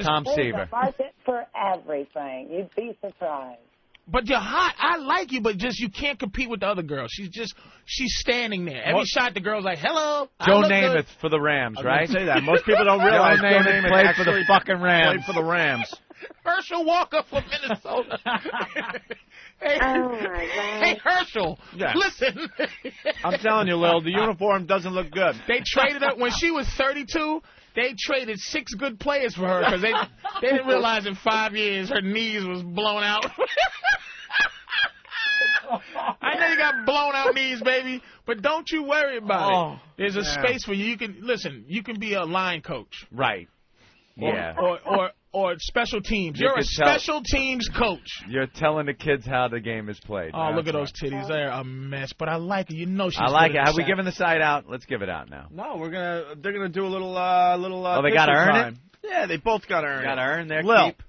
Tom There's Seaver. a market for everything. You'd be surprised. But you're hot. I like you, but just you can't compete with the other girls. She's standing there. Every shot, the girl's like, "Hello." Joe Namath for the Rams, right? Say that. Most people don't realize Joe Namath played for the fucking Rams. Played for the Rams. Herschel Walker from Minnesota. Hey, Oh, my God. hey, Herschel. Yeah. Listen. I'm telling you, Lil, the uniform doesn't look good. They traded her when she was 32. They traded 6 good players for her because they didn't realize in 5 years her knees was blown out. I know you got blown out knees, baby, but don't you worry about it. There's a space for you. You can be a line coach. Right. Yeah. Or special teams. You You're a could tell- special teams coach. You're telling the kids how the game is played. Oh, look at those titties. They're a mess, but I like it. You know she's I like good it. at Have we sack. given the site out? Let's give it out now. No, they're gonna do a little. Oh, they gotta picture earn time. it? Yeah, they both gotta earn Gotta it. earn their Lil, keep.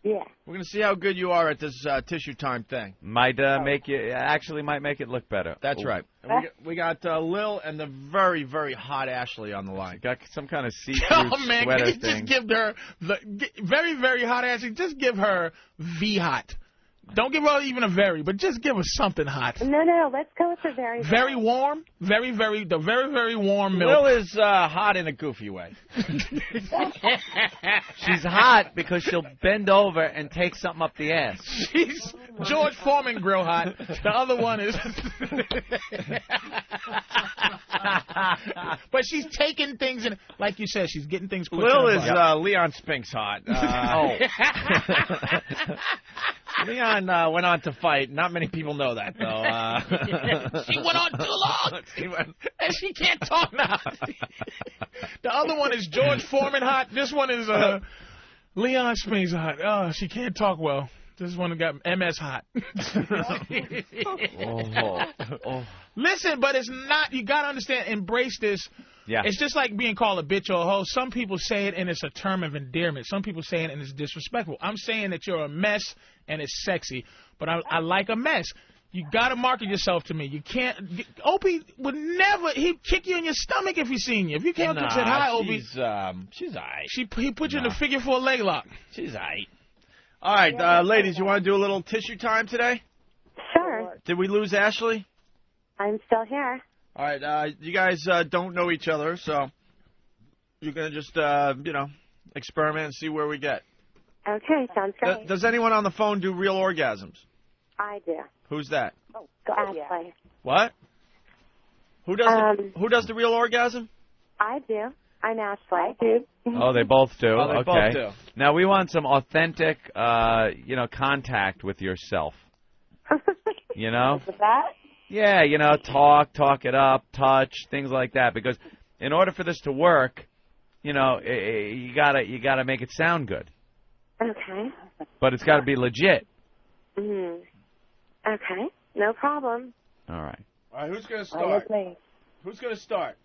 Yeah. we're gonna see how good you are at this tissue time thing. Might make it look better. That's Ooh. right. And we got Lil and the very, very hot Ashley on the line. Got some kind of see-through Oh, man, sweater can you thing. just give her very, very hot ass? Just give her V-hot. Don't give her even a very, but just give her something hot. No, let's go with the very. Very warm, very, very warm milk. Lil is hot in a goofy way. She's hot because she'll bend over and take something up the ass. She's George Foreman grill hot. The other one is. But she's taking things in, like you said, she's getting things put Lil in is her butt. Leon Spinks hot. Leon went on to fight. Not many people know that, though. She went on too long, and she can't talk now. The other one is George Foreman hot. This one is Leon Spinks hot. Oh, she can't talk well. This one got MS hot. Listen, but it's not. You got to understand, embrace this. Yeah. It's just like being called a bitch or a hoe. Some people say it and it's a term of endearment. Some people say it and it's disrespectful. I'm saying that you're a mess and it's sexy, but I like a mess. You got to market yourself to me. You can't. Opie would never. He'd kick you in your stomach if he seen you. If you came up and said hi, Opie. She's all right. He put you in the figure 4 leg lock. She's all right. All right, ladies, you want to do a little tissue time today? Sure. Did we lose Ashley? I'm still here. All right, you guys don't know each other, so you're going to just, experiment and see where we get. Okay, sounds great. Does anyone on the phone do real orgasms? I do. Who's that? Oh, go Ashley. What? Who does the real orgasm? I do. I'm Ashley. I do. Oh, they both do. Oh, they okay. both do. Now we want some authentic, contact with yourself. You know? With that? Yeah, you know, talk it up, touch, things like that. Because in order for this to work, you know, you gotta make it sound good. Okay. But it's got to be legit. Okay, no problem. All right. All right, who's going to start? Who's going to start?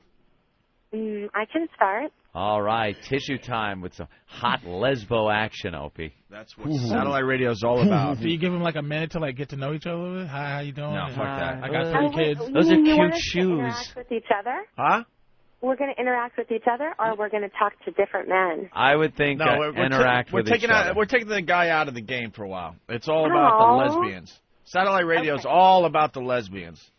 I can start. All right, tissue time with some hot lesbo action, Opie. That's what satellite radio is all about. Do you give them like a minute to like get to know each other a little bit? Hi, how you doing? No, fuck that. I got 3 kids. Those are You want cute us to shoes. interact with each other? Huh? We're going to interact with each other, or we're going to talk to different men? I would think interact with each other. We're taking the guy out of the game for a while. It's all about the lesbians. Satellite radio is all about the lesbians.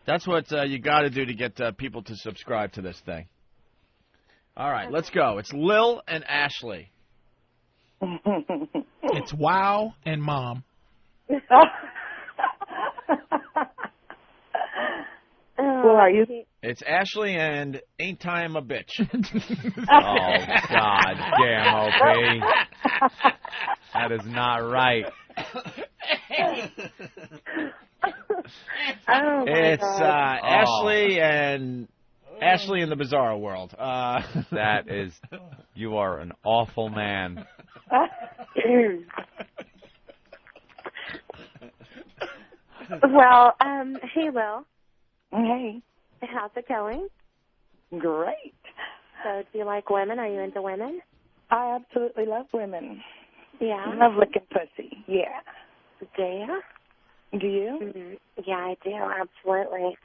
That's what you got to do to get people to subscribe to this thing. All right, let's go. It's Lil and Ashley. It's Wow and Mom. Who are you? It's Ashley and Ain't Time a Bitch. Oh, God damn, Opie. That is not right. It's Ashley and Ashley in the Bizarro World. That is, you are an awful man. Well, hey, Will. Hey. How's it going? Great. So, do you like women? Are you into women? I absolutely love women. Yeah. Love licking pussy. Yeah. Do you? Do you? Yeah, I do. Absolutely.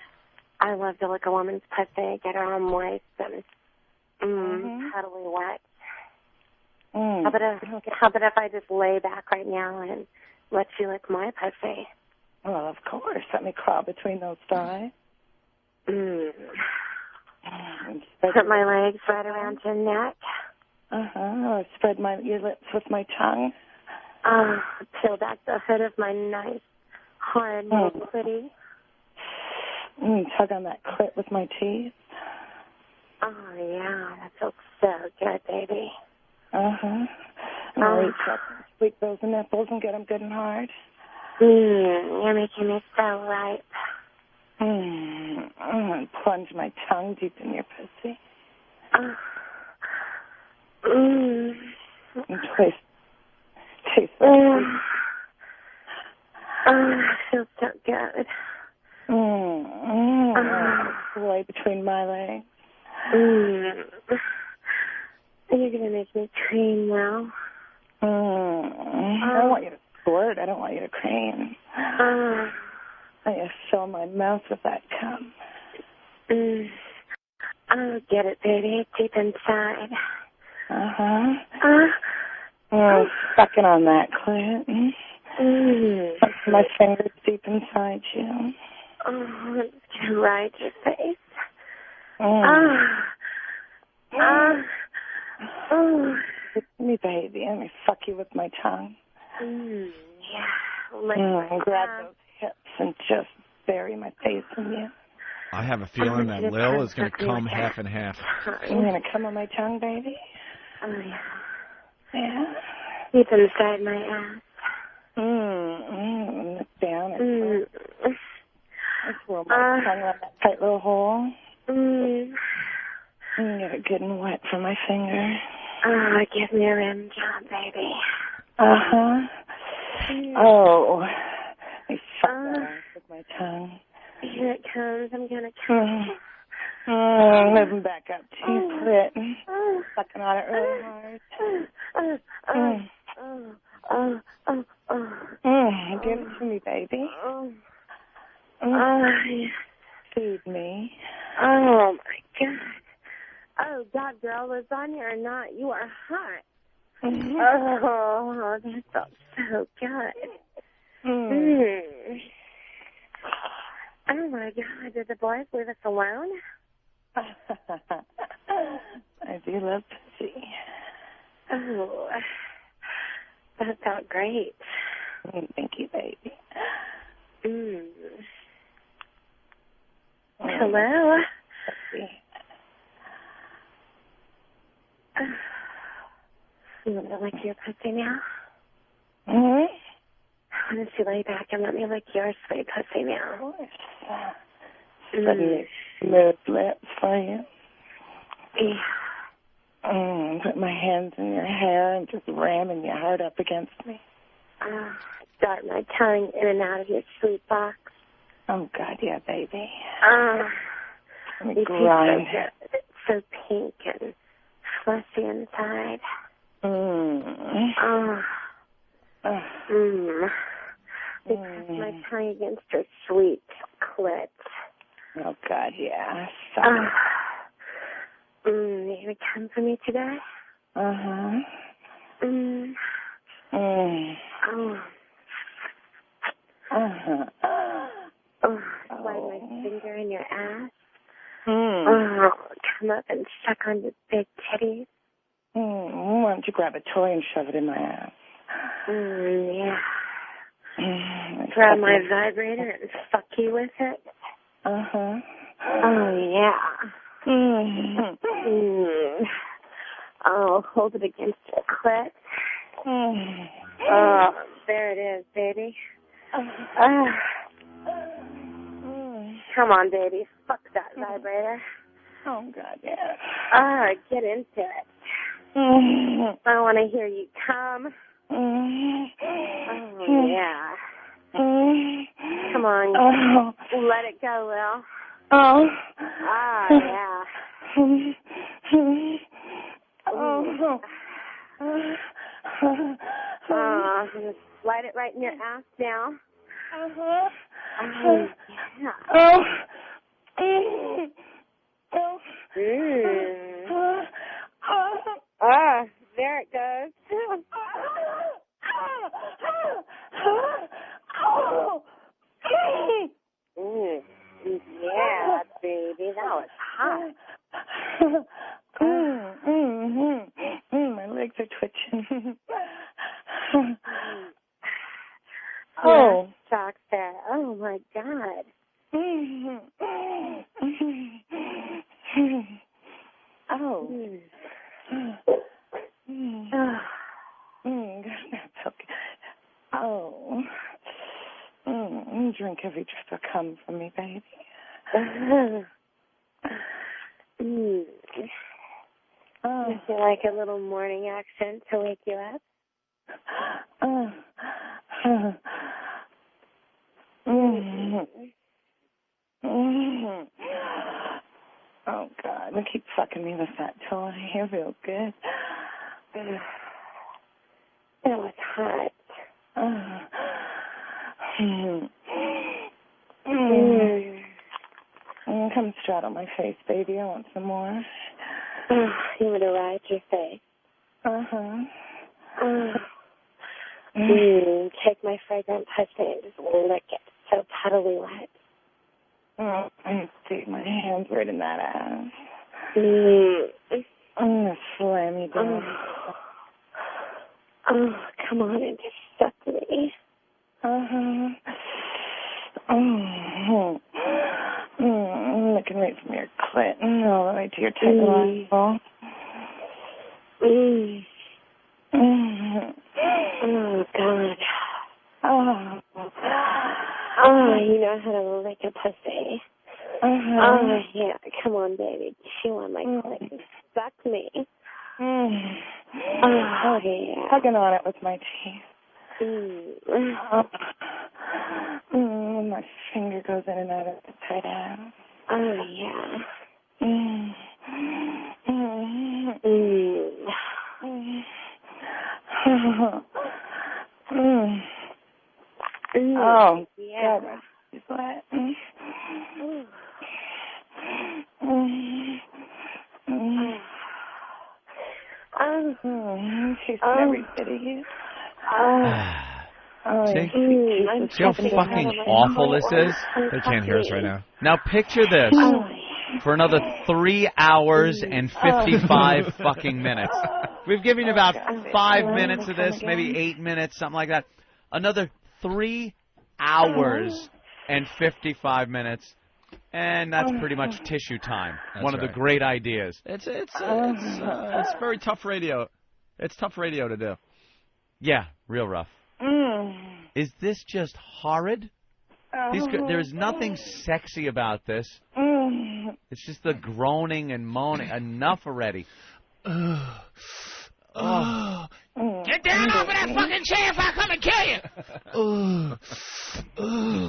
I love to lick a woman's pussy, get her all moist and totally wet. How about if I just lay back right now and let you lick my pussy? Well, of course. Let me crawl between those thighs. Put my legs right around your neck. Or spread your lips with my tongue. Peel back the hood of my nice, hard little clit. Tug on that clit with my teeth. Oh, yeah. That feels so good, baby. And I'll reach up and squeak those nipples and get them good and hard. You're making me so ripe. And plunge my tongue deep in your pussy. And taste the feels so good. Lay between my legs. You're going to make me cream now. I don't want you to squirt. I don't want you to cream. I want you to fill my mouth with that cum. Oh, get it, baby. Deep inside. Sucking on that clit. My fingers deep inside you. It's gonna ride your face. Kiss me, baby. Let me fuck you with my tongue. Yeah. Grab those hips and just bury my face in you. I have a feeling that Lil is going to come half and half. You're going to come on my tongue, baby? Oh, yeah. Yeah? Deep inside my ass. Look down and I swirl my tongue around that tight little hole. And get it good and wet from my finger. Give me a rim job, baby. Oh, I fuck that ass with my tongue. Here it comes. I'm going to come. Moving back up to your clit. Sucking on it really hard. Give it to me, baby. Feed me. Oh, my God. Oh, God, girl, lasagna or not, you are hot. Oh, that felt so good. Oh, my God, did the boys leave us alone? I do love pussy. Oh, that felt great. Thank you, baby. Hello? You want to lick your pussy now? I want don't you lay back and let me lick your sweet pussy now? Suddenly smooth lips for you. Yeah. Put my hands in your hair and just ramming your heart up against me. Start my tongue in and out of your sweet box. Oh, God, yeah, baby. Let me You grind. taste so pink and fleshy inside. You press my tongue against your sweet clit. Oh, God, yeah. You gonna come for me today? Slide my finger in your ass. Come up and suck on your big titties. Why don't you grab a toy and shove it in my ass? Yeah. Grab my vibrator and fuck you with it. Oh, yeah. Oh, hold it against your clit. Oh, there it is, baby. Come on, baby. Fuck that vibrator. Oh, God, yeah. Get into it. I want to hear you come. Oh, yeah. Come on. Let it go, Lil. Yeah. I'm going to slide it right in your ass now. There it goes. Yeah, baby, that was hot. My legs are twitching. Socks there. Oh, my God. That's okay. Drink every drip of cum from me, baby. Would you like a little morning action to wake you up? Oh, God. Keep fucking me with that toy. You feel good. That was hot. Come straddle my face, baby. I want some more. You want to ride your face? Take my fragrant pussy and just lick it. So puddly wet. I stick my hands right in that ass. I'm going to slam you down. Come on and just suck me. Looking right from your clit all the way to your tight ball. Oh, God. You know how to lick a pussy. Yeah. Come on, baby. Chew on my clit. Suck me. Yeah. Tugging on it with my teeth. My finger goes in and out of the tight ass. Yeah. Yeah. God, she's wet. She's every bit of you. See how fucking awful this is? They can't hear us right now. Now picture this for another 3 hours and 55 fucking minutes. We've given you about 5 minutes of this, maybe 8 minutes, something like that. Another 3 hours and 55 minutes, and that's pretty much tissue time. That's One of the right. great ideas. It's very tough radio. It's tough radio to do. Yeah, real rough. Is this just horrid? There's nothing sexy about this. It's just the groaning and moaning. Enough already. Get down off of that fucking chair if I come and kill you.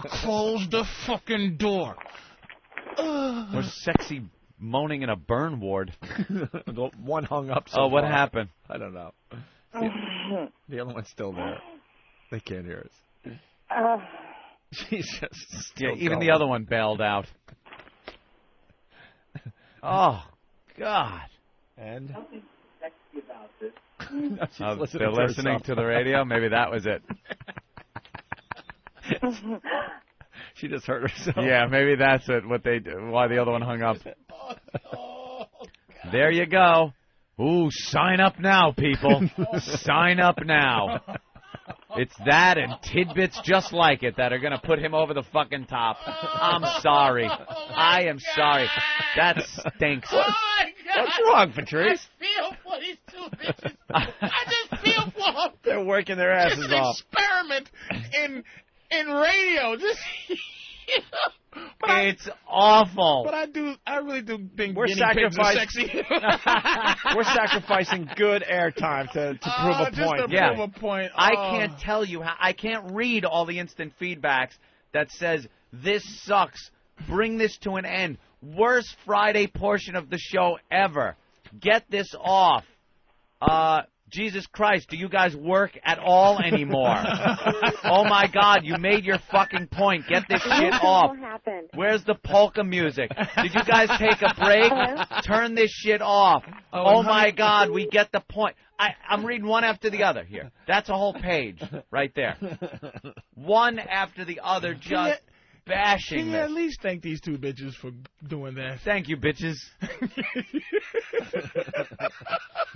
Close the fucking door. Or sexy moaning in a burn ward. One hung up. What happened? I don't know. The other one's still there. They can't hear us. She's just still even going. the other one bailed out. Oh, God. And? Something sexy about this. No, they're listening to the radio? Maybe that was it. She just hurt herself. Yeah, maybe that's it. Why the other one hung up. There you go. Ooh, sign up now, people. Sign up now. It's that and tidbits just like it that are going to put him over the fucking top. I'm sorry. I am sorry. That stinks. Oh, my God. What's wrong, Patrice? I feel for these two bitches. I just feel for them. They're working their asses off. It's an experiment in radio. It's awful. But I really do think We're guinea pigs are sexy. We're sacrificing good airtime to prove a just point. to prove a point. I can't tell you how. I can't read all the instant feedbacks that says this sucks. Bring this to an end. Worst Friday portion of the show ever. Get this off. Jesus Christ, do you guys work at all anymore? Oh, my God, you made your fucking point. Get this shit off. Where's the polka music? Did you guys take a break? Turn this shit off. Oh, my God, we get the point. I'm reading one after the other here. That's a whole page right there. One after the other just bashing Can you this. at least thank these two bitches for doing that? Thank you, bitches.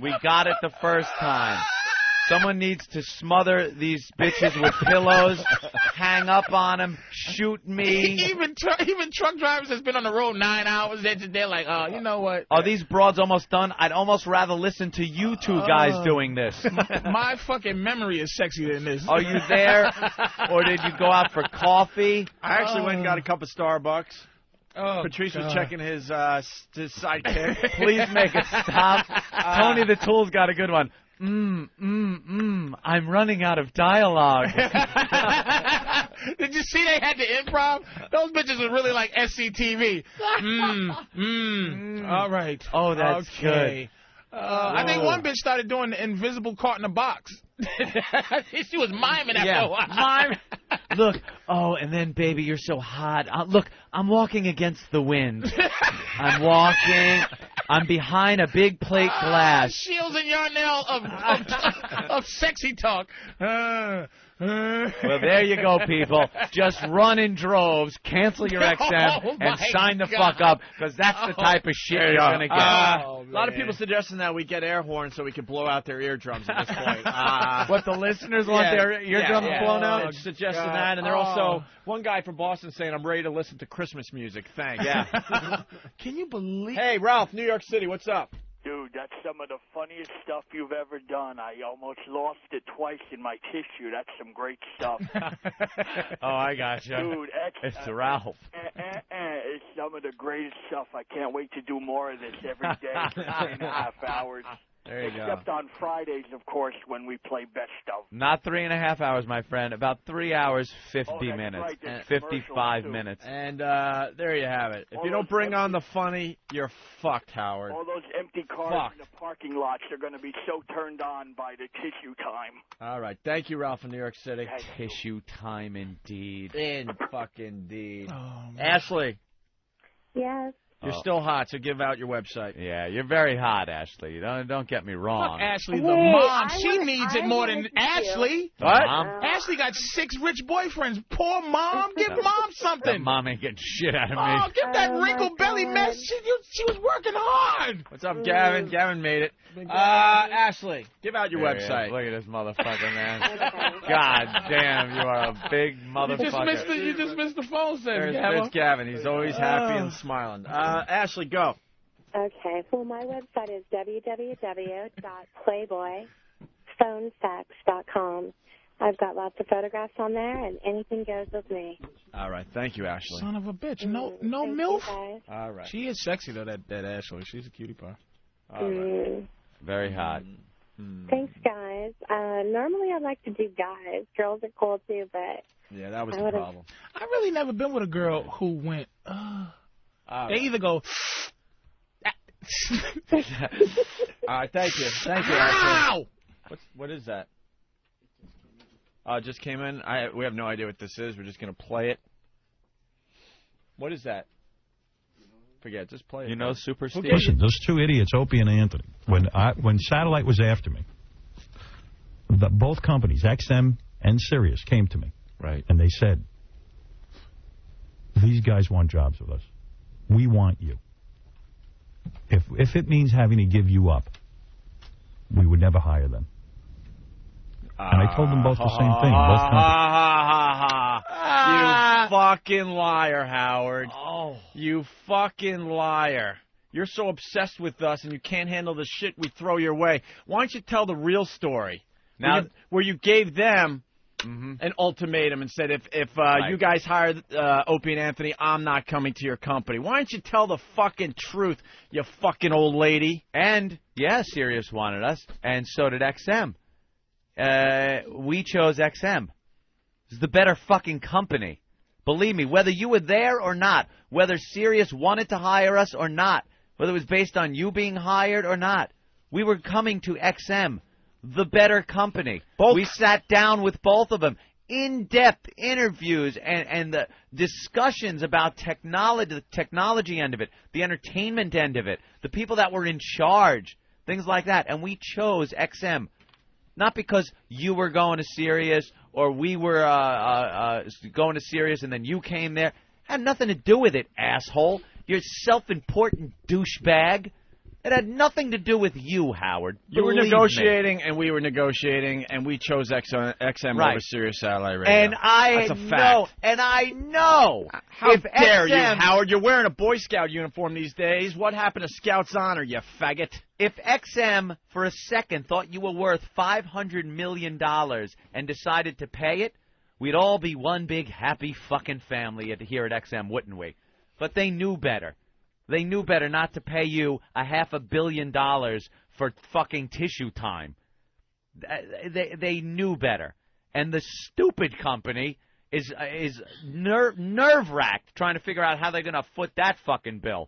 We got it the first time. Someone needs to smother these bitches with pillows, hang up on them, shoot me. Even truck drivers that's been on the road 9 hours, they're like, oh, you know what? Are these broads almost done? I'd almost rather listen to you two guys doing this. My fucking memory is sexier than this. Are you there? Or did you go out for coffee? I actually went and got a cup of Starbucks. Oh, Patrice was God. checking his sidekick. Please make it stop. Tony the Tool's got a good one. I'm running out of dialogue. Did you see they had the improv? Those bitches are really like SCTV. All right. Oh, that's okay. I think one bitch started doing the invisible caught in a box. She was miming after a while. Look, and then, baby, you're so hot. Look, I'm walking against the wind. I'm walking. I'm behind a big plate glass. Shields and Yarnell of sexy talk. Well, there you go, people. Just run in droves, cancel your XM, and sign the fuck up, because that's the type of shit you're going to get. A lot of people suggesting that we get air horns so we can blow out their eardrums at this point. What, the listeners want their eardrums blown out? They're suggesting that, and they're also, one guy from Boston saying, I'm ready to listen to Christmas music. Thanks. Yeah. Can you believe? Hey, Ralph, New York City, what's up? Dude, that's some of the funniest stuff you've ever done. I almost lost it twice in my tissue. That's some great stuff. Oh, I gotcha. Dude, it's Ralph. It's some of the greatest stuff. I can't wait to do more of this every day for 3.5 hours. There you go. Except on Fridays, of course, when we play Best Of. Not 3.5 hours, my friend. About 3 hours, 50 that's minutes. Right, there's 55 commercials, too. minutes. And there you have it. If you don't bring on the funny, you're fucked, Howard. All those empty cars in the parking lots are going to be so turned on by the tissue time. All right. Thank you, Ralph, in New York City. Tissue time, indeed. Indeed. Oh, Ashley. Yes. You're still hot, so give out your website. Yeah, you're very hot, Ashley. Don't get me wrong. Fuck Ashley, the mom. She needs it more than Ashley. What? Ashley got 6 rich boyfriends. Poor mom. Give mom something. That mom ain't getting shit out of me. Oh, get that wrinkled belly mess. She was working hard. What's up, Gavin? Gavin made it. Ashley, give out your There he website. is. Look at this motherfucker, man. God damn, you are a big motherfucker. You just missed the phone There's segment, Gavin. He's always happy and smiling. Ashley, go. Okay. Well, my website is www.playboyphonesex.com. I've got lots of photographs on there, and anything goes with me. All right. Thank you, Ashley. Son of a bitch. No Thank MILF. you, guys. All right. She is sexy, though, that Ashley. She's a cutie pie. All right. Very hot. Thanks, guys. Normally I like to do guys. Girls are cool, too, but... Yeah, that was the problem. I really never been with a girl who went, They either go... All right, thank you. Thank you, Ashley. What is that? Just came in. We have no idea what this is. We're just going to play it. What is that? Forget. Just play it. You know Super Steve? Listen, those two idiots, Opie and Anthony, when Satellite was after me, both companies, XM and Sirius, came to me. Right. And they said, these guys want jobs with us. We want you. If it means having to give you up, we would never hire them. And I told them both the same thing. Both You fucking liar, Howard. You fucking liar. You're so obsessed with us and you can't handle the shit we throw your way. Why don't you tell the real story? Now, where you gave them an ultimatum and said, if you guys hire Opie and Anthony, I'm not coming to your company. Why don't you tell the fucking truth, you fucking old lady? And, yeah, Sirius wanted us, and so did XM. We chose XM. It's the better fucking company. Believe me, whether you were there or not, whether Sirius wanted to hire us or not, whether it was based on you being hired or not, we were coming to XM, the better company. We sat down with both of them, in-depth interviews and the discussions about technology, the technology end of it, the entertainment end of it, the people that were in charge, things like that. And we chose XM. Not because you were going to Sirius or we were going to Sirius and then you came there. Had nothing to do with it, asshole. You're a self-important douchebag. It had nothing to do with you, Howard. You were Believe negotiating me. and we were negotiating and we chose XM Right. over Sirius Satellite Radio. And That's a fact. I know. How if dare you, XM Howard? You're wearing a Boy Scout uniform these days. What happened to Scout's honor, you faggot? If XM for a second thought you were worth $500 million and decided to pay it, we'd all be one big happy fucking family here at XM, wouldn't we? But they knew better. They knew better not to pay you $500 million for fucking tissue time. They knew better. And the stupid company is nerve-wracked trying to figure out how they're going to foot that fucking bill.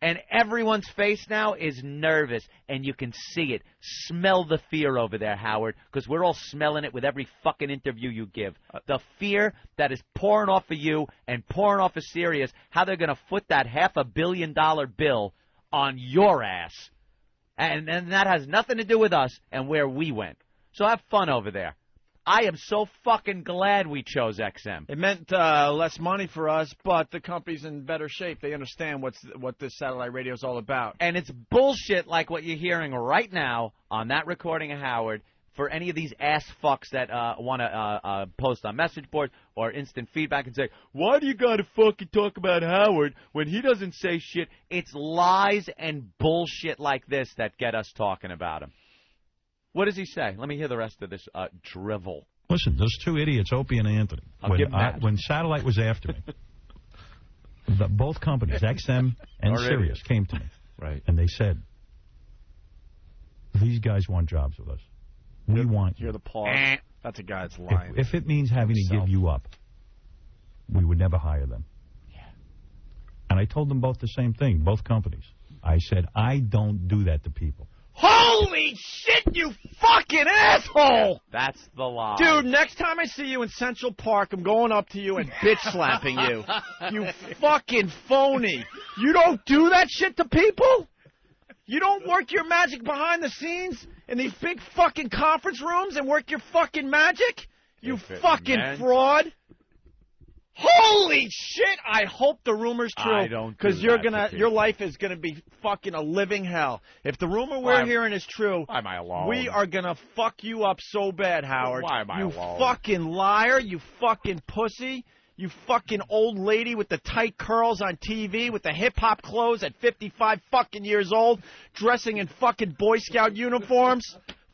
And everyone's face now is nervous, and you can see it. Smell the fear over there, Howard, because we're all smelling it with every fucking interview you give. The fear that is pouring off of you and pouring off of Sirius, how they're going to foot that $500 million bill on your ass. And that has nothing to do with us and where we went. So have fun over there. I am so fucking glad we chose XM. It meant less money for us, but the company's in better shape. They understand what this satellite radio is all about. And it's bullshit like what you're hearing right now on that recording of Howard for any of these ass fucks that want to post on message boards or instant feedback and say, why do you got to fucking talk about Howard when he doesn't say shit? It's lies and bullshit like this that get us talking about him. What does he say? Let me hear the rest of this drivel. Listen, those two idiots, Opie and Anthony, when Satellite was after me, both companies, XM and Sirius, came to me. Right. And they said, these guys want jobs with us. We want you. Hear the pause. That's a guy that's lying. If it means having to give you up, we would never hire them. Yeah. And I told them both the same thing, both companies. I said, I don't do that to people. Holy shit, you fucking asshole! That's the lie. Dude, next time I see you in Central Park, I'm going up to you and bitch-slapping you. You fucking phony. You don't do that shit to people? You don't work your magic behind the scenes in these big fucking conference rooms and work your fucking magic? You fucking fraud. Holy shit! I hope the rumor's true. I don't, because your life is gonna be fucking a living hell. If the rumor we're hearing is true, why am I alone? We are gonna fuck you up so bad, Howard. Why am I alone? You fucking liar! You fucking pussy! You fucking old lady with the tight curls on TV with the hip hop clothes at 55 fucking years old, dressing in fucking Boy Scout uniforms.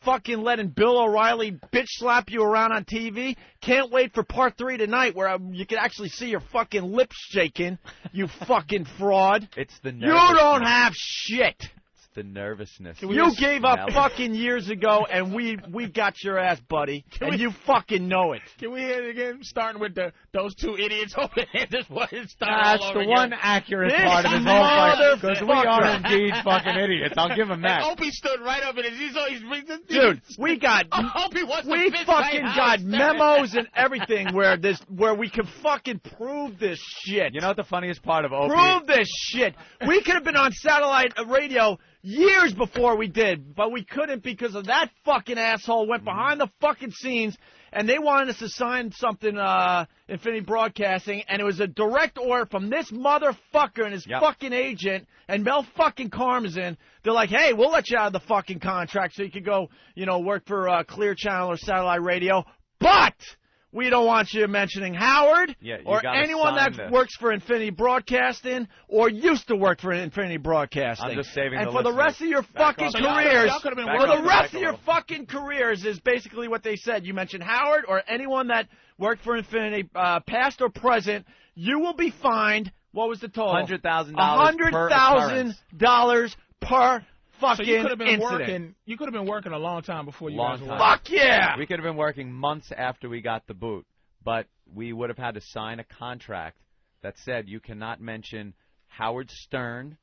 fucking letting Bill O'Reilly bitch slap you around on TV. Can't wait for part 3 tonight where you can actually see your fucking lips shaking, you fucking fraud. It's the You nervousness. don't have shit. It's the nervousness. You gave up fucking years ago, and we got your ass, buddy, and you fucking know it. Can we hear it again? Starting with those 2 idiots over there. This one is starting That's all over the again. one accurate This part of his whole fight. Because we motherfucker. are indeed fucking idiots. I'll give him that. And Opie stood right up in it. Dude, we got Opie wants we to fucking got memos and everything where we can fucking prove this shit. You know what the funniest part of Opie? Prove this shit. We could have been on satellite radio years before we did, but we couldn't because of that fucking asshole went behind the fucking scenes, and they wanted us to sign something, Infinity Broadcasting, and it was a direct order from this motherfucker and his fucking agent and Mel fucking Karmazin. They're like, hey, we'll let you out of the fucking contract so you could go, work for Clear Channel or satellite radio, but we don't want you mentioning Howard or anyone that works for Infinity Broadcasting or used to work for Infinity Broadcasting. I'm just saving and the for the rest of your fucking careers, fucking careers is basically what they said. You mentioned Howard or anyone that worked for Infinity, past or present, you will be fined. What was the total? $100,000 $100,000 per fucking So you could have been incident. working. You could have been working a long time before you Long guys time. were. Fuck yeah! We could have been working months after we got the boot, but we would have had to sign a contract that said you cannot mention Howard Stern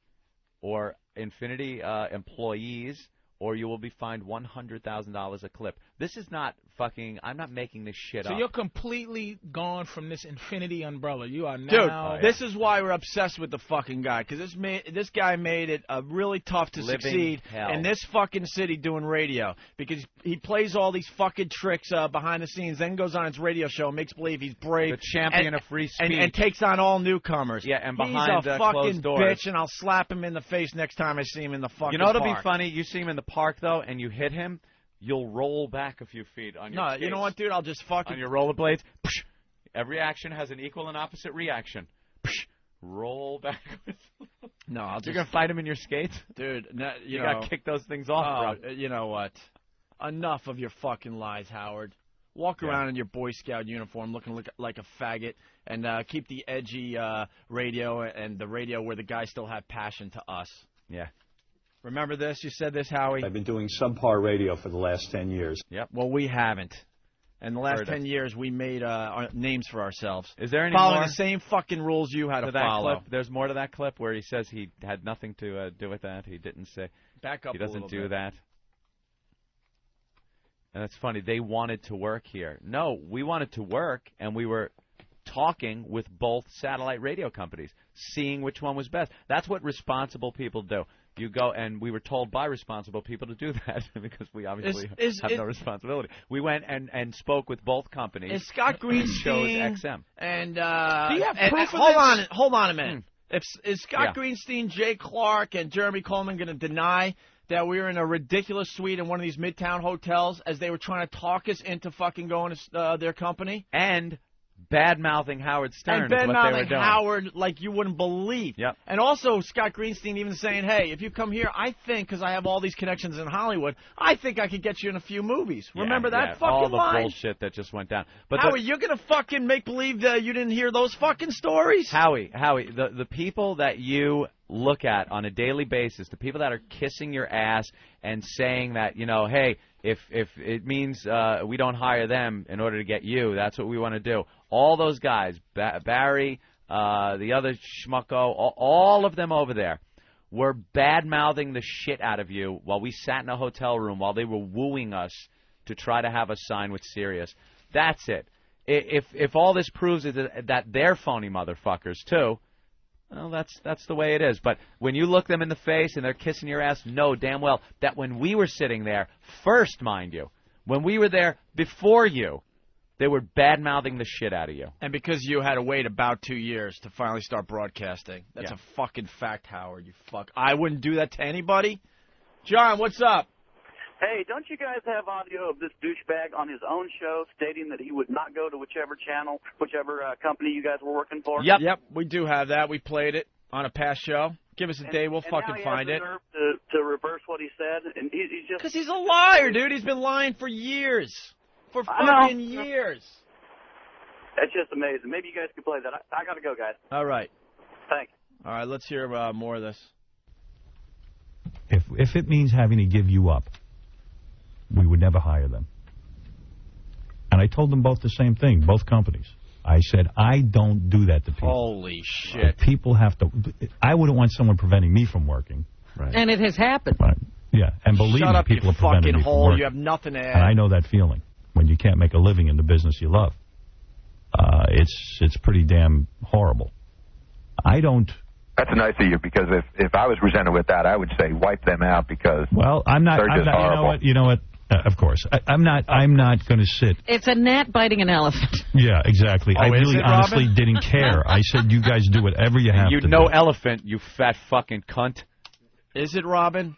or Infinity employees, or you will be fined $100,000 a clip. This is not fucking. I'm not making this shit up. So you're completely gone from this Infinity umbrella. You are Dude, now. this is why we're obsessed with the fucking guy, because this guy made it really tough to Living succeed hell. in this fucking city doing radio, because he plays all these fucking tricks behind the scenes, then goes on his radio show and makes believe he's brave. The champion of free speech. And takes on all newcomers. Yeah, and behind he's a fucking closed doors. bitch, and I'll slap him in the face next time I see him in the fucking You know what'll park. be funny? You see him in the park, though, and you hit him, you'll roll back a few feet on your No, skates. you know what, dude? I'll just fucking... On your rollerblades. Psh, every action has an equal and opposite reaction. Psh, roll back. No, I'll just... You're going to fight him in your skates? Dude, you got to kick those things off, bro. You know what? Enough of your fucking lies, Howard. Walk around in your Boy Scout uniform looking like a faggot, and keep the edgy radio and the radio where the guys still have passion to us. Yeah. Remember this? You said this, Howie? I've been doing subpar radio for the last 10 years. Yep. Well, we haven't. In the last 10 years, we made our names for ourselves. Is there any Following more the same fucking rules you had to that follow. clip? There's more to that clip where he says he had nothing to do with that. He didn't say. Back up He a doesn't little do bit. that. And it's funny. They wanted to work here. No, we wanted to work, and we were talking with both satellite radio companies, seeing which one was best. That's what responsible people do. You go, and we were told by responsible people to do that because we obviously have no responsibility. We went and spoke with both companies. Is Scott Greenstein Shows XM. and Do you have proof of hold on a minute. Is Scott Yeah. Greenstein, Jay Clark, and Jeremy Coleman going to deny that we were in a ridiculous suite in one of these midtown hotels as they were trying to talk us into fucking going to their company? And bad-mouthing Howard Stern. And is what they were bad-mouthing doing. Howard like you wouldn't believe. Yep. And also Scott Greenstein even saying, hey, if you come here, I think, because I have all these connections in Hollywood, I think I could get you in a few movies. Remember that fucking all the line? bullshit that just went down. But Howie, you're going to fucking make believe that you didn't hear those fucking stories? Howie, the people that you look at on a daily basis, the people that are kissing your ass and saying that, hey, if it means we don't hire them in order to get you, that's what we want to do. All those guys, Barry, the other schmucko, all of them over there were bad-mouthing the shit out of you while we sat in a hotel room while they were wooing us to try to have us sign with Sirius. That's it. If all this proves is that they're phony motherfuckers, too, well, that's the way it is. But when you look them in the face and they're kissing your ass, know damn well that when we were sitting there, first, mind you, when we were there before you, they were bad-mouthing the shit out of you. And because you had to wait about 2 years to finally start broadcasting. That's a fucking fact, Howard, you fuck. I wouldn't do that to anybody. John, what's up? Hey, don't you guys have audio of this douchebag on his own show stating that he would not go to whichever channel, whichever company you guys were working for? Yep, we do have that. We played it on a past show. Give us a day. We'll fucking find it. To reverse what he said, and he's just... Because he's a liar, dude. He's been lying for years. For fucking years. That's just amazing. Maybe you guys could play that. I got to go, guys. All right. Thanks. All right, let's hear more of this. If it means having to give you up, we would never hire them. And I told them both the same thing, both companies. I said, I don't do that to people. Holy shit. People have to... I wouldn't want someone preventing me from working. Right. And it has happened. Right. Yeah, and believe me, people are preventing me from working. You have nothing to add. And I know that feeling when you can't make a living in the business you love. It's pretty damn horrible. I don't... That's nice of you, because if I was presented with that, I would say wipe them out, because I'm not, they're just horrible. You know what? Of course. I'm not going to sit. It's a gnat biting an elephant. Yeah, exactly. I really honestly didn't care. I said, you guys do whatever you have to do. You know elephant, you fat fucking cunt. Is it, Robin?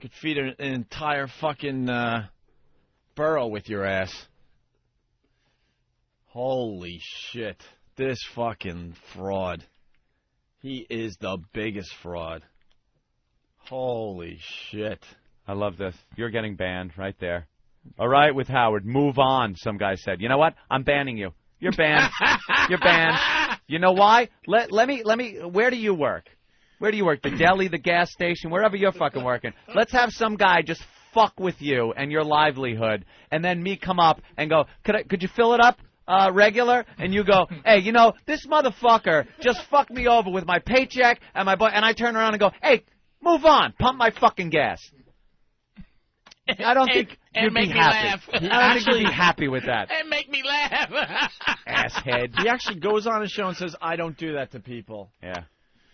Could feed an entire fucking burrow with your ass. Holy shit. This fucking fraud. He is the biggest fraud. Holy shit. I love this. You're getting banned right there. All right, with Howard. Move on, some guy said. You know what? I'm banning you. You're banned. You're banned. You know why? Let me. Where do you work? Where do you work? The deli, the gas station, wherever you're fucking working. Let's have some guy just fuck with you and your livelihood, and then me come up and go, could you fill it up? Regular, and you go, hey, you know, this motherfucker just fucked me over with my paycheck and my and I turn around and go, hey, move on, pump my fucking gas. I don't think you'd be happy. I don't think you'd be happy with that. And make me laugh. Asshead. He actually goes on his show and says, I don't do that to people. Yeah.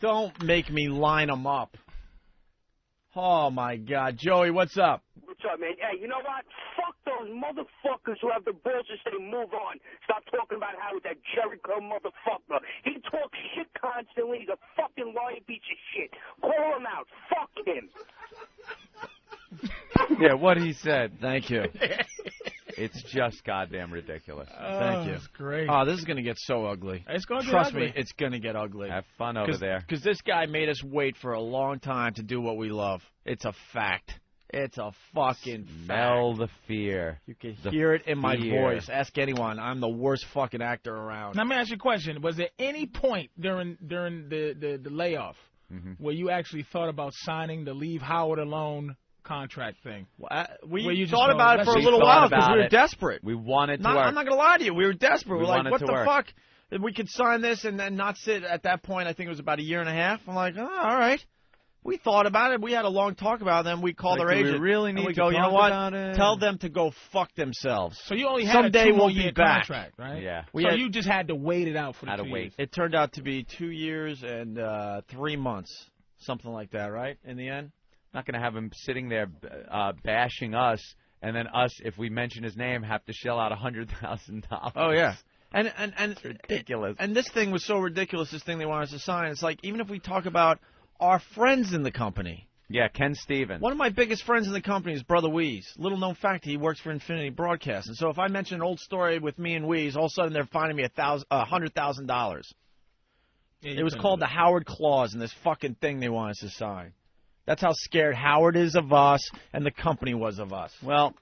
Don't make me line them up. Oh, my God. Joey, what's up? What's up, man? Hey, you know what? Fuck those motherfuckers who have the balls to say move on. Stop talking about how that Jericho motherfucker. He talks shit constantly. He's a fucking lying piece of shit. Call him out. Fuck him. Yeah, what he said. Thank you. It's just goddamn ridiculous. Thank you. That's great. Oh, this is going to get so ugly. It's going to Trust get ugly. me, it's going to get ugly. Have fun over there. Because this guy made us wait for a long time to do what we love. It's a fact. It's a fucking Smell fact. the fear. You can hear it in my voice. Ask anyone. I'm the worst fucking actor around. Now, let me ask you a question. Was there any point during the layoff where you actually thought about signing the Leave Howard Alone contract thing? We thought about it for a little while because we were desperate. We wanted to work. I'm not going to lie to you. We were desperate. We We're like, what the work. fuck? If we could sign this and then not sit at that point, I think it was about a year and a half. I'm like, oh, all right. We thought about it. We had a long talk about it. Then we called their agent. We really need and we to go, talk you know what? about it. Tell them to go fuck themselves. So you only had Someday a 2 we'll year be back. contract, right? Yeah. So you just had to wait it out for the 2 years. It turned out to be 2 years and 3 months, something like that, right? In the end. Not going to have him sitting there bashing us, and then us, if we mention his name, have to shell out $100,000. Oh yeah. And it's ridiculous. And this thing was so ridiculous. This thing they wanted us to sign. It's like even if we talk about our friends in the company. Yeah, Ken Stevens. One of my biggest friends in the company is Brother Weeze. Little known fact, he works for Infinity Broadcast. And so if I mention an old story with me and Weeze, all of a sudden they're finding me $100,000. It was called the Howard Clause, and this fucking thing they want us to sign. That's how scared Howard is of us, and the company was of us. Well,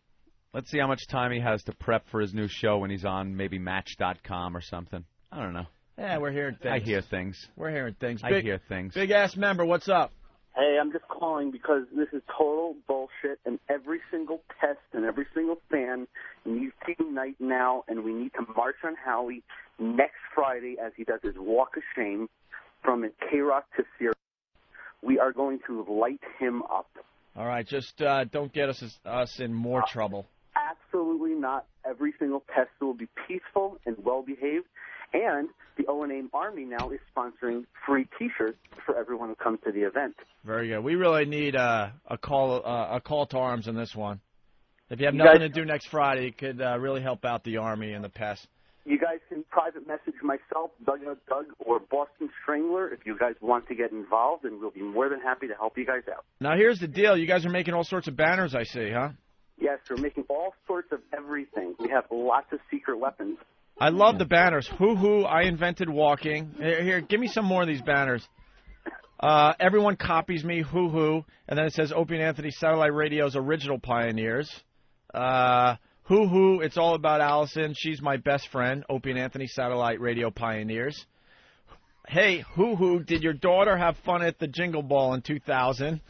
let's see how much time he has to prep for his new show when he's on maybe Match.com or something. I don't know. Yeah, we're hearing things. I hear things. We're hearing things. I hear things. Big ass member, what's up? Hey, I'm just calling because this is total bullshit, and every single pest and every single fan needs to unite now, and we need to march on Howie next Friday as he does his walk of shame from K-Rock to Sirius. We are going to light him up. All right, just don't get us in more trouble. Absolutely not. Every single pest will be peaceful and well-behaved. And the O&M Army now is sponsoring free T-shirts for everyone who comes to the event. Very good. We really need a call to arms on this one. If you have nothing to do next Friday, it could really help out the Army and the pests. You guys can private message myself, Doug, or Boston Strangler if you guys want to get involved, and we'll be more than happy to help you guys out. Now, here's the deal. You guys are making all sorts of banners, I see, huh? Yes, we're making all sorts of everything. We have lots of secret weapons. I love the banners. Hoo-hoo, I invented walking. Here, give me some more of these banners. Everyone copies me, hoo-hoo. And then it says Opie and Anthony Satellite Radio's original pioneers. Hoo-hoo, it's all about Allison. She's my best friend. Opie and Anthony Satellite Radio pioneers. Hey, hoo-hoo, did your daughter have fun at the Jingle Ball in 2000?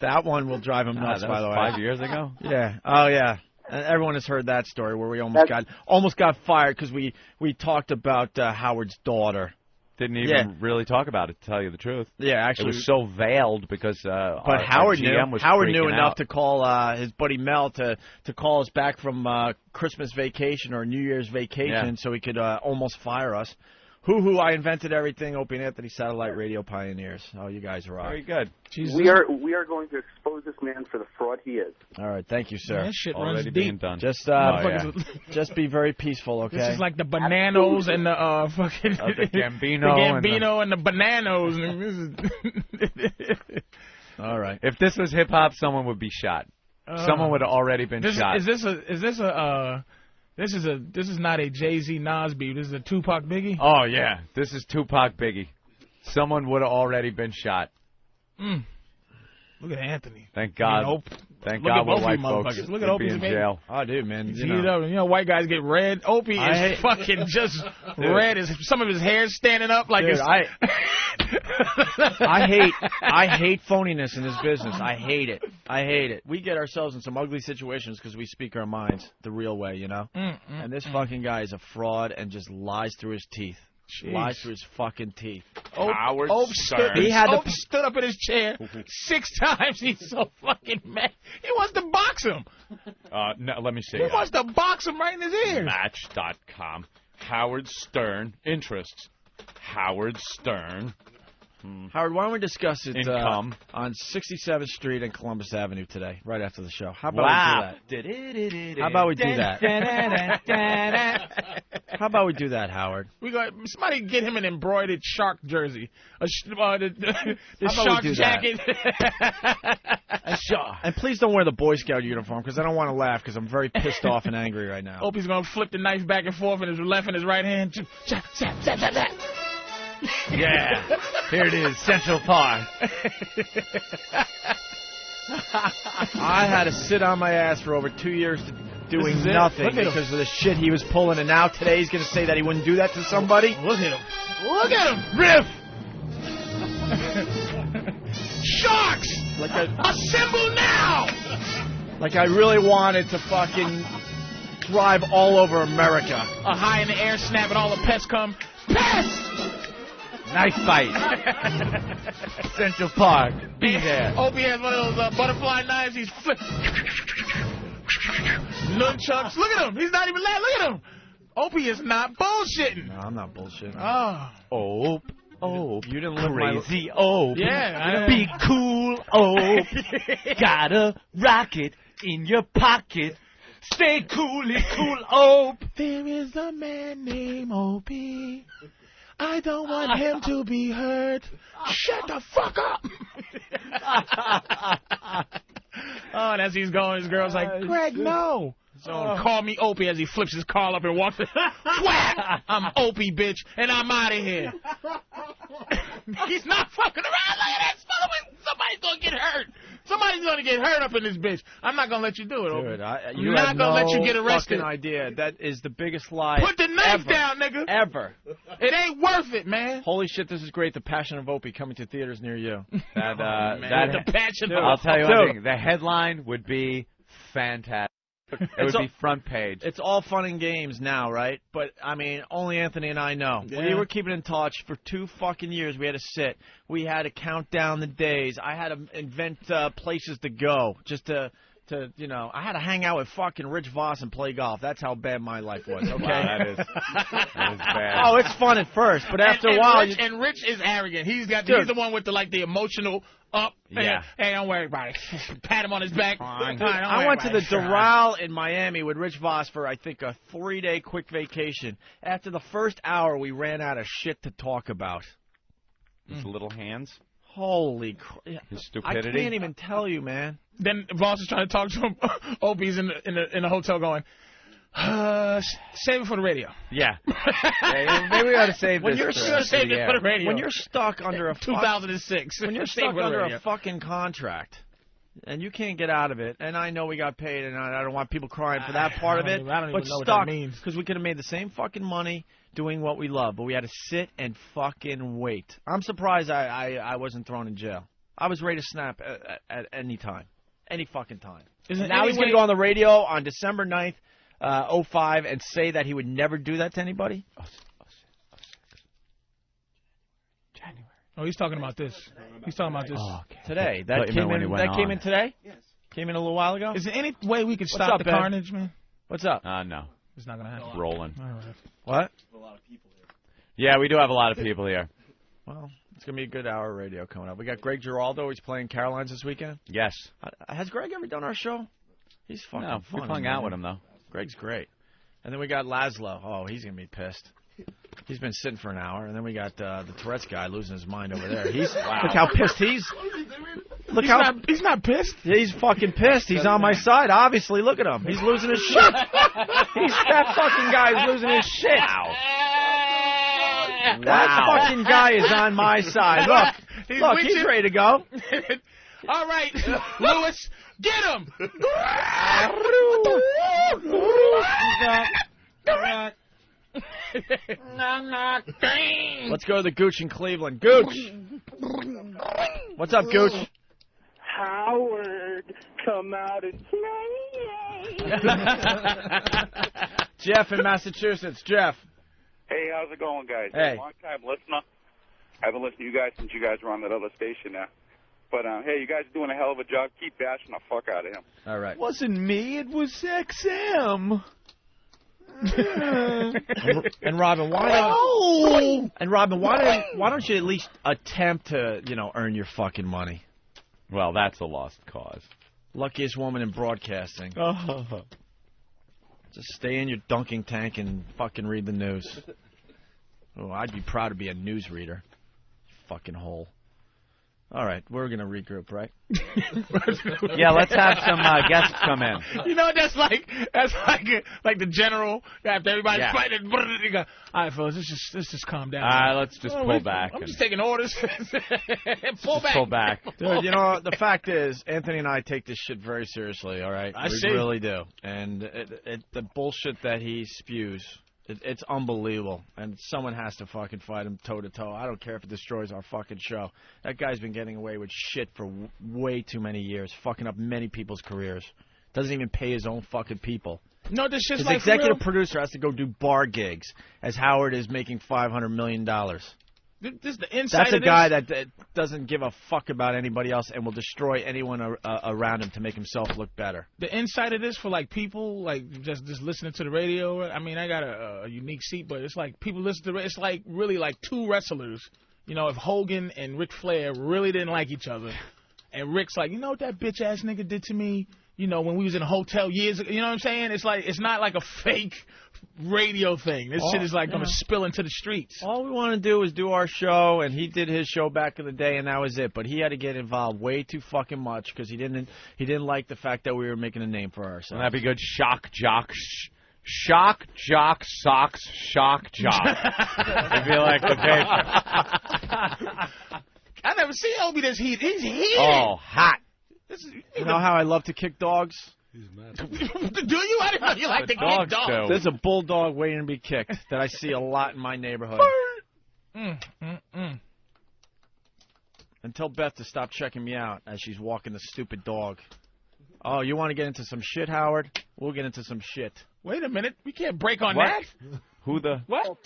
That one will drive him nuts, by the way. 5 years ago? Yeah. Oh, yeah. And everyone has heard that story where we almost got fired because we talked about Howard's daughter. Didn't even really talk about it, to tell you the truth. Yeah, actually. It was so veiled because but Howard knew enough out. to call his buddy Mel to call us back from Christmas vacation or New Year's vacation so he could almost fire us. Hoo-hoo, I invented everything. Opie and Anthony Satellite Radio pioneers. Oh, you guys are Very good. We are going to expose this man for the fraud he is. All right, thank you, sir. Man, that shit Already runs being deep. done. Just just be very peaceful, okay? This is like the Bananos and the fucking the Gambino, the Gambino and the Bananos. All right. If this was hip hop, someone would be shot. Someone would have already been shot. This is not a Jay-Z Nas beat. This is a Tupac Biggie. Oh yeah, this is Tupac Biggie. Someone would have already been shot. Look at Anthony. Thank God. Thank God we're white folks. Look at Opie Opie's in face. jail. Oh, dude, man. You know, white guys get red. Opie is fucking just red. Some of his hair's standing up like dude, it's... I hate phoniness in this business. I hate it. We get ourselves in some ugly situations because we speak our minds the real way, you know? And this fucking guy is a fraud and just lies through his teeth. Jeez. Lies through his fucking teeth. Howard stood up in his chair 6 times. He's so fucking mad. He wants to box him. No, let me see. He wants to box him right in his ears. Match.com. Howard Stern. Interests. Howard Stern. Howard, why don't we discuss it Income. On 67th Street and Columbus Avenue today, right after the show? How about we do that? How about we do that? How about we do that, Howard? Somebody get him an embroidered shark jersey, the shark jacket. And please don't wear the Boy Scout uniform because I don't want to laugh because I'm very pissed off and angry right now. Opie's gonna flip the knife back and forth in his left and his right hand. Yeah, here it is, Central Park. I had to sit on my ass for over 2 years doing nothing because of the shit he was pulling, and now today he's going to say that he wouldn't do that to somebody? Look at him. Look at him. Riff! Sharks! Assemble now! Like I really wanted to fucking drive all over America. A high in the air snap and all the pests come. Pests! Knife fight. Central Park. Be there. Opie has one of those butterfly knives. He's nunchucks. Look at him. He's not even laughing. Look at him. Opie is not bullshitting. No, I'm not bullshitting. Oh, you didn't live crazy. Oh, yeah. Be cool. Oh, got a rocket in your pocket. Stay coolly cool. Oh, there is a man named Opie. I don't want him to be hurt. Shut the fuck up. And as he's going, his girl's like, Greg, no. So call me Opie as he flips his car up and walks. Whack! I'm Opie, bitch, and I'm out of here. He's not fucking around. Look at that. Somebody's going to get hurt. Somebody's going to get hurt up in this bitch. I'm not going to let you do it, Opie. Dude, I'm not going to let you get arrested. Fucking idea. That is the biggest lie Put the knife down, nigga. Ever. It ain't worth it, man. Holy shit, this is great. The Passion of Opie coming to theaters near you. The Passion of I'll tell you one thing. The headline would be fantastic. It would be front page. It's all fun and games now, right? But, I mean, only Anthony and I know. Yeah. We were keeping in touch for 2 fucking years. We had to sit. We had to count down the days. I had to invent places to go just to you know, I had to hang out with fucking Rich Voss and play golf. That's how bad my life was, okay? Wow, that is bad. Oh, it's fun at first, but after a while... And Rich is arrogant. He's the one with the emotional up. Yeah. Hey, don't worry about it. Pat him on his back. I went to the Doral in Miami with Rich Voss for, I think, a 3-day quick vacation. After the first hour, we ran out of shit to talk about. His little hands. Holy crap. His stupidity. I can't even tell you, man. Then Voss is trying to talk to him. Opie's in the hotel going, Save it for the radio. Yeah. Maybe we ought to save when this. You're save it for the radio. When you're stuck under a 2006. When you're stuck under a fucking contract and you can't get out of it, and I know we got paid, and I don't want people crying for that part of it, I don't even but know what stuck that means. because we could have made the same fucking money doing what we love, but we had to sit and fucking wait. I'm surprised I wasn't thrown in jail. I was ready to snap at any time, any fucking time. Now he's going to go on the radio on December 9th, 05, and say that he would never do that to anybody? Oh, he's talking about this. He's talking about this. Oh, okay. Today. That came in today? Yes. Came in a little while ago? Is there any way we could stop the carnage, man? What's up? No. It's not going to happen. Rolling. All right. What? Yeah, we do have a lot of people here. Well, it's going to be a good hour of radio coming up. We got Greg Giraldo. He's playing Caroline's this weekend. Yes. Has Greg ever done our show? He's fucking fun. We've hung out with him, though. Greg's great. And then we got Laszlo. Oh, he's going to be pissed. He's been sitting for an hour. And then we got the Tourette's guy losing his mind over there. Look how pissed he's. He's not pissed. He's fucking pissed. He's on my side, obviously. Look at him. He's losing his shit. That fucking guy is losing his shit. That fucking guy is on my side. Look, he's ready to go. All right, Lewis, get him. Let's go to the Gooch in Cleveland. Gooch! What's up, Gooch? Howard, come out and play. Jeff in Massachusetts. Jeff. Hey, how's it going, guys? Hey. Long-time listener. I haven't listened to you guys since you guys were on that other station now. But, hey, you guys are doing a hell of a job. Keep bashing the fuck out of him. All right. Wasn't me. It was XM. And Robin, why don't you at least attempt to, earn your fucking money? Well, that's a lost cause. Luckiest woman in broadcasting. Just stay in your dunking tank and fucking read the news. Oh, I'd be proud to be a newsreader. Fucking hole. All right, we're going to regroup, right? Yeah, let's have some guests come in. You know, that's like the general after everybody's fighting. All right, fellas, let's just calm down. All right, let's just pull back. I'm just taking orders. Pull back. Dude, the fact is, Anthony and I take this shit very seriously, all right? We really do. And the bullshit that he spews, it's unbelievable, and someone has to fucking fight him toe-to-toe. I don't care if it destroys our fucking show. That guy's been getting away with shit for way too many years, fucking up many people's careers. Doesn't even pay his own fucking people. No, this shit's his like executive producer has to go do bar gigs, as Howard is making $500 million. This is the inside That's a of guy that doesn't give a fuck about anybody else and will destroy anyone around him to make himself look better. The inside of this for like people like just listening to the radio. I mean, I got a unique seat, but it's like people listen to it's like really like two wrestlers. If Hogan and Ric Flair really didn't like each other, and Rick's like, what that bitch ass nigga did to me? When we was in a hotel years ago. You know what I'm saying? It's like it's not like a fake radio thing. This shit is like going to spill into the streets. All we want to do is do our show, and he did his show back in the day, and that was it. But he had to get involved way too fucking much because he didn't like the fact that we were making a name for ourselves. Wouldn't that be good? Shock jock, socks, shock jock. It'd be like the paper. I never seen Opie this heat. He's heated. Oh, hot. You know how I love to kick dogs? Do you? I didn't know you like to kick dogs. There's a bulldog waiting to be kicked that I see a lot in my neighborhood. And tell Beth to stop checking me out as she's walking the stupid dog. Oh, you want to get into some shit, Howard? We'll get into some shit. Wait a minute. We can't break on what? that. Who the... What?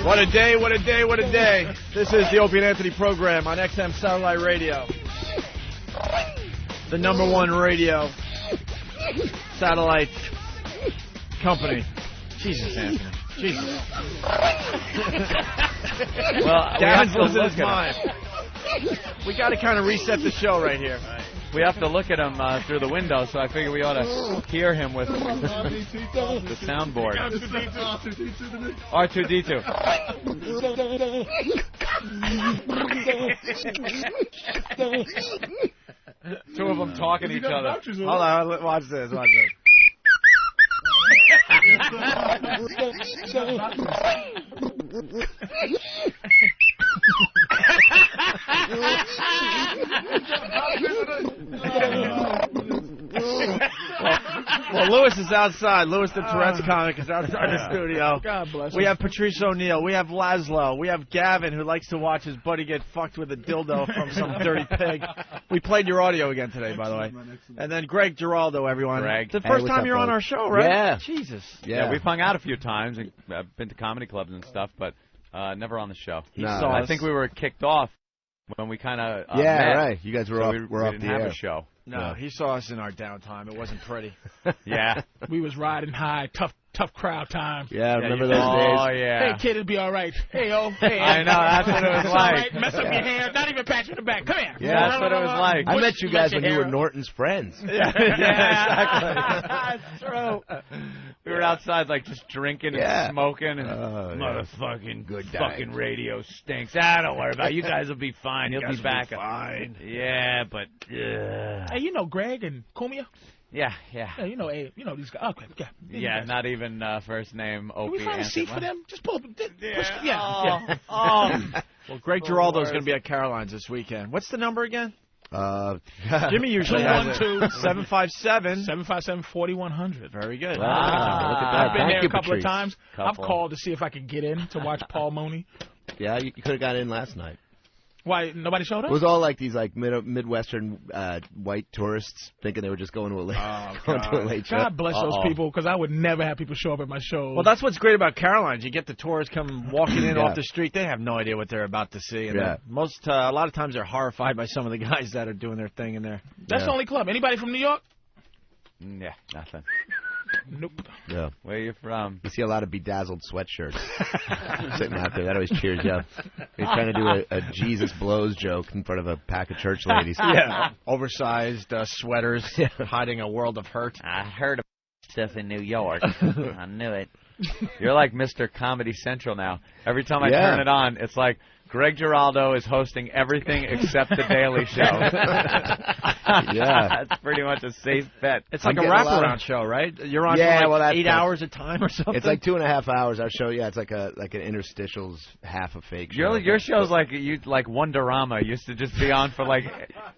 What a day, what a day, what a day. This is the Opie and Anthony program on XM Satellite Radio. The #1 radio satellite company. Jesus, Anthony. Jesus. Well, Darren's losing his mind. We got to kind of reset the show right here. We have to look at him through the window, so I figure we ought to hear him with the soundboard. R2-D2. Two of them talking to each other. Hold on, watch this. Watch this. Well, Lewis is outside. Lewis the Tourette's comic is outside the studio. God bless We him. have Patrice O'Neill. We have Laszlo. We have Gavin, who likes to watch his buddy get fucked with a dildo from some dirty pig. We played your audio again today, by the way. And then Greg Giraldo, everyone. Greg. It's the first time you're on our show, right? Yeah. Jesus. Yeah, we've hung out a few times. And I've been to comedy clubs and stuff, but never on the show. I think we were kicked off when we kind of met. Right. You guys were off. We off didn't the have air. a show. No, he saw us in our downtime. It wasn't pretty. Yeah. We was riding high, tough crowd time. Yeah, remember those days? Oh, yeah. Hey, kid, it'll be all right. Hey, oh, hey. I know, that's what it was It's like. all right. Mess up your hair. Not even pat you in the back. Come here. Yeah, that's what it was like. I met you guys when you were Norton's friends. Yeah, exactly. That's true. We were outside, like, just drinking and smoking, and motherfucking good fucking radio stinks. Don't worry about it. You guys will be fine. He'll be back. Fine. Yeah, but Hey, you know Greg and Cumia? yeah. Yeah, you know these guys. Okay, yeah. Yeah, not even first name Opie. Can we find a seat for them? Just pull up. Yeah. Well, Greg Giraldo is going to be at Caroline's this weekend. What's the number again? Jimmy usually has it. 757. 757-4100. Very good. Wow, look at that. I've been Thank there you, a couple Patrice. of times. Couple. I've called to see if I could get in to watch Paul Mooney. Yeah, you could have got in last night. Why, nobody showed up? It was all like these like Midwestern white tourists thinking they were just going to a late show. God bless those people, because I would never have people show up at my shows. Well, that's what's great about Caroline's. You get the tourists come walking in off the street. They have no idea what they're about to see. And a lot of times they're horrified by some of the guys that are doing their thing in there. That's the only club. Anybody from New York? Yeah, nothing. Nope. Yeah. Where are you from? You see a lot of bedazzled sweatshirts sitting out there. That always cheers you up. You're trying to do a Jesus blows joke in front of a pack of church ladies. Yeah. Oversized sweaters, hiding a world of hurt. I heard of stuff in New York. I knew it. You're like Mr. Comedy Central now. Every time I turn it on, it's like Greg Giraldo is hosting everything except The Daily Show. That's pretty much a safe bet. It's like a wraparound show, right? You're on for like 8 hours a time or something? It's like 2.5 hours. Our show, it's like an interstitials, half a fake show. Your show's like Wonderama. Used to just be on for like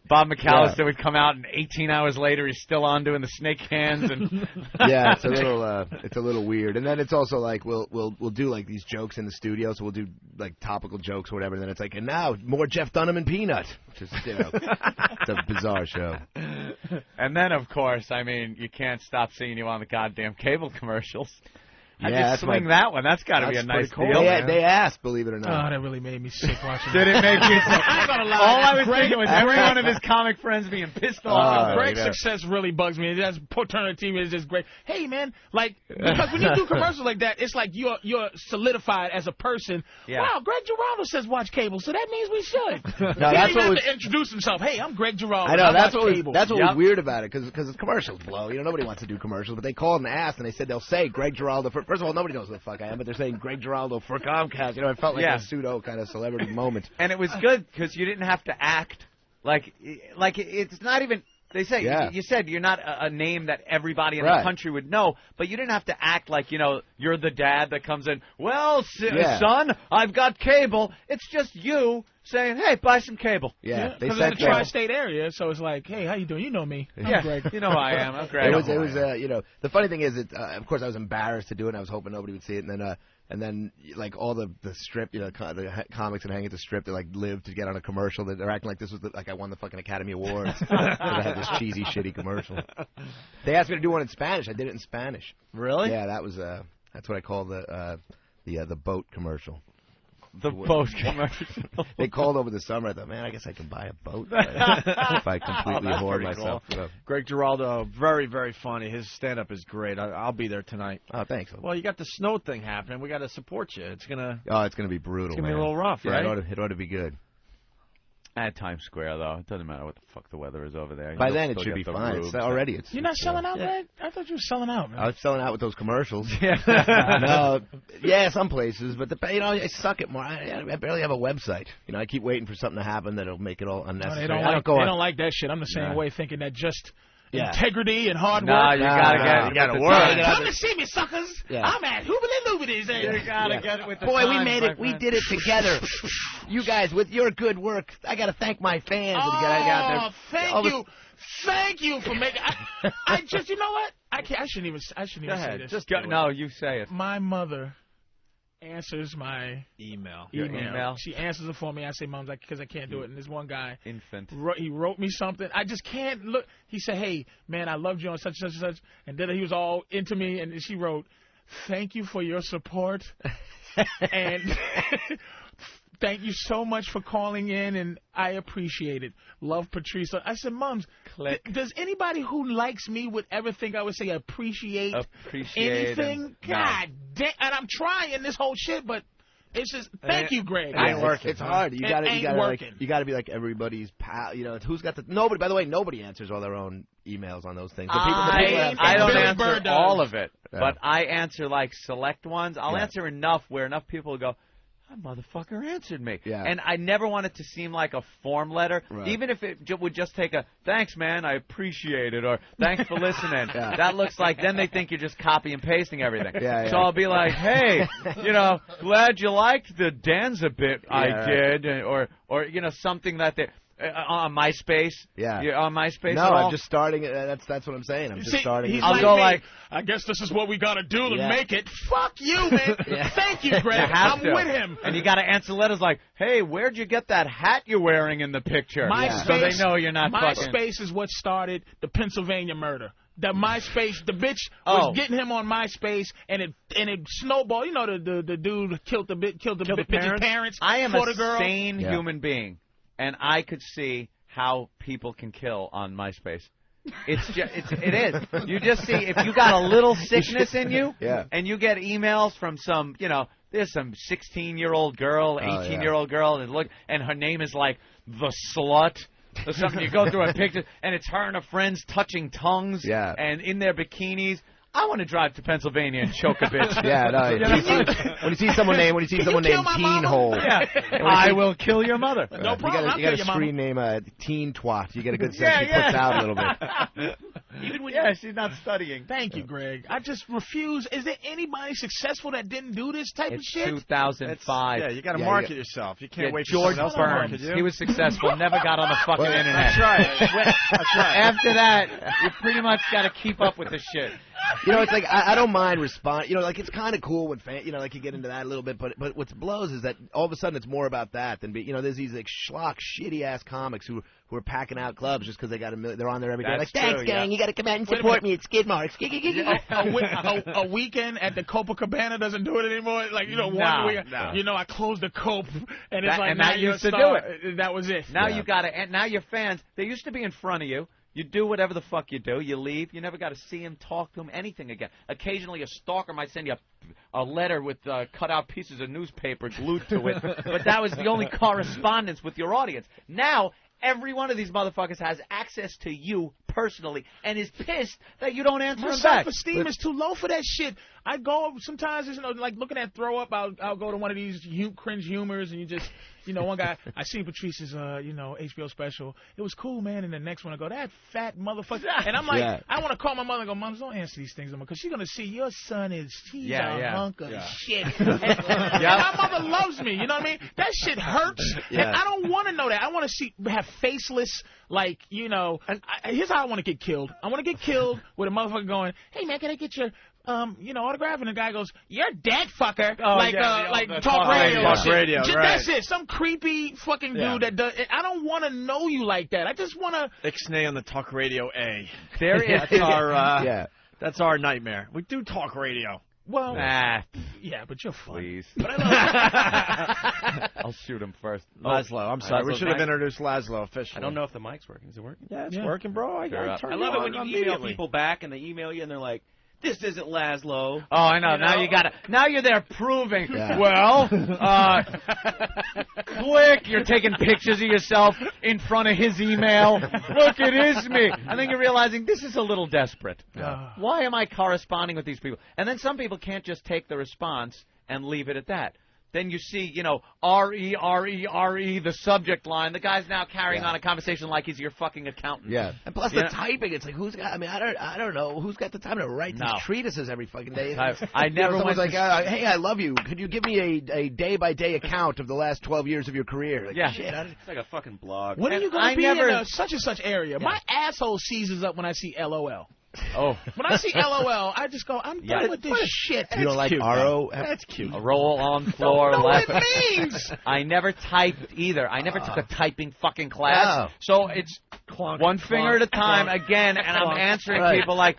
Bob McAllister would come out, and 18 hours later he's still on doing the snake hands. And yeah, it's a little weird. And then it's also like we'll do like these jokes in the studio, so we'll do like topical jokes or whatever. And then it's like, and now more Jeff Dunham and Peanut. Just it's a bizarre show. And then of course, I mean, you can't stop seeing you on the goddamn cable commercials. How'd you swing that one? That's got to be a nice cool. deal. They asked, believe it or not. Oh, that really made me sick watching. Did it make you sick? I'm not gonna lie. All I was thinking was every one of his comic friends being pissed off. Greg's success really bugs me. That's turning the team is just great. Hey man, like because when you do commercials like that, it's like you're solidified as a person. Yeah. Wow, Greg Giraldo says watch cable, so that means we should. No, he that's didn't what have was, to introduce himself. Hey, I'm Greg Giraldo. I know that's what cable. was weird about it because commercials blow. Nobody wants to do commercials, but they called and asked, and they said they'll say Greg Giraldo. First of all, nobody knows who the fuck I am, but they're saying Greg Giraldo for Comcast. It felt like a pseudo kind of celebrity moment. And it was good because you didn't have to act like it's not even. They say you said you're not a name that everybody in the country would know, but you didn't have to act like you're the dad that comes in. Well, son, I've got cable. It's just you saying, hey, buy some cable. Yeah, because it's the tri-state area, so it's like, hey, how you doing? You know me. I'm Greg. You know who I am. I'm Greg. It was the funny thing is that of course I was embarrassed to do it. And I was hoping nobody would see it, and then like all the strip, the comics that hang at the strip, they like live to get on a commercial. They're acting like this was like I won the fucking Academy Awards because I had this cheesy, shitty commercial. They asked me to do one in Spanish. I did it in Spanish. Really? Yeah, that's what I call the boat commercial. The boat commercial. They called over the summer. I thought, man, I guess I can buy a boat if I completely hoard myself. Cool. Greg Giraldo, very, very funny. His stand-up is great. I'll be there tonight. Oh, thanks. Well, you got the snow thing happening. We got to support you. It's gonna be brutal. It's gonna be a little rough, right? It ought to be good. At Times Square, though. It doesn't matter what the fuck the weather is over there. By then, it should be fine. It's already. You're not selling out, man? I thought you were selling out, man. I was selling out with those commercials. Yeah. No, yeah, some places, but I suck at more. I barely have a website. I keep waiting for something to happen that'll make it all unnecessary. No, they don't like that shit. I'm the same way, thinking that just integrity and hard work. You gotta work. Come to see me, suckers. Yeah. I'm at Hoobity-Loobity's. You gotta get it with the Boy, we times, made it. We did it together. You guys, with your good work, I got to thank my fans. Thank you for making. I just, you know what? I shouldn't even say this. Just go. No, you say it. My mother answers my email. Your email. She answers it for me. I say, Mom, because I can't do it. And this one guy, infant, he wrote me something. I just can't look. He said, hey, man, I loved you on such and such and such. And then he was all into me. And she wrote, thank you for your support. And thank you so much for calling in, and I appreciate it. Love, Patrice. I said, Mums, does anybody who likes me would ever think I would say appreciate anything? God damn. And I'm trying this whole shit, but it's just, thank you, Greg. It's hard. You gotta be like everybody's pal. Who's got the nobody. By the way, nobody answers all their own emails on those things. I don't answer all of it, but I answer like select ones. I'll answer enough where enough people go, that motherfucker answered me. Yeah. And I never want it to seem like a form letter, even if it would just take a, thanks, man, I appreciate it, or thanks for listening. That looks like, then they think you're just copy and pasting everything. So I'll be like, hey, glad you liked the Danza bit I did, or something that they... on MySpace? Yeah. You're on MySpace? No, I'm just starting. That's what I'm saying. I'm just starting. I'll go like, I guess this is what we got to do to make it. Fuck you, man. Thank you, Greg. I'm with him. And you got to answer letters like, hey, where'd you get that hat you're wearing in the picture? So they know you're not fucking. MySpace is what started the Pennsylvania murder. That MySpace, the bitch was getting him on MySpace, and it snowballed. The dude killed the bitch's parents. I am a sane human being. And I could see how people can kill on MySpace. It is. You just see if you got a little sickness in you, and you get emails from some, there's some 16-year-old girl, 18-year-old girl, and her name is like the slut. Or something. You go through a picture, and it's her and her friends touching tongues, and in their bikinis. I want to drive to Pennsylvania and choke a bitch. When you see someone named Teen Hole, I will kill your mother. No problem. You got to screen name Teen Twat. You get a good sense she puts out a little bit. Even when she's not studying. Thank you, Greg. I just refuse. Is there anybody successful that didn't do this type of shit? 2005. You got to market yourself. You can't wait for George Burns. He was successful. Never got on the fucking internet. That's right. That's right. After that, you pretty much got to keep up with this shit. It's like I don't mind responding. It's kind of cool when you get into that a little bit. But what blows is that all of a sudden it's more about that than there's these like schlock, shitty ass comics who are packing out clubs just because they got they're on there every day. Like, thanks, gang. You got to come out and support me at Skidmark. A weekend at the Copacabana doesn't do it anymore. Like one week, I closed the Cope, and it's like now you used to do it. That was it. Now you got to. And now your fans, they used to be in front of you. You do whatever the fuck you do. You leave. You never got to see him, talk to him, anything again. Occasionally a stalker might send you a letter with cut out pieces of newspaper glued to it. But that was the only correspondence with your audience. Now, every one of these motherfuckers has access to you personally and is pissed that you don't answer him back. My self-esteem is too low for that shit. I go sometimes, like looking at throw up, I'll go to one of these cringe humors, and you just, one guy, I seen Patrice's, HBO special. It was cool, man. And the next one I go, that fat motherfucker. And I'm like, I want to call my mother and go, Mom, don't answer these things anymore, because she's going to see your son he's a hunk of shit. And my mother loves me, you know what I mean? That shit hurts. And I don't want to know that. I want to have faceless, here's how I want to get killed. I want to get killed with a motherfucker going, hey, man, can I get your autograph? And the guy goes, you're dead, fucker. Talk radio. Talk radio, right. That's it. Some creepy fucking dude that does. I don't want to know you like that. I just want to. Ixnay on the Talk Radio A. There is. That's our nightmare. We do talk radio. Well, yeah, but you're fun. Please. But I I'll shoot him first. Laszlo, I'm sorry. We should have introduced Laszlo officially. I don't know if the mic's working. Is it working? Yeah, it's working, bro. I love it when you email people back and they email you and they're like, This isn't Laszlo. Oh, I know. Now you're there proving. Yeah. Well, click. You're taking pictures of yourself in front of his email. Look, it is me. And then you're realizing this is a little desperate. Why am I corresponding with these people? And then some people can't just take the response and leave it at that. Then you see, R-E-R-E-R-E, the subject line. The guy's now carrying on a conversation like he's your fucking accountant. Yeah. And plus the typing, it's like, I don't know, who's got the time to write these treatises every fucking day? I never someone's went like, hey, I love you. Could you give me a day-by-day account of the last 12 years of your career? Like, shit. It's like a fucking blog. When are you going to be in a such and such area? My asshole seizes up when I see LOL. Oh. When I see LOL, I just go, I'm done with this shit. You don't like RO? That's cute. A roll on floor. Don't know what it means. I never typed either. I never took a typing fucking class. So it's one finger at a time again, and I'm answering people like,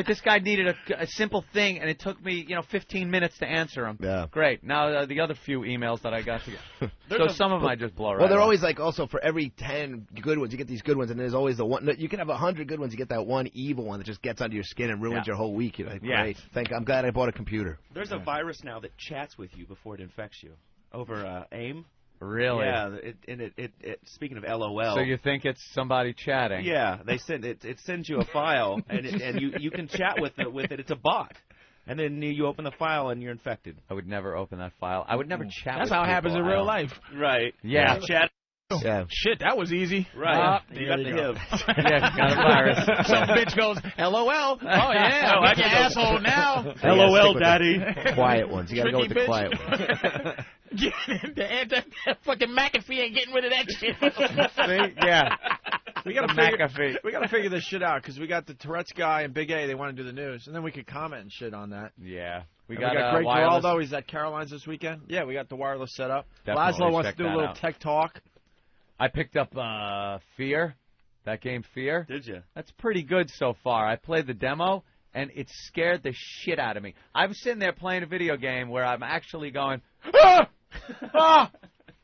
this guy needed a simple thing, and it took me 15 minutes to answer him. Yeah. Great. Now the other few emails that I got to get. So some of them I just blow right Well, they're off. always like, also for every 10 good ones, you get these good ones, and there's always the one. You can have 100 good ones, you get that one evil one that just gets under your skin and ruins your whole week. You're like, great. I'm glad I bought a computer. There's a virus now that chats with you before it infects you over AIM. Really? Yeah. Speaking of LOL. So you think it's somebody chatting? Yeah. They send it sends you a file, and you can chat with it. It's a bot. And then you open the file and you're infected. I would never open that file. I would never chat That's with how it people. happens in real life. Right. Yeah. Chat. Yeah. Shit, that was easy. Right. You got there the you go. HIV. Yeah, got a virus. Some bitch goes, LOL. Oh, yeah. No, I'm your asshole now. LOL, Daddy. Quiet ones. You got to go with the Tricky quiet bitch. ones. The fucking McAfee ain't getting rid of that shit. See? Yeah. We got McAfee. to figure this shit out because we got the Tourette's guy and Big A. They want to do the news, and then we could comment and shit on that. Yeah. We got Greg wireless. Giraldo. He's at Caroline's this weekend. Yeah, we got the wireless set up. Definitely Laszlo wants to check do a that little out. tech talk. I picked up Fear, that game Fear. Did you? That's pretty good so far. I played the demo, and it scared the shit out of me. I'm sitting there playing a video game where I'm actually going, ah! Ah!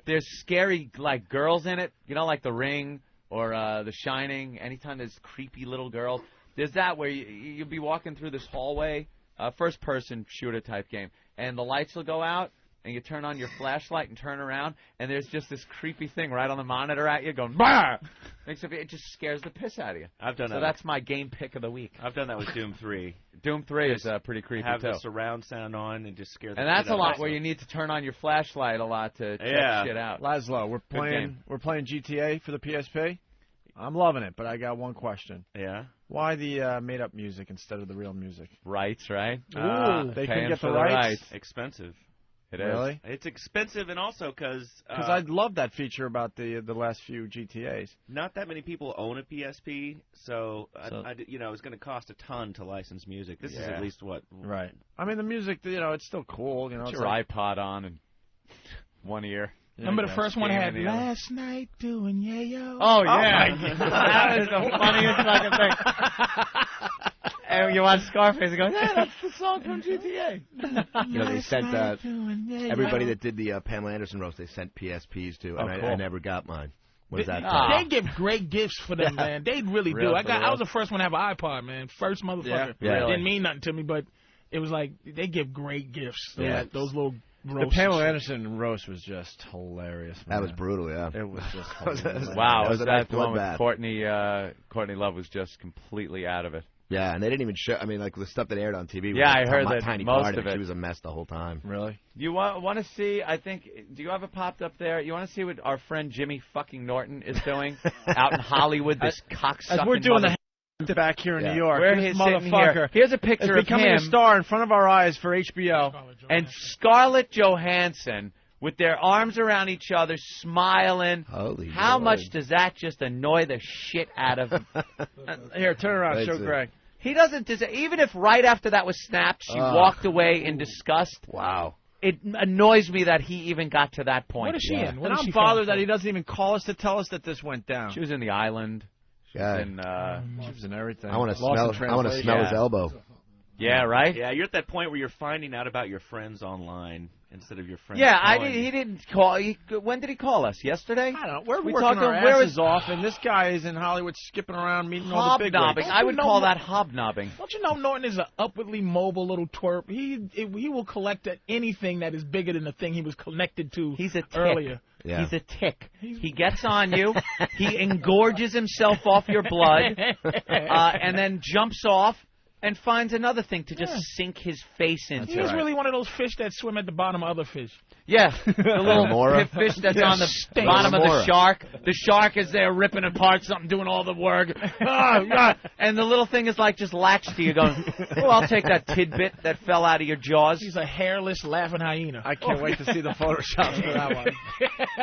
There's scary, like, girls in it, like The Ring or The Shining. Anytime there's creepy little girls. There's that where you'll be walking through this hallway, first-person shooter type game, and the lights will go out, and you turn on your flashlight and turn around, and there's just this creepy thing right on the monitor at you going, bah! It just scares the piss out of you. I've done that. So that's my game pick of the week. I've done that with Doom 3. Doom 3 is pretty creepy, have too. the surround sound on and just scare the And that's shit a out lot of where you need to turn on your flashlight a lot to check shit out. Laszlo, we're playing GTA for the PSP. I'm loving it, but I got one question. Yeah? Why the made-up music instead of the real music? Rights, right? They couldn't get the rights. rights. Expensive. It really? is. It's expensive, and also because I love that feature about the last few GTAs. Not that many people own a PSP, so it's going to cost a ton to license music. This is at least what. Right. I mean, the music, it's still cool. Put your iPod on and one ear. Remember the first one had Last Night Doing Yayo? Oh, yeah. Oh, that was the funniest fucking thing. And you watch Scarface and go, yeah, that's the song from GTA. They sent everybody that did the Pamela Anderson roast, they sent PSPs to, and cool. I never got mine. What is that? They give great gifts for them, man. They really do. I was the first one to have an iPod, man. First motherfucker. Yeah. Really? Didn't mean nothing to me, but it was like they give great gifts. Those little The Pamela Anderson roast was just hilarious. That was brutal, yeah. It was just hilarious. Wow, was that the one with bloodbath. Courtney Love was just completely out of it. Yeah, and they didn't even show. I mean, like the stuff that aired on TV. Was Yeah, like I heard that tiny most part of it. She was a mess the whole time. Really? You want to see? I think. Do you have it popped up there? You want to see what our friend Jimmy fucking Norton is doing out in Hollywood? This cocksucking. As we're doing the back here in New York, Where this he's sitting motherfucker here. Here's a picture is of becoming him a star in front of our eyes for HBO. and Scarlett Johansson with their arms around each other, smiling. Holy How Lord. much does that just annoy the shit out of him? Here, turn around, show Greg. He doesn't deserve. Even if right after that was snapped, she walked away in disgust. Wow. It annoys me that he even got to that point. What is she in? And I'm bothered that he doesn't even call us to tell us that this went down. She was in The Island. She was in, she was in everything. I want to smell his elbow. Yeah, right? Yeah, you're at that point where you're finding out about your friends online, instead of your friend. Yeah, he didn't call. When did he call us? Yesterday? I don't know. We're we working our asses off, and this guy is in Hollywood skipping around meeting all the big wigs. I would call that hobnobbing. Don't you know Norton is an upwardly mobile little twerp? He will collect at anything that is bigger than the thing he was connected to He's a tick. earlier. Yeah. He's a tick. He gets on you. He engorges himself off your blood, and then jumps off and finds another thing to just sink his face into. He's really one of those fish that swim at the bottom of other fish. Yeah, the little fish that's on the bottom of the shark. The shark is there ripping apart something, doing all the work. And the little thing is like just latched to you going, oh, I'll take that tidbit that fell out of your jaws. He's a hairless laughing hyena. I can't wait to see the Photoshops for that one.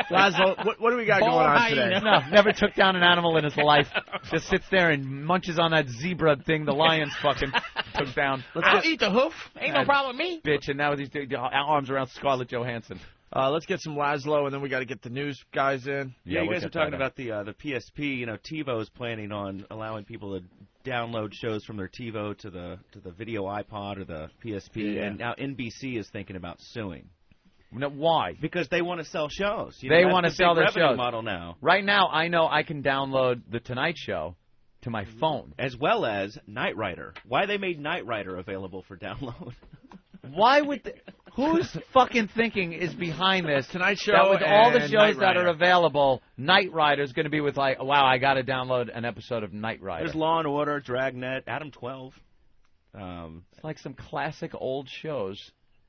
Laszlo, what do we got going on today? No, never took down an animal in his life. Just sits there and munches on that zebra thing the lions fucking took down. I'll eat the hoof. Ain't no problem with me. Bitch, and now he's arms around Scarlett Johansson. Let's get some Laszlo, and then we got to get the news guys in. Yeah, you guys were talking about the PSP. You know, TiVo is planning on allowing people to download shows from their TiVo to the video iPod or the PSP, and now NBC is thinking about suing. Now, why? Because they want to sell shows. They want to sell their revenue shows. Model now. Right now, I know I can download The Tonight Show to my phone, as well as Knight Rider. Why they made Knight Rider available for download? Why would whose fucking thinking is behind this? Tonight Show that with all the and shows Knight that are Rider. available, Knight Rider is going to be with like, wow, I got to download an episode of Knight Rider. There's Law and Order, Dragnet, Adam 12. It's like some classic old shows.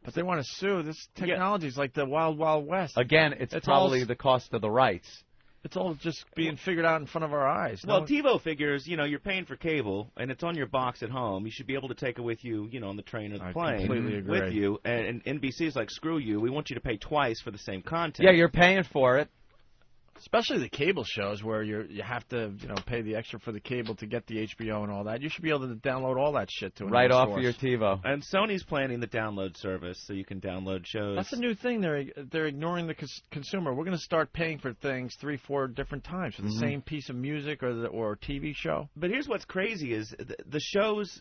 But they want to sue. This technology is like the Wild Wild West. Again, it's probably the cost of the rights. It's all just being figured out in front of our eyes. Well, TiVo figures, you know, you're paying for cable, and it's on your box at home. You should be able to take it with you, you know, on the train or the plane. completely agree. With you. And NBC is like, screw you. We want you to pay twice for the same content. Yeah, you're paying for it. Especially the cable shows where you have to pay the extra for the cable to get the HBO and all that. You should be able to download all that shit to right off source. of your TiVo. And Sony's planning the download service so you can download shows. That's a new thing. They're ignoring the consumer. We're going to start paying for things 3-4 different times for the same piece of music or TV show. But here's what's crazy is the shows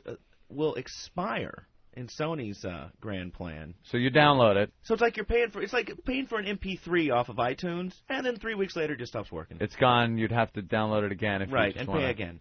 will expire in Sony's grand plan. So you download it. So it's like paying for an MP3 off of iTunes, and then 3 weeks later it just stops working. It's gone. You'd have to download it again if you just and wanna. pay again.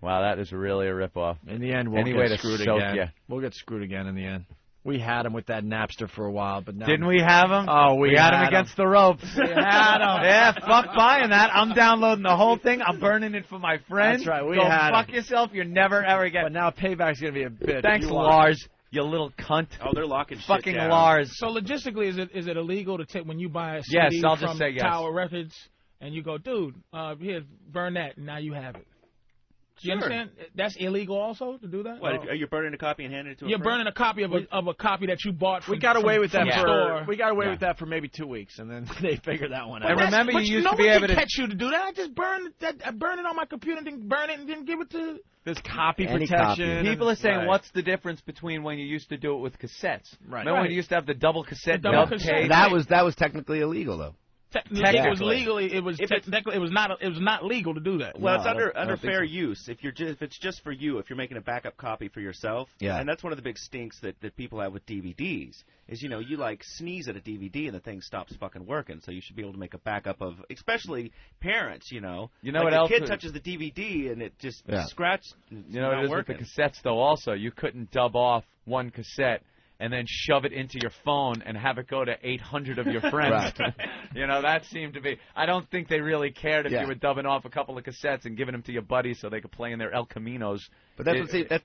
Wow, that is really a ripoff. In the end, we'll get screwed again. We'll get screwed again in the end. We had him with that Napster for a while, but now didn't we have him? Oh, we had him against the ropes. We had him. Yeah, fuck buying that. I'm downloading the whole thing. I'm burning it for my friends. That's right. We Go had fuck him. yourself. You're never ever getting. But now payback's gonna be a bitch. Thanks, Lars. You little cunt. Oh, they're locking fucking shit down. Lars. So logistically, is it illegal to take when you buy a Yes, CD I'll from just say yes. Tower Records and you go, dude, here, burn that, and now you have it. Do you understand? That's illegal also to do that. What? Are you burning a copy and handing it to a You're friend? burning a copy of a copy that you bought. From, We got away with that from store. we got away with that for maybe 2 weeks, and then they figured that one out. And remember, But you used no to be one able can to catch you to do that. I just burn it on my computer and then burn it and then give it to. There's copy Any protection. copy. People are saying, Right. what's the difference between when you used to do it with cassettes? Right. Remember when you used to have the double cassette? The double dub cassette. tape? That was technically illegal though. Technically, it was legally. It was technically. It was not legal to do that. Well, No, it's I under don't think fair so. use. If it's just for you, if you're making a backup copy for yourself, Yeah. and that's one of the big stinks that people have with DVDs is you like sneeze at a DVD and the thing stops fucking working. So you should be able to make a backup of, especially parents. You know what like else? The kid touches the DVD and it just scratches. You know what it is with the cassettes though. Also, you couldn't dub off one cassette and then shove it into your phone and have it go to 800 of your friends. Right. You know, that seemed to be... I don't think they really cared if Yeah. you were dubbing off a couple of cassettes and giving them to your buddies so they could play in their El Caminos. But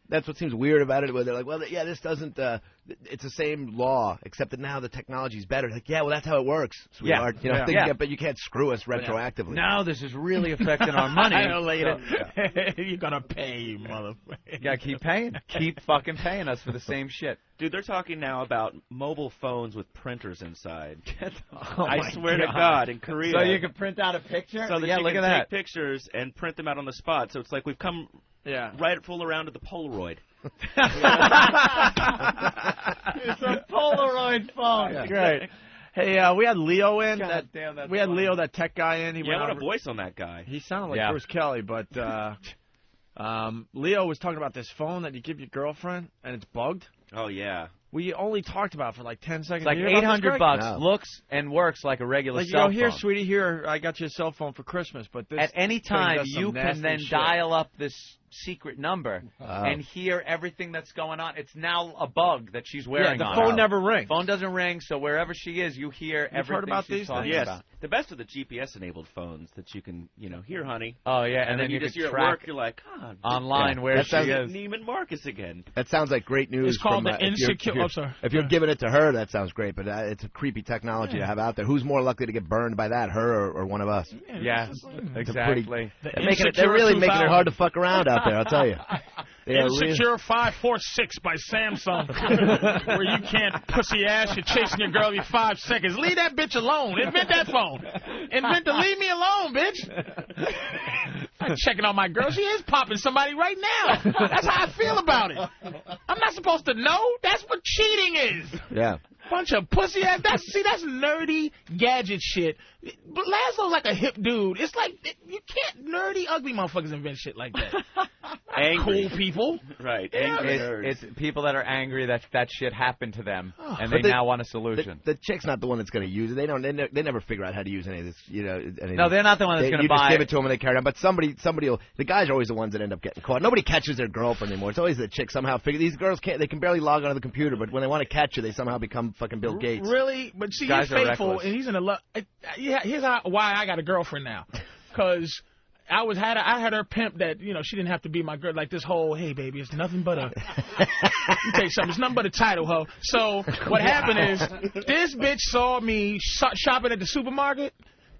that's what seems weird about it. Where they're like, well, yeah, this doesn't. It's the same law, except that now the technology's better. Like, yeah, well, that's how it works, sweetheart. Yeah. You know, Yeah. but you can't screw us retroactively. Now this is really affecting our money. I know later. You're gonna pay, you motherfucker. You gotta keep paying. Keep fucking paying us for the same shit. Dude, they're talking now about mobile phones with printers inside. Oh I swear to God, in Korea. So you can print out a picture? So that yeah, you look can at that. take pictures and print them out on the spot. So it's like we've come right full around to the Polaroid. It's a Polaroid phone. Yeah. Great. Hey, we had Leo in. God damn, that's we had funny. Leo, that tech guy, in. He Yeah, went what on a voice on that guy. He sounded like Bruce Kelly, but Leo was talking about this phone that you give your girlfriend, and it's bugged. Oh, yeah. We only talked about it for like 10 seconds. It's like $800 looks and works like a regular like, cell phone. Here, sweetie, here, I got you a cell phone for Christmas. But this at any time, you can then shit. dial up this secret number and hear everything that's going on. It's now a bug that she's wearing on. The phone never rings. Phone doesn't ring, so wherever she is, you hear everything heard about she's these talking Yes. about. The best are the GPS-enabled phones that you can, here, honey. Oh, yeah, and then you just, you're at work, you're like, online where she is. Neiman Marcus again. That sounds like great news. It's called from, the insecure. Oh, sorry. If you're giving it to her, that sounds great, but it's a creepy technology to have out there. Who's more likely to get burned by that, her or one of us? Yeah, exactly. They're really making it hard to fuck around out there, I'll tell you. Insecure 546 by Samsung, where you can't pussy ass. You're chasing your girl every 5 seconds. Leave that bitch alone. Invent that phone. Invent to leave me alone, bitch. I'm checking on my girl. She is popping somebody right now. That's how I feel about it. I'm not supposed to know. That's what cheating is. Yeah. Bunch of pussy ass. That's nerdy gadget shit. But Laszlo's like a hip dude. It's like you can't nerdy ugly motherfuckers invent shit like that. Angry. Cool people. Right. Angry nerds. It's people that are angry that shit happened to them, and they now want a solution. The chick's not the one that's going to use it. They never figure out how to use any of this. No, they're not the one that's going to buy it. You just give it to them and they carry it on. But somebody will. The guys are always the ones that end up getting caught. Nobody catches their girlfriend anymore. It's always the chick somehow figure. These girls can't. They can barely log onto the computer, but when they want to catch you, they somehow become fucking Bill Gates. Really? But see, he's faithful, and he's in a love. Here's why I got a girlfriend now, because I had her pimp that she didn't have to be my girl. Like this whole, hey baby, it's nothing but a. Let me tell you something. It's nothing but a title, ho. So what happened is this bitch saw me shopping at the supermarket.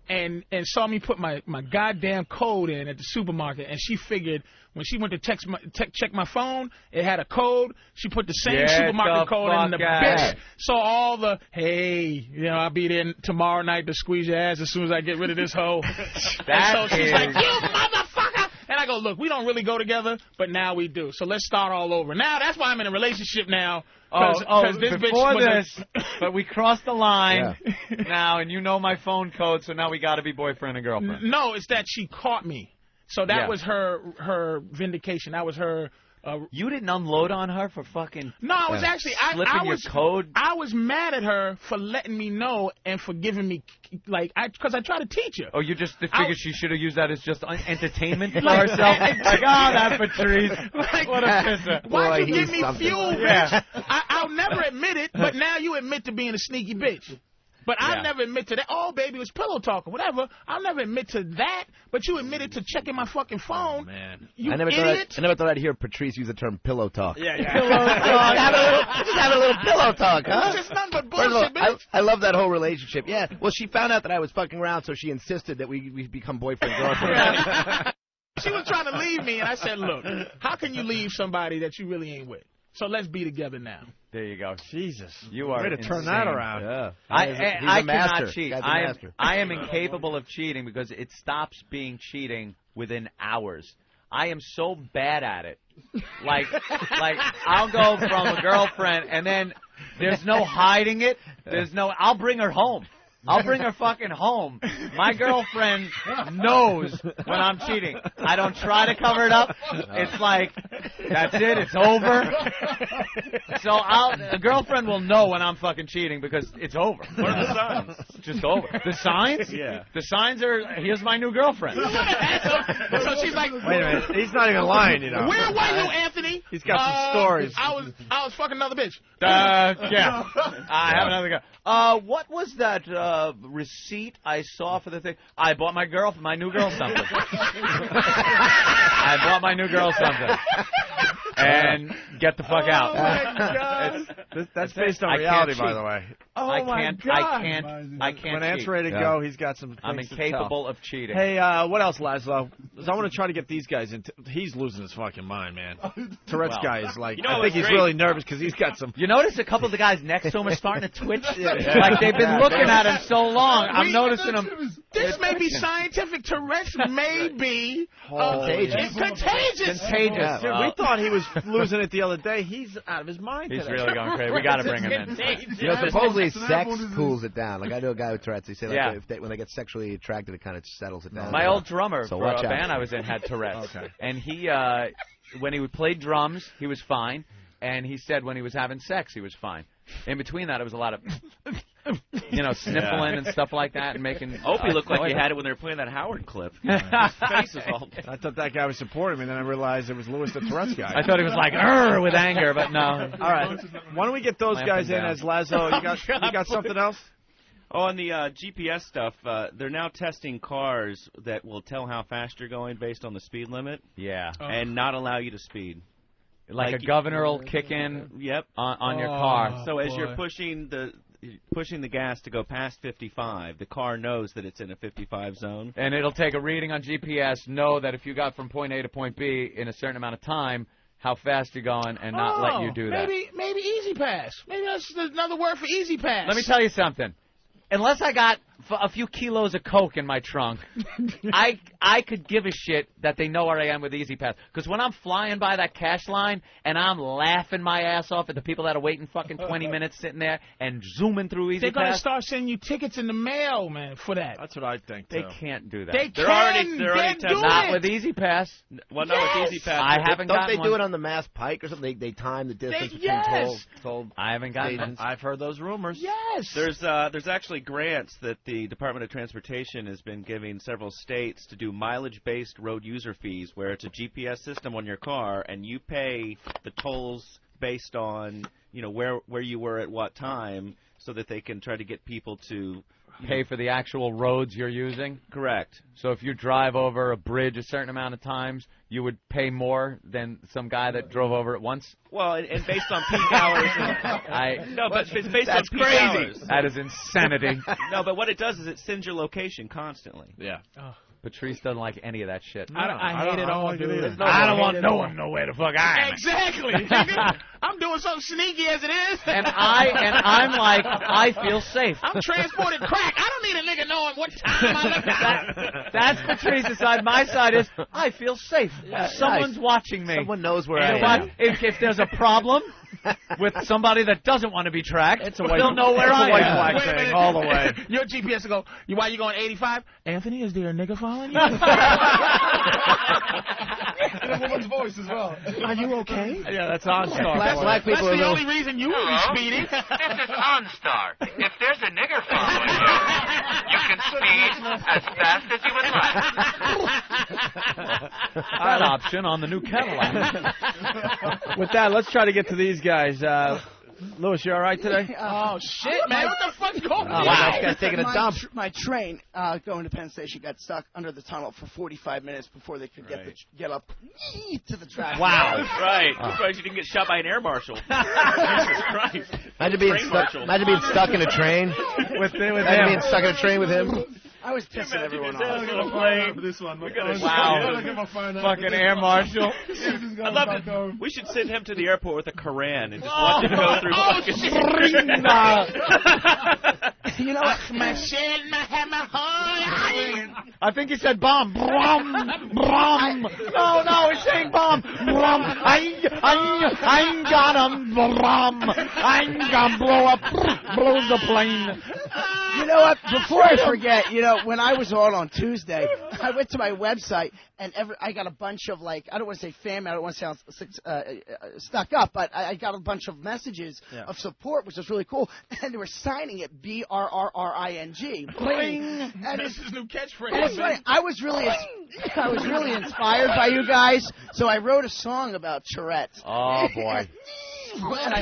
And saw me put my goddamn code in at the supermarket, and she figured when she went to check my phone, it had a code. She put the same supermarket code in, the bitch saw all the, hey, I'll be there tomorrow night to squeeze your ass as soon as I get rid of this hoe. And so she's like, you motherfucker. And I go, look, we don't really go together, but now we do. So let's start all over. Now that's why I'm in a relationship now. This before this, but we crossed the line now, and you know my phone code, so now we got to be boyfriend and girlfriend. No, it's that she caught me. So that was her vindication. That was her. You didn't unload on her for fucking. No, I was actually slipping your code. I was mad at her for letting me know and for giving me because I tried to teach her. Oh, you just figured she should have used that as just entertainment for herself. That Patrice. What a pisser. Why'd you give me fuel, bitch? I'll never admit it, but now you admit to being a sneaky bitch. But I'll never admit to that. Oh, baby, it was pillow talk or whatever. I'll never admit to that. But you admitted to checking my fucking phone. Oh, man. I never thought I'd hear Patrice use the term pillow talk. Yeah. Pillow talk. Just have a little pillow talk, huh? It's just nothing but bullshit, bitch. I love that whole relationship. Yeah. Well, she found out that I was fucking around, so she insisted that we become boyfriend girlfriend. She was trying to leave me, and I said, look, how can you leave somebody that you really ain't with? So let's be together now. There you go. Jesus. You are way to turn that around. Yeah. I cannot cheat. I am incapable of cheating because it stops being cheating within hours. I am so bad at it. Like I'll go from a girlfriend and then there's no hiding it. I'll bring her home. I'll bring her fucking home. My girlfriend knows when I'm cheating. I don't try to cover it up. It's like, that's it. It's over. So a girlfriend will know when I'm fucking cheating because it's over. What are the signs? It's just over. The signs? Yeah. The signs are, here's my new girlfriend. So she's like, wait a minute. He's not even lying, Where were you, Anthony? He's got some stories. I was fucking another bitch. Yeah. I have another guy. What was that receipt I saw for the thing? I bought my new girl something. I bought my new girl something. And get the fuck out. Oh my God. That's based on reality, by the way. I can't When Ant's ready to go, he's got some things I'm incapable of cheating. Hey, what else, Laszlo? I want to try to get these guys into. He's losing his fucking mind, man. Tourette's guy is like, I think he's really nervous because he's got some. You notice a couple of the guys next to him are starting to twitch? Like they've been looking at him so long. I'm noticing them. This may be scientific. Tourette's may be contagious. Contagious. Contagious. Dude, we thought he was losing it the other day. He's out of his mind. He's really going crazy. We got to bring him in. Supposedly sex cools it down. Like I know a guy with Tourette's. He said when they get sexually attracted, it kind of settles it down. My old drummer so for a band I was in had Tourette's, and he when he would play drums, he was fine. and he said when he was having sex he was fine. In between that, it was a lot of, sniffling and stuff like that and making. Opie looked like he had it when they were playing that Howard clip. His face is all. I thought that guy was supporting me, and then I realized it was Louis the Tourette's guy. I thought he was like, with anger, but no. All right. Why don't we get those guys in as Lazo? You got something else? Oh, on the GPS stuff, they're now testing cars that will tell how fast you're going based on the speed limit. Yeah. And not allow you to speed. Like a governor will kick in on your car. So as you're pushing the gas to go past 55, the car knows that it's in a 55 zone. And it'll take a reading on GPS, know that if you got from point A to point B in a certain amount of time, how fast you're going, and not let you do that. Maybe Easy Pass. Maybe that's another word for Easy Pass. Let me tell you something. Unless I got a few kilos of coke in my trunk, I could give a shit that they know where I am with Easy Pass. Because when I'm flying by that cash line and I'm laughing my ass off at the people that are waiting fucking 20 minutes sitting there and zooming through Easy Pass. They're going to start sending you tickets in the mail, man, for that. That's what I think, too. They can't do that. They're already not with Easy Pass. Well, no, with Easy Pass. I haven't gotten Don't they do one. it on the Mass Pike or something? They time the distance between toll. I haven't gotten one. I've heard those rumors. Yes. There's actually grants that the Department of Transportation has been giving several states to do mileage-based road user fees, where it's a GPS system on your car, and you pay the tolls based on where you were at what time, so that they can try to get people to pay for the actual roads you're using. Correct. So if you drive over a bridge a certain amount of times, you would pay more than some guy that drove over it once. Well, and based on peak hours. But it's based on peak hours. That is insanity. No, but what it does is it sends your location constantly. Yeah. Oh. Patrice doesn't like any of that shit. I hate it all, dude. I don't want no one know where the fuck I am. Exactly. I'm doing something sneaky as it is. And I'm like, I feel safe. I'm transporting crack. I don't need a nigga knowing what time I'm at. That's Patrice's side. My side is, I feel safe. Someone's watching me. Someone knows where I am. If there's a problem with somebody that doesn't want to be tracked, they'll know where I am. White flag thing all the way. Your GPS will go, why you going 85? Anthony, is there a nigga following you? In a woman's voice as well. Are you okay? Yeah, that's OnStar. Black people That's the only reason you will be speeding. This is OnStar. If there's a nigger following you, you can speed as fast as you would like. That option on the new Cadillac. With that, let's try to get to these guys. Louis, you all right today? Oh, shit, man. What the fuck's going on? Wow, this guy's taking a dump. My train going to Penn Station got stuck under the tunnel for 45 minutes before they could get up to the track. Wow. Right. Surprised you didn't get shot by an air marshal. Jesus Christ. Imagine being stuck in a train with him. Imagine being stuck in a train with him. I was pissing everyone off. This one. Wow. Fucking air marshal. I love it. We should send him to the airport with a Koran and just watch him go through fucking You know what? I think he said bomb. Brum. Brum. No, he's saying bomb. Brum. I got him. Brum. I'm gonna blow the plane. You know what? Before I forget, when I was on Tuesday, I went to my website and I got a bunch of I don't want to say fan mail, I don't want to sound stuck up, but I got a bunch of messages of support, which was really cool, and they were signing it BRRRING. Bling. And this is new catchphrase. And it's funny. I was really inspired by you guys, so I wrote a song about Tourette's. Oh boy. And I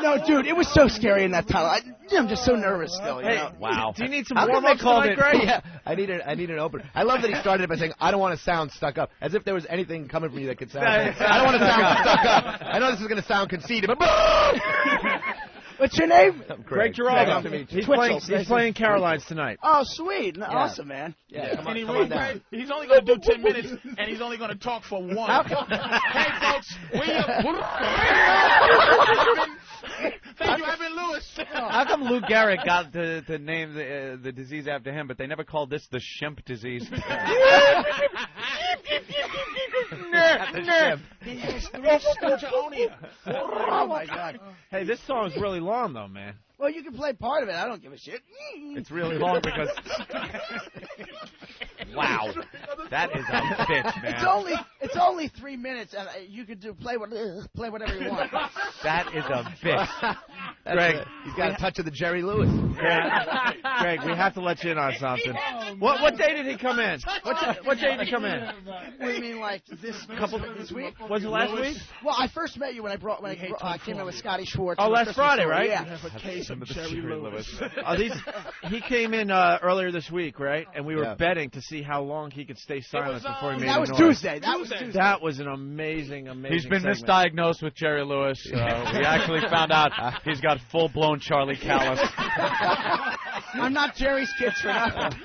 no, dude, it was so scary in that tunnel. I'm just so nervous still. Wow. Do you need some How come warm-ups they called tonight, it? Greg? Yeah, I need an opener. I love that he started it by saying, "I don't want to sound stuck up," as if there was anything coming from you that could sound. I don't want to sound stuck up. I know this is going to sound conceited, but. What's your name? Greg Giraldo. He's playing Caroline's tonight. Oh, sweet. Awesome, man. Yeah, come And on down. he's only going to do 10 minutes, and he's only going to talk for one. Hey, folks, thank you, Evan Lewis. How come Lou Gehrig got the name the disease after him, but they never called this the Shimp disease? Oh, my God. Hey, this song's really long, though, man. Well, you can play part of it. I don't give a shit. It's really long because Wow. That is a bitch, man. It's only 3 minutes, and you could play whatever you want. That is a bitch. Greg, he's got a touch of the Jerry Lewis. Greg, we have to let you in on something. What day did he come in? What day did he come in? What do you mean, like this week? Was it last week? Well, I first met you when I came in with Scotty Schwartz. Oh, last Friday, right? Yeah. A case of Jerry Lewis. He came in earlier this week, right? And we were betting to see how long he could stay silent before he made a noise. That was an amazing He's been segment. misdiagnosed with Jerry Lewis. We actually found out he's got full-blown Charlie Callis. I'm not Jerry's kids for nothing.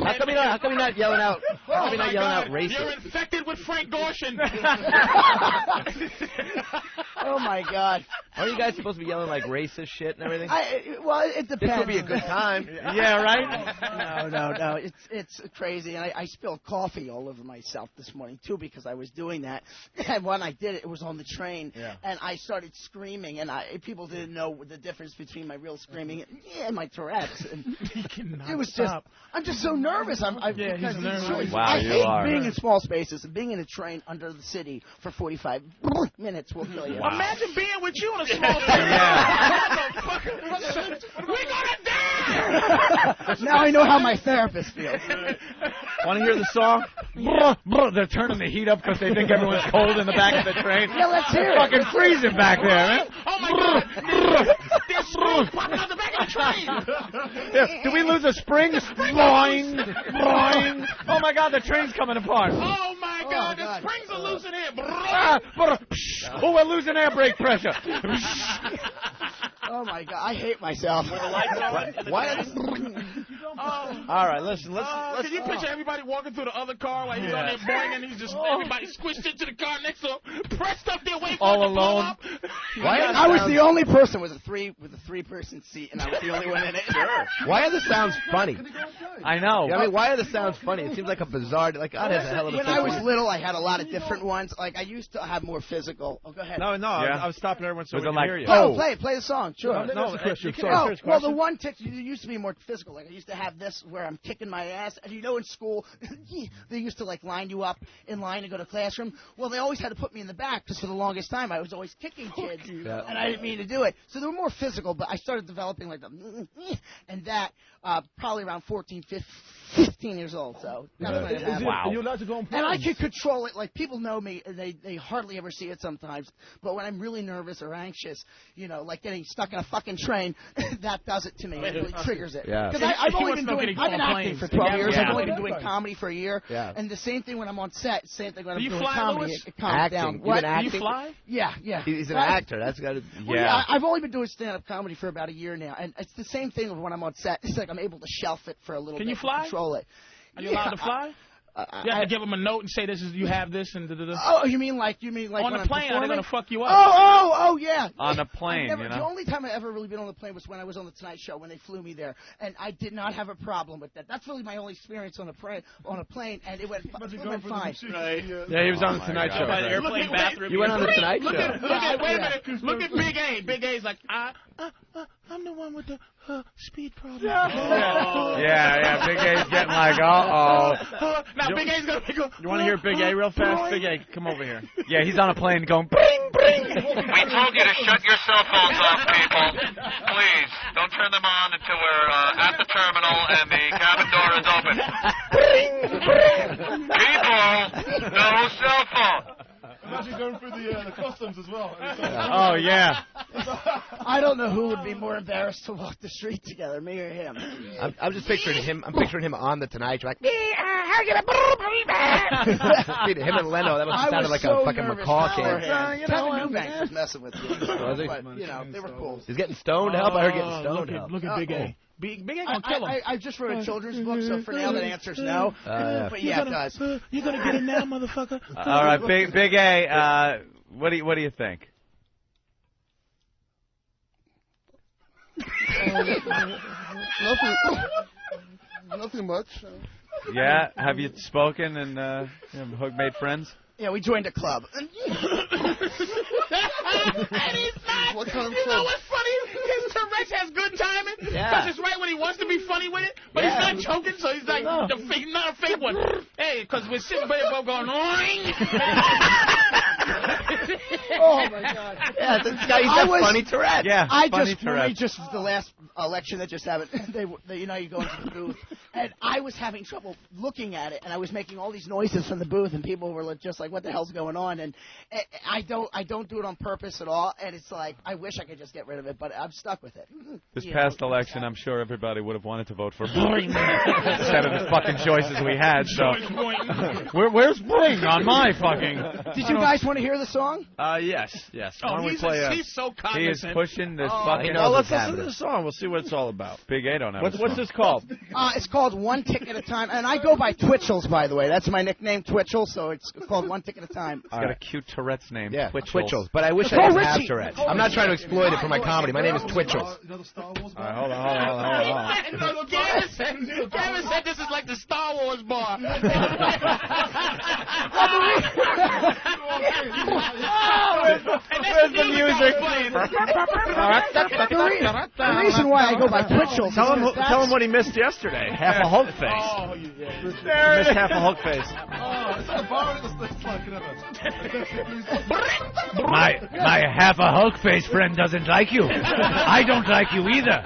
How come you're not yelling out? How come you're not yelling out racist? You're infected with Frank Gorshin. Oh my God! Aren't you guys supposed to be yelling like racist shit and everything? Well, it depends. This would be a good time. Yeah, right? No. It's crazy, and I spilled coffee all over myself this morning too because I was doing that. And when I did it, it was on the train, and I started screaming, and people didn't know the difference between my real screaming and my Tourette's. And it was I'm just so nervous. He's nervous. Wow, I you hate are. being in small spaces and being in a train under the city for 45 minutes will kill you. Wow. Imagine being with you in a small space. We're gonna die. Now I know how my therapist feels. Want to hear the song? They're turning the heat up because they think everyone's cold in the back of the train. Yeah, let's hear it. Fucking freezing back there, man. Oh my God! There's smoke popping out the back of the train. Did we lose a spring? Boing, boing. Oh my God, the train's coming apart. Oh my God, the springs are loose in here. Oh, we're losing air brake pressure. Oh my God, I hate myself. With the lights on. All right, listen. Let's. Can you picture everybody walking through the other car while he's on there boing, and he's just everybody squished into the car next to him, pressed up there, waiting for it to blow up? I was the only person with a three-person seat, and I was the only one in it. Sure. Why are the sounds funny? I know. I mean, why are the sounds funny? It seems like a bizarre. Like, oh, that's a hell of a. When I was little, I had a lot of different ones. Like I used to have more physical. Oh, go ahead. No. I was stopping everyone so we could hear you. Oh, play the song. Sure. No, well, the one tick used to be more physical. Like I used to have this where I'm kicking my ass. And in school, they used to like line you up in line to go to classroom. Well, they always had to put me in the back because for the longest time I was always kicking kids, and I didn't mean to do it. So they were more physical. But I started developing like the and that probably around 14, 15 years old. So that's when it happened. Wow. You're allowed to go on planes. And I can control it. Like people know me, and they hardly ever see it sometimes. But when I'm really nervous or anxious, like getting stuck in a fucking train, that does it to me. It really triggers it. Yeah. Because I've been acting for 12 years. I've only been doing comedy for a year. Yeah. And the same thing when I'm on set. Same thing when I'm doing fly, comedy. Louis? It calms down. What? Do you fly? Yeah. He's an actor. That's got to. Yeah. I've only been doing stand-up comedy for about a year now, and it's the same thing when I'm on set. It's like I'm able to shelf it for a little bit. Can you fly? Control it. Are you allowed to fly? You have to give them a note and say you have this and da-da-da. Oh, you mean like on the plane? Are they gonna fuck you up? Oh, yeah. On the plane, The only time I ever really been on the plane was when I was on the Tonight Show when they flew me there, and I did not have a problem with that. That's really my only experience on a plane, and it went fine. Right. Yeah, he was on the Tonight Show. By the airplane bathroom. You went on the Tonight Show. Wait a minute. Look at Big A. Big A's like I'm the one with the speed problem. Yeah. Big A's getting like, uh-oh. Now Big A's gonna go. You want to hear Big A real fast? Big A, come over here. Yeah, he's on a plane going, bring, bring. We told you to shut your cell phones off, people. Please, don't turn them on until we're at the terminal and the cabin door is open. Bring, bring. People, no cell phone. Imagine going through the customs as well. Oh, yeah. I don't know who would be more embarrassed to walk the street together, me or him. I'm just picturing him. I'm picturing him on the Tonight Show, like him and Leno. That must have sounded like a fucking macaw kid. Kevin Eubanks was messing with me. But, they were cool. He's getting stoned. Help! I heard getting stoned. Help. Look at Big A. Big A gonna kill him. I just wrote a children's book, so for now the answer's no. But yeah, it does. You're gonna get it now, motherfucker. All right, Big A. What do you think? Nothing much. Yeah, have you spoken and made friends? Yeah, we joined a club. What kind of club? What's funny? His Tourette's has good timing? Because Yeah. it's right when he wants to be funny with it, but he's not choking, so he's like, not a fake one. Hey, because we're sitting there both going, oing. Oh, my God. Yeah, this guy, he's got funny Tourette's. Yeah, I funny just Tourette's. just the last election that just happened. You know, you go into the booth, and I was having trouble looking at it, and I was making all these noises from the booth, and people were just like, "What the hell's going on?" And I don't do it on purpose at all, and it's like I wish I could just get rid of it, but I'm stuck with it. This You past know, election, I'm sure everybody would have wanted to vote for Boing instead of the fucking choices we had. So, where's Boing on my fucking? Did you guys want to hear the song? Yes. Why Oh, don't we play he's so He cognizant. is pushing this Oh, fucking. Well, let's listen to the song. We'll see what it's all about. Big A don't have. What's this called? It's called One Tick at a Time, and I go by Twitchels, by the way. That's my nickname, Twitchels, so it's called One Tick at a Time. He's got a cute Tourette's name. Yeah, Twitchels. But I wish I didn't have Tourette's. I'm not trying to exploit it for my comedy. My name is Twitchels. All right, hold on. Gavin said this is like the Star Wars bar. Where's the music? The reason why I go by Twitchels. Tell him what he missed yesterday. Half a Hulk face. Oh, He missed half a Hulk face. My half a Hulk face friend doesn't like you. I don't like you either.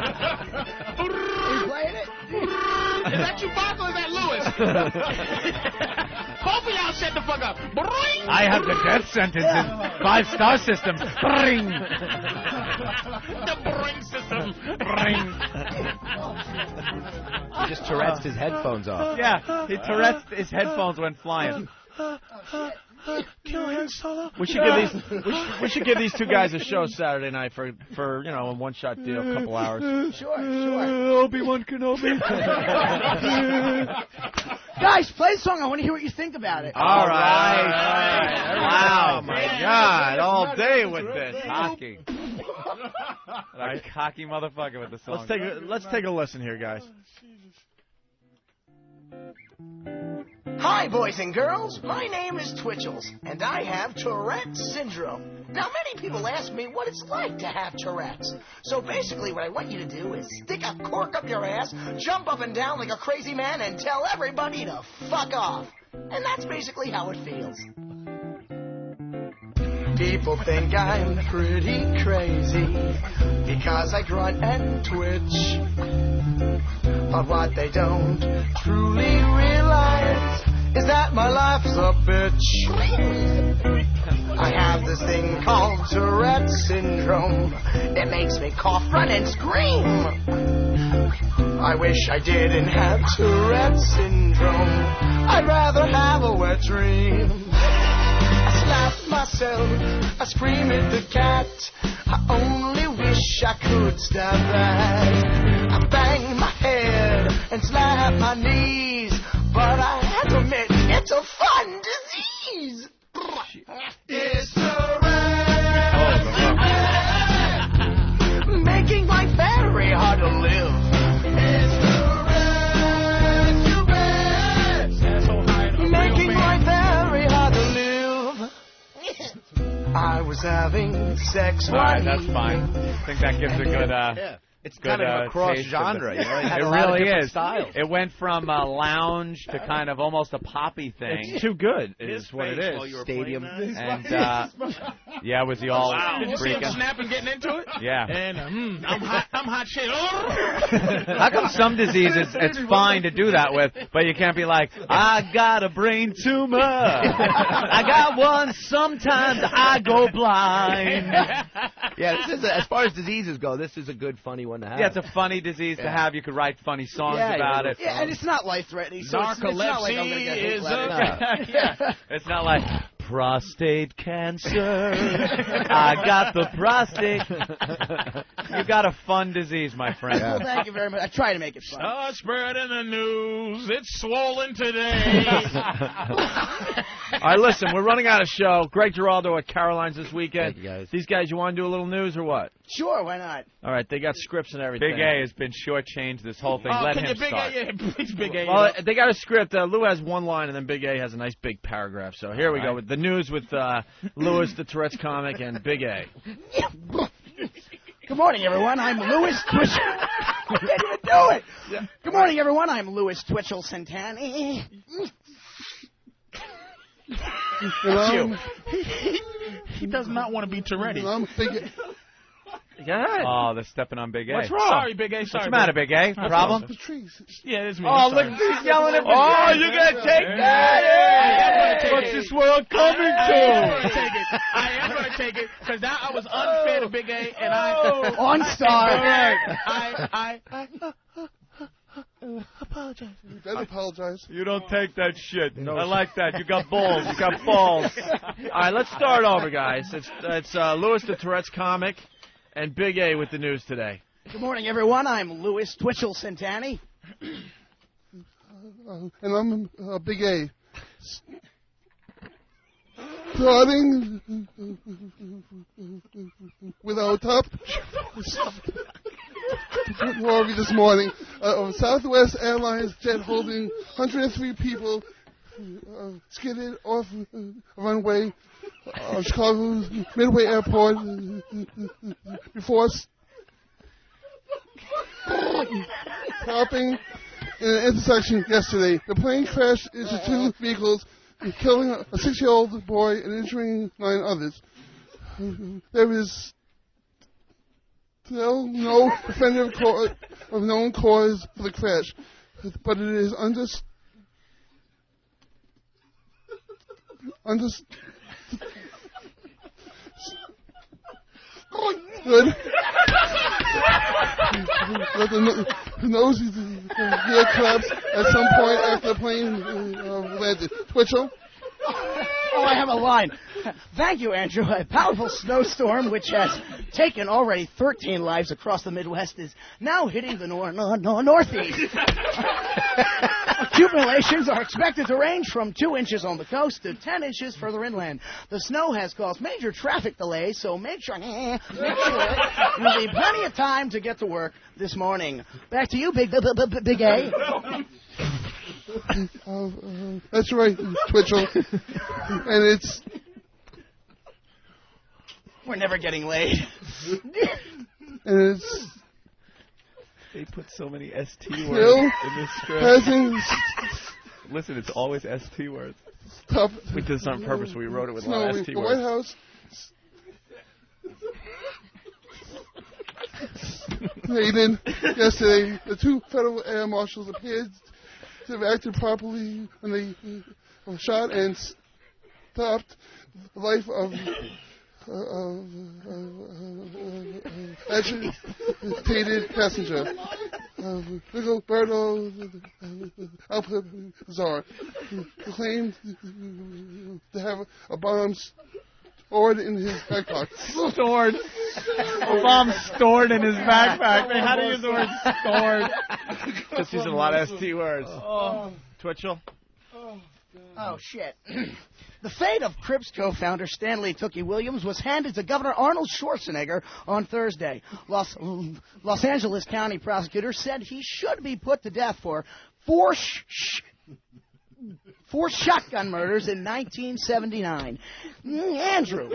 Is that Chewbacca or is that Lewis? Both of y'all shut the fuck up. Boing! I have the death sentence in 5-star system. Bring. The Boing system. Bring. He just Tourette's his headphones off. Yeah, he Tourette's his headphones went flying. We should give these two guys a show Saturday night for a one-shot deal, a couple hours. Sure. Obi-Wan Kenobi. Guys, play the song. I want to hear what you think about it. All right. Wow, my God, all day with this. Cocky. Like a cocky motherfucker with the song. Let's take a listen here, guys. Hi, boys and girls. My name is Twitchels, and I have Tourette's syndrome. Now, many people ask me what it's like to have Tourette's. So basically, what I want you to do is stick a cork up your ass, jump up and down like a crazy man, and tell everybody to fuck off. And that's basically how it feels. People think I'm pretty crazy because I grunt and twitch. But what they don't truly realize is that my life's a bitch. I have this thing called Tourette's syndrome. It makes me cough, run, and scream. I wish I didn't have Tourette's syndrome. I'd rather have a wet dream. I slap myself, I scream at the cat. I only wish I could stop that. I bang my head and slap my knees, but I have to admit it's a fun disease. It's Tourette's, making life very hard to live. It's Tourette's, making life very hard to live. I was having sex. All right, that's fine. I think that gives a good. It's kind of a cross genre, you know. It had a lot of really different is. styles. It went from a lounge to kind of almost a poppy thing. It's too good. Is what it is. Stadium. And yeah, was he all Did you see him freaking? snapping, getting into it? Yeah. And I'm hot shit. How come some diseases it's fine to do that with, but you can't be like, I got a brain tumor. I got one. Sometimes I go blind. Yeah, this is as far as diseases go, this is a good, funny one to have. Yeah, it's a funny disease to have. You could write funny songs about it. Yeah, and it's not life-threatening. So it's not like I'm going to get hit. Yeah. It's not like prostate cancer. I got the prostate. You got a fun disease, my friend. Well, thank you very much. I try to make it fun. Spread in the news. It's swollen today. All right, listen, we're running out of show. Greg Giraldo at Caroline's this weekend. Thank you, guys. These guys, you want to do a little news or what? Sure, why not? All right, they got scripts and everything. Big A has been shortchanged this whole thing. Let him start. Please, Big A. Well, they got a script. Lou has one line, and then Big A has a nice big paragraph. So here we go with the news with Louis, the Tourette's comic, and Big A. Good morning, everyone. I'm Louis Twitchell. I can't even do it. Yeah. Good morning, everyone. I'm Louis Twitchell Santani. He does not want to be Tourette. God. Oh, they're stepping on Big A. What's wrong? Sorry, Big A. Sorry. What's the matter, Big A? Problem? Yeah, it's me. Oh, look, he's yelling at me. Oh, you gonna take that? What's this world coming to? I am gonna take it because now I was unfair to Big A, and I on star. I apologize. You gotta apologize. You don't take that shit. No. I like that. You got balls. You got balls. All right, let's start over, guys. It's Louis the Tourette's comic and Big A with the news today. Good morning, everyone. I'm Louis Twitchell Santani. And I'm Big A. Starting with our top story this morning, Southwest Airlines jet holding 103 people skidded off a runway of Chicago's Midway Airport before stopping in an intersection yesterday. The plane crashed into two vehicles, killing a 6-year-old boy and injuring 9 others. There is still no definitive of known cause for the crash, but it is understood that the nose gear collapsed at some point after the plane landed. Twitchell? Oh, I have a line. Thank you, Andrew. A powerful snowstorm, which has taken already 13 lives across the Midwest, is now hitting the northeast. Accumulations are expected to range from 2 inches on the coast to 10 inches further inland. The snow has caused major traffic delays, so make sure you'll be plenty of time to get to work this morning. Back to you, Big A. That's right, Twitchell. And it's... We're never getting laid. And it's... They put so many ST words in this script. Listen, it's always ST words. Tough. We did this on purpose. We wrote it with a lot of ST the words. White House... Hayden, yesterday, the 2 federal air marshals appeared to have acted properly when they shot and stopped the life of agitated passenger, Rigoberto Alcazar, who claimed to have a bomb stored in his backpack. Stored. A bomb stored in his backpack. How do you use the word stored? Just using a lot of ST words. Twitchell? Oh, shit. The fate of Crips co-founder Stanley Tookie Williams was handed to Governor Arnold Schwarzenegger on Thursday. Los Angeles County prosecutors said he should be put to death for 4 shotgun murders in 1979. Andrew.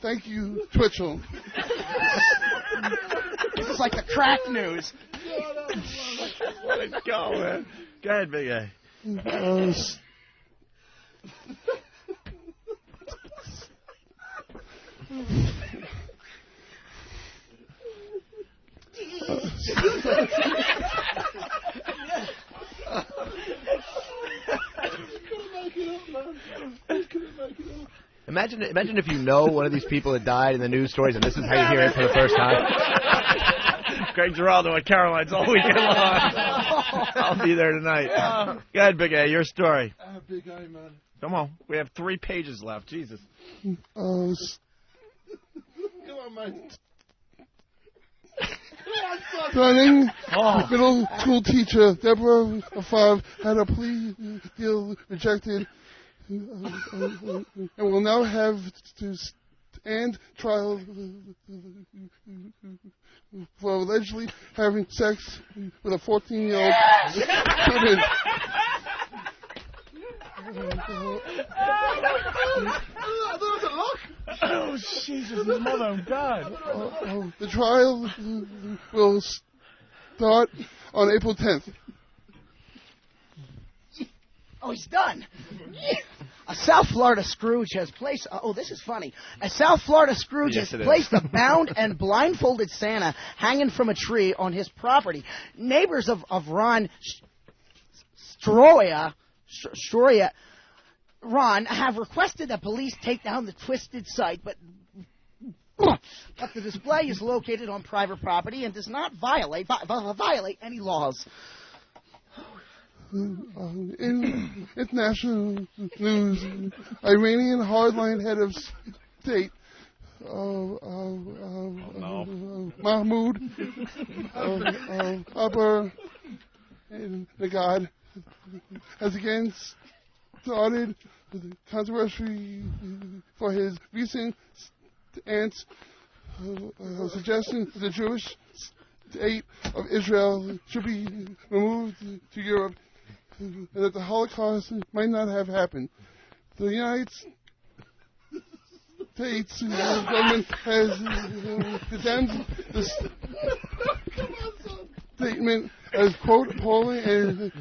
Thank you, Twitchell. This is like the crack news. Let it go, man. Go ahead, Big A. Imagine if you know one of these people that died in the news stories, and this is how you hear it for the first time. Greg Giraldo at Caroline's all weekend long. I'll be there tonight. Go ahead, Big A, your story. Big A, man. Come on, we have 3 pages left. Jesus. Come on, man. Running middle school teacher Deborah Favre had a plea deal rejected and will now have to stand trial for allegedly having sex with a 14-year-old student. Oh, Jesus, mother of God. The trial will start on April 10th. Oh, he's done. A South Florida Scrooge has placed... this is funny. A South Florida Scrooge has placed a bound and blindfolded Santa hanging from a tree on his property. Neighbors of Ron Ron have requested that police take down the twisted site, but the display is located on private property and does not violate any laws. In international news, Iranian hardline head of state Mahmoud Upper Nagad has again started the controversy for his recent stance suggesting that the Jewish state of Israel should be removed to Europe and that the Holocaust might not have happened. The United States government has condemned the statement as, quote, appalling and